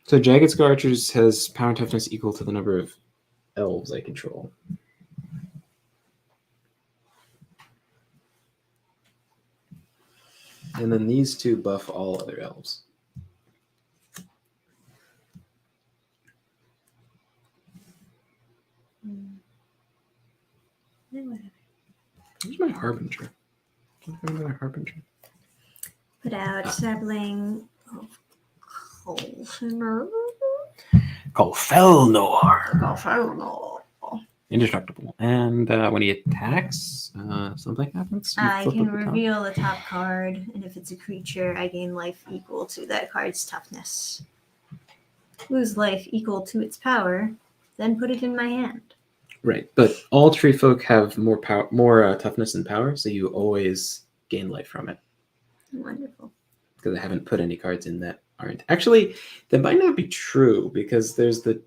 So Jagged Scar Archers has power and toughness equal to the number of elves I control. And then these 2 buff all other elves. Whatever. Where's my Harbinger? Can't find my Harbinger. Put out Sapling of Colfenor. Colfelnor. Indestructible. And when he attacks, something happens. You I flip can up the top. reveal the top card, and if it's a creature, I gain life equal to that card's toughness. Lose life equal to its power, then put it in my hand. Right, but all tree folk have more power, more toughness and power, so you always gain life from it. Wonderful. Because I haven't put any cards in that aren't. Actually, that might not be true because there's the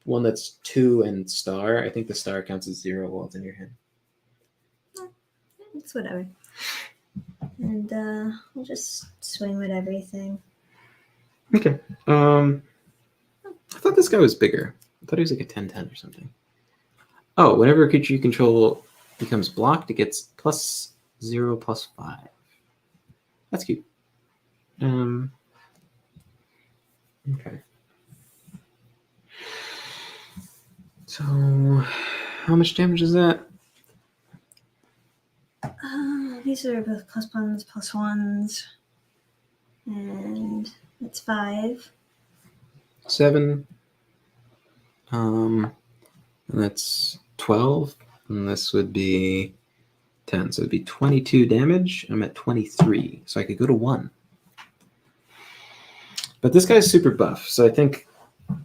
one that's 2 and star. I think the star counts as 0 while it's in your hand. It's whatever. And I'll just swing with everything. Okay. I thought this guy was bigger. I thought he was like a 10/10 or something. Oh, whenever a creature you control becomes blocked, it gets +0/+5. That's cute. Okay. So, how much damage is that? These are both +1s, +1s. And it's 5. 7. And that's 12. And this would be 10. So it'd be 22 damage. I'm at 23. So I could go to 1. But this guy's super buff. So I think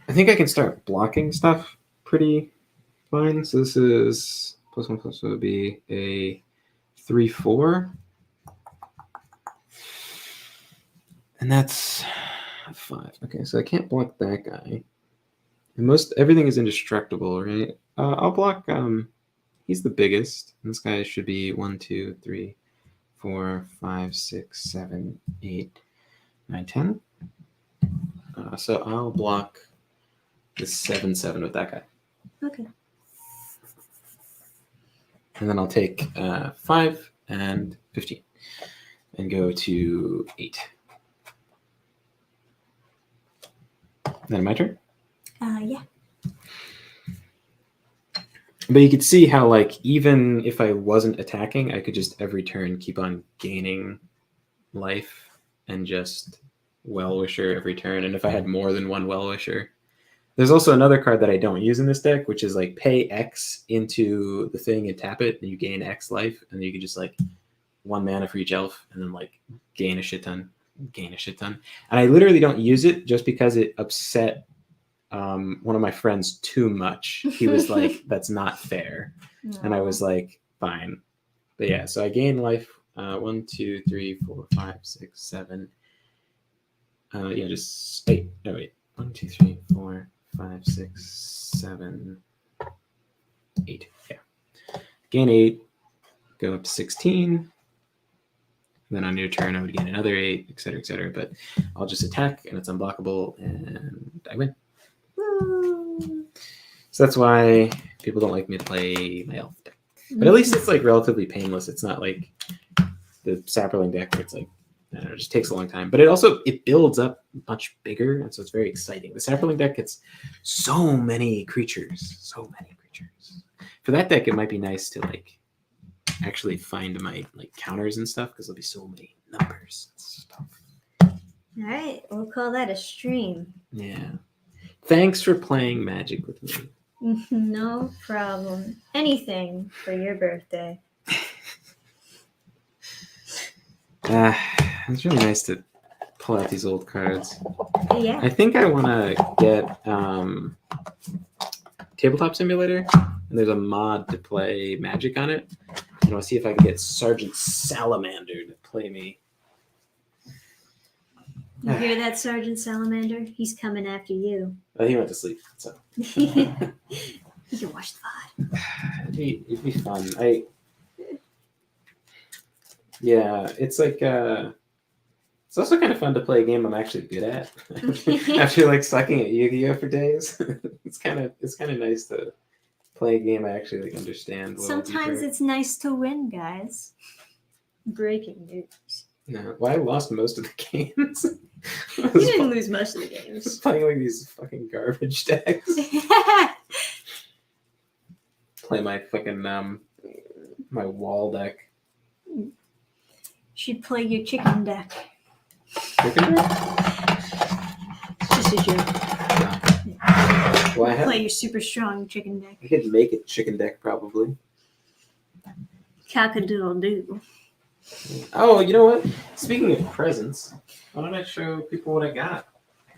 I can start blocking stuff pretty fine. So this is +1/+1, so it would be a 3/4. And that's 5. Okay, so I can't block that guy. And everything is indestructible, right? I'll block. He's the biggest. And this guy should be 1, 2, 3, 4, 5, 6, 7, 8, 9, 10. So I'll block the 7/7 with that guy. Okay. And then I'll take 5 and 15 and go to 8. Then my turn? Yeah. But you could see how, like, even if I wasn't attacking, I could just every turn keep on gaining life and just Well-Wisher every turn. And if I had more than one Well-Wisher, There's also another card that I don't use in this deck, which is like pay X into the thing and tap it, and you gain X life, and you can just like 1 mana for each elf, and then like gain a shit ton. And I literally don't use it just because it upset one of my friends too much. He was like, "That's not fair," and I was like, "Fine." But yeah, so I gain life 1, 2, 3, 4, 5, 6, 7. Yeah, just 8. No, wait. 1, 2, 3, 4, 5, 6, 7, 8. Yeah. Gain 8, go up to 16. Then on your turn, I would gain another 8, etc., etc. But I'll just attack, and it's unblockable, and I win. Woo. So that's why people don't like me to play my elf deck. But at least it's like relatively painless. It's not like the Saproling deck where it's like, I don't know, it just takes a long time. But it builds up much bigger, and so it's very exciting. The Saproling deck gets so many creatures. For that deck, it might be nice to like actually find my like counters and stuff because there'll be so many numbers and stuff. All right, we'll call that a stream. Yeah. Thanks for playing Magic with me. No problem. Anything for your birthday. It's really nice to pull out these old cards. Yeah. I think I want to get Tabletop Simulator, and there's a mod to play Magic on it. And I'll see if I can get Sergeant Salamander to play me. You hear that, Sergeant Salamander? He's coming after you. He went to sleep, so You can watch the VOD. it'd be fun. It's like it's also kind of fun to play a game I'm actually good at. After like sucking at Yu-Gi-Oh for days, it's kind of nice to play a game I actually like understand. Sometimes it's nice to win, guys. Breaking news. No, well, I lost most of the games. You didn't lose most of the games. Playing like these fucking garbage decks. Play my fucking my wall deck. Should play your chicken deck. Chicken deck? Just a joke. Well, Play your super strong chicken deck. I could make a chicken deck probably. Cock-a-doodle-doo. Oh, you know what? Speaking of presents, why don't I show people what I got?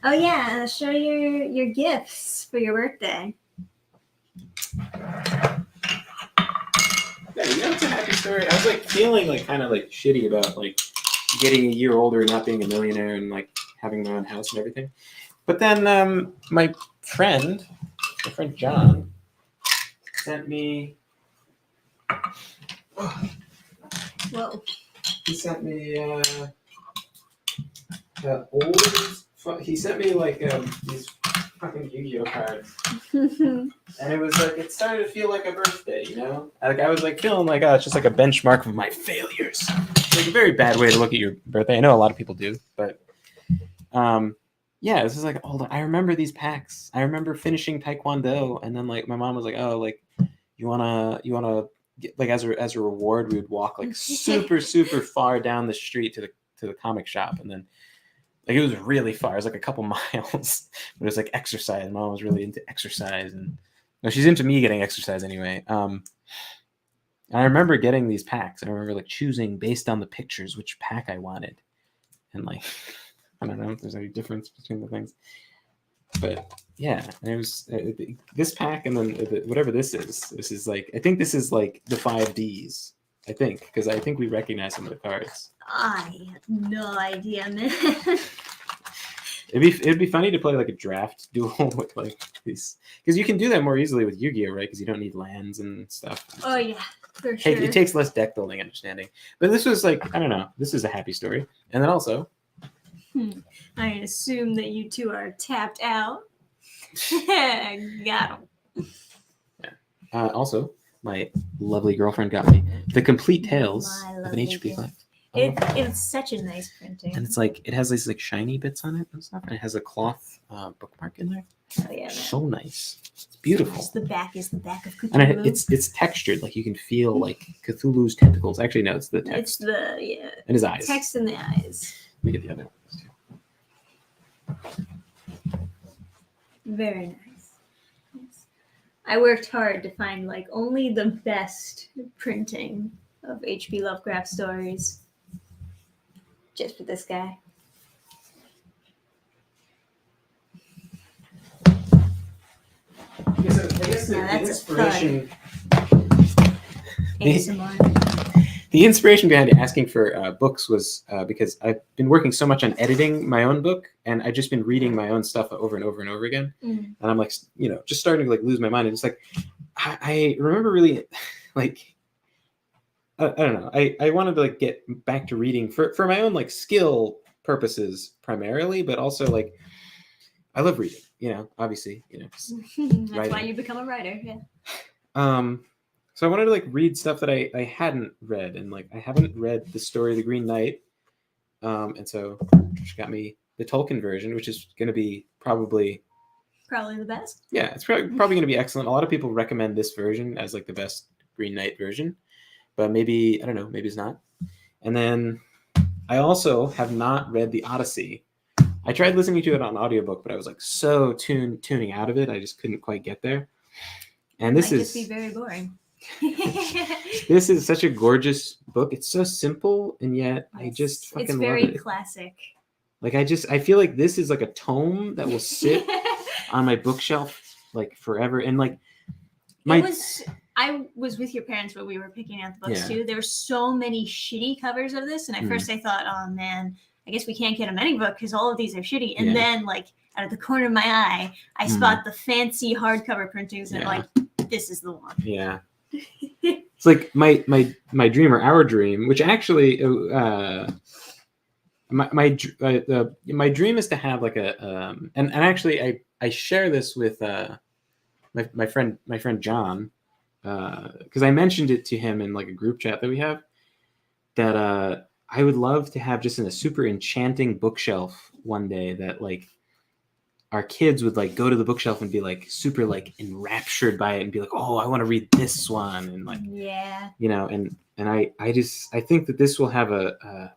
Oh yeah, show your gifts for your birthday. Yeah, you know, it's a happy story. I was like feeling like kind of like shitty about like getting a year older and not being a millionaire and like having my own house and everything. But then my friend John sent me. Whoa. He sent me he sent me like these fucking Yu-Gi-Oh cards, and it was like it started to feel like a birthday, you know. Like I was like feeling like it's just like a benchmark of my failures. It's like a very bad way to look at your birthday. I know a lot of people do, but yeah, this is like old. I remember these packs. I remember finishing Taekwondo, and then like my mom was like, "Oh, like you wanna." Like as a reward, we would walk like super far down the street to the comic shop, and then like it was really far. It was like a couple miles, but it was like exercise. Mom was really into exercise, and she's into me getting exercise anyway. And I remember getting these packs. I remember like choosing based on the pictures which pack I wanted, and like I don't know if there's any difference between the things, but yeah, it was this pack, and then whatever this is. This is like I think this is like the 5Ds. I think because I think we recognize some of the cards. I have no idea, man. It'd be funny to play like a draft duel with like these because you can do that more easily with Yu-Gi-Oh, right? Because you don't need lands and stuff. Oh yeah, for sure. It takes less deck building understanding, but this was like I don't know. This is a happy story, and then also. I assume that you two are tapped out. Got him. Yeah. Also, my lovely girlfriend got me the complete Tales of an HP Life. It's such a nice printing. And it's like it has these like shiny bits on it and stuff, and it has a cloth bookmark in there. Oh yeah, man. So nice. It's beautiful. The back is the back of Cthulhu. And it's textured, like you can feel like Cthulhu's tentacles. Actually, no, it's the text. It's the and his eyes. Text in the eyes. Let me get the other ones too. Very nice. I worked hard to find like only the best printing of H.P. Lovecraft stories. Just for this guy. I guess Now the that's a inspiration. ASMR. The inspiration behind asking for books was because I've been working so much on editing my own book, and I've just been reading my own stuff over and over and over again. Mm. And I'm like, just starting to like lose my mind. And it's like, I remember really, like, I don't know. I wanted to like get back to reading for my own like skill purposes primarily, but also like, I love reading. Obviously, That's writing. why you become a writer. Yeah. So I wanted to like read stuff that I hadn't read, and like I haven't read the story of the Green Knight, and so she got me the Tolkien version, which is going to be probably the best. Yeah, it's probably going to be excellent. A lot of people recommend this version as like the best Green Knight version, but maybe I don't know, maybe it's not. And then I also have not read the Odyssey. I tried listening to it on audiobook, but I was like so tuning out of it, I just couldn't quite get there. And this might is just be very boring. This is such a gorgeous book. It's so simple, and yet I just fucking it's love very it. classic. Like I feel like this is like a tome that will sit on my bookshelf like forever. And like I was with your parents when we were picking out the books Yeah. too. There were so many shitty covers of this, and at first I thought, oh man, I guess we can't get them any book because all of these are shitty. And then like out of the corner of my eye, I spot the fancy hardcover printings, and I'm like, this is the one. Yeah. It's like my dream or our dream, which actually my dream is to have like a and actually I share this with my friend John, because I mentioned it to him in like a group chat that we have, that I would love to have just in a super enchanting bookshelf one day that like our kids would like go to the bookshelf and be like super like enraptured by it and be like, oh, I want to read this one, and like and I think that this will have a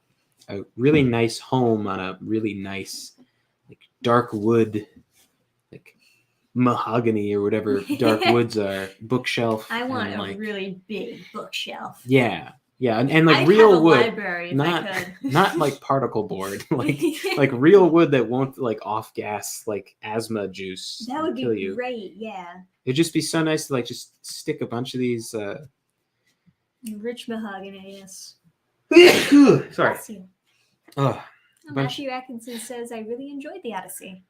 really nice home on a really nice like dark wood, like mahogany or whatever dark woods are, bookshelf. I want and, a like, really big bookshelf. Yeah, and like I'd real have a wood, library if I could. not like particle board, like real wood that won't like off gas like asthma juice. That would kill be you. great. Yeah. It'd just be so nice to like just stick a bunch of these. Rich mahogany, yes. Sorry. Oh, Matthew Atkinson says, I really enjoyed the Odyssey.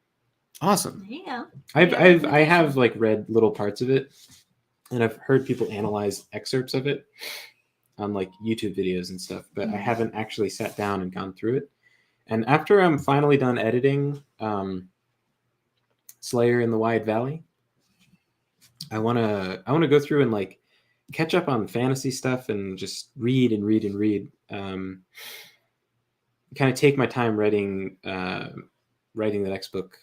Awesome. There you go. I have like read little parts of it, and I've heard people analyze excerpts of it on like YouTube videos and stuff, but I haven't actually sat down and gone through it. And after I'm finally done editing Slayer in the Wide Valley, I want to go through and like catch up on fantasy stuff and just read. Kind of take my time writing the next book.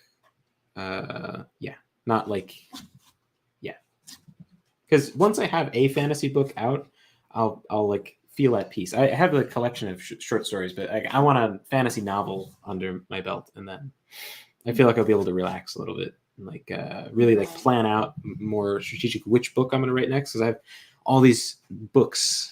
Because once I have a fantasy book out, I'll like feel at peace. I have a collection of short stories, but I want a fantasy novel under my belt, and then I feel like I'll be able to relax a little bit and like really like plan out more strategic which book I'm going to write next, because I have all these books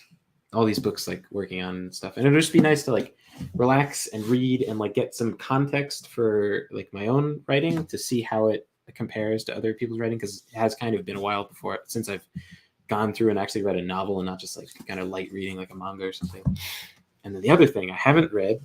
like working on and stuff, and it'll just be nice to like relax and read and like get some context for like my own writing to see how it compares to other people's writing, because it has kind of been a while since I've gone through and actually read a novel and not just like kind of light reading like a manga or something. And then the other thing I haven't read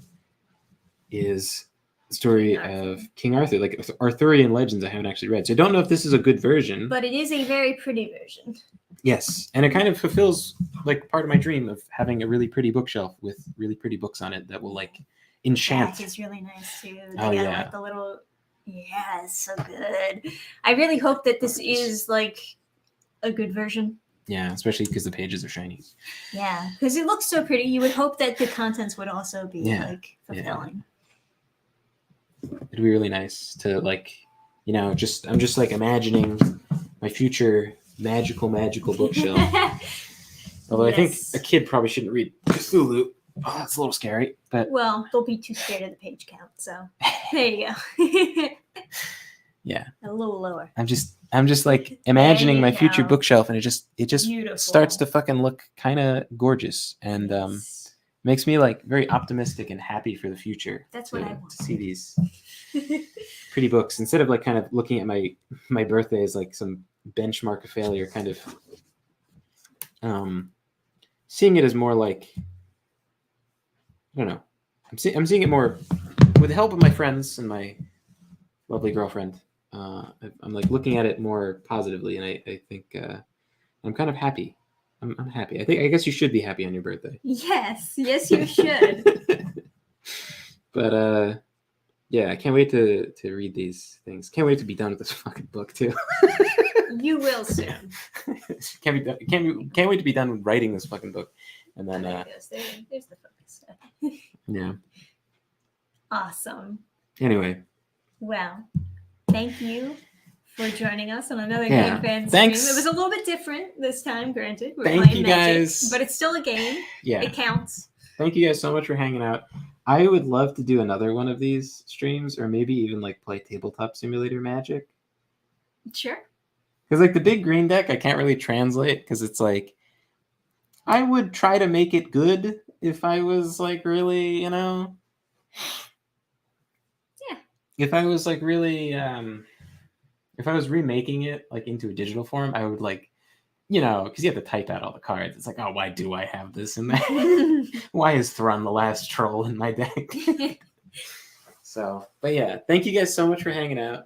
is the story of King Arthur, like Arthurian legends. I haven't actually read, so I don't know if this is a good version, but it is a very pretty version. Yes, and it kind of fulfills like part of my dream of having a really pretty bookshelf with really pretty books on it that will like enchant. That is really nice too. Yeah. Like the little, it's so good. I really hope that this is like a good version. Yeah, especially because the pages are shiny. Yeah, because it looks so pretty. You would hope that the contents would also be like fulfilling. Yeah. It'd be really nice to like, I'm just like imagining my future magical bookshelf. Although I think a kid probably shouldn't read Cthulhu. Oh, that's a little scary. But well, they'll be too scared of the page count. So there you go. Yeah. A little lower. I'm just like imagining you my future go. bookshelf, and it just Beautiful. starts to fucking look kind of gorgeous, and Yes. makes me like very optimistic and happy for the future. That's to, what I want. to see these pretty books instead of like kind of looking at my birthday as like some benchmark of failure, kind of seeing it as more like, I don't know, I'm seeing it more with the help of my friends and my lovely girlfriend. I'm like looking at it more positively, and I think I'm kind of happy. I'm happy. I guess you should be happy on your birthday. Yes, you should. But yeah, I can't wait to read these things. Can't wait to be done with this fucking book too. You will soon. Can't wait to be done with writing this fucking book, and then There it goes. There's the focus stuff. yeah. Awesome. Anyway, Well, thank you for joining us on another Yeah. Game Fan Thanks. stream. It was a little bit different this time, granted. We're Thank playing you, Magic, guys. but it's still a game. yeah. It counts. Thank you guys so much for hanging out. I would love to do another one of these streams, or maybe even like play Tabletop Simulator Magic. Sure. Because like the big green deck, I can't really translate because it's like I would try to make it good if I was like really, Yeah. If I was like really, if I was remaking it like into a digital form, I would like, because you have to type out all the cards. It's like, oh, why do I have this in there? Why is Thrun the last troll in my deck? So, but yeah, thank you guys so much for hanging out.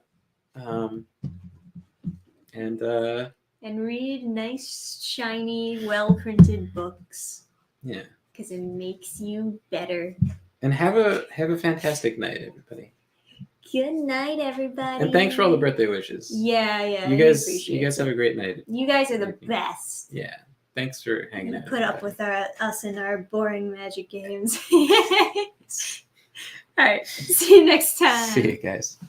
And read nice, shiny, well-printed books Yeah, because it makes you better. and have a fantastic night, everybody. Good night, everybody. And thanks for all the birthday wishes. Yeah. You we guys appreciate have it. a great night. You guys are the best. Yeah, thanks for hanging out. Put up with us and our boring Magic games. All right. See you next time. See you guys.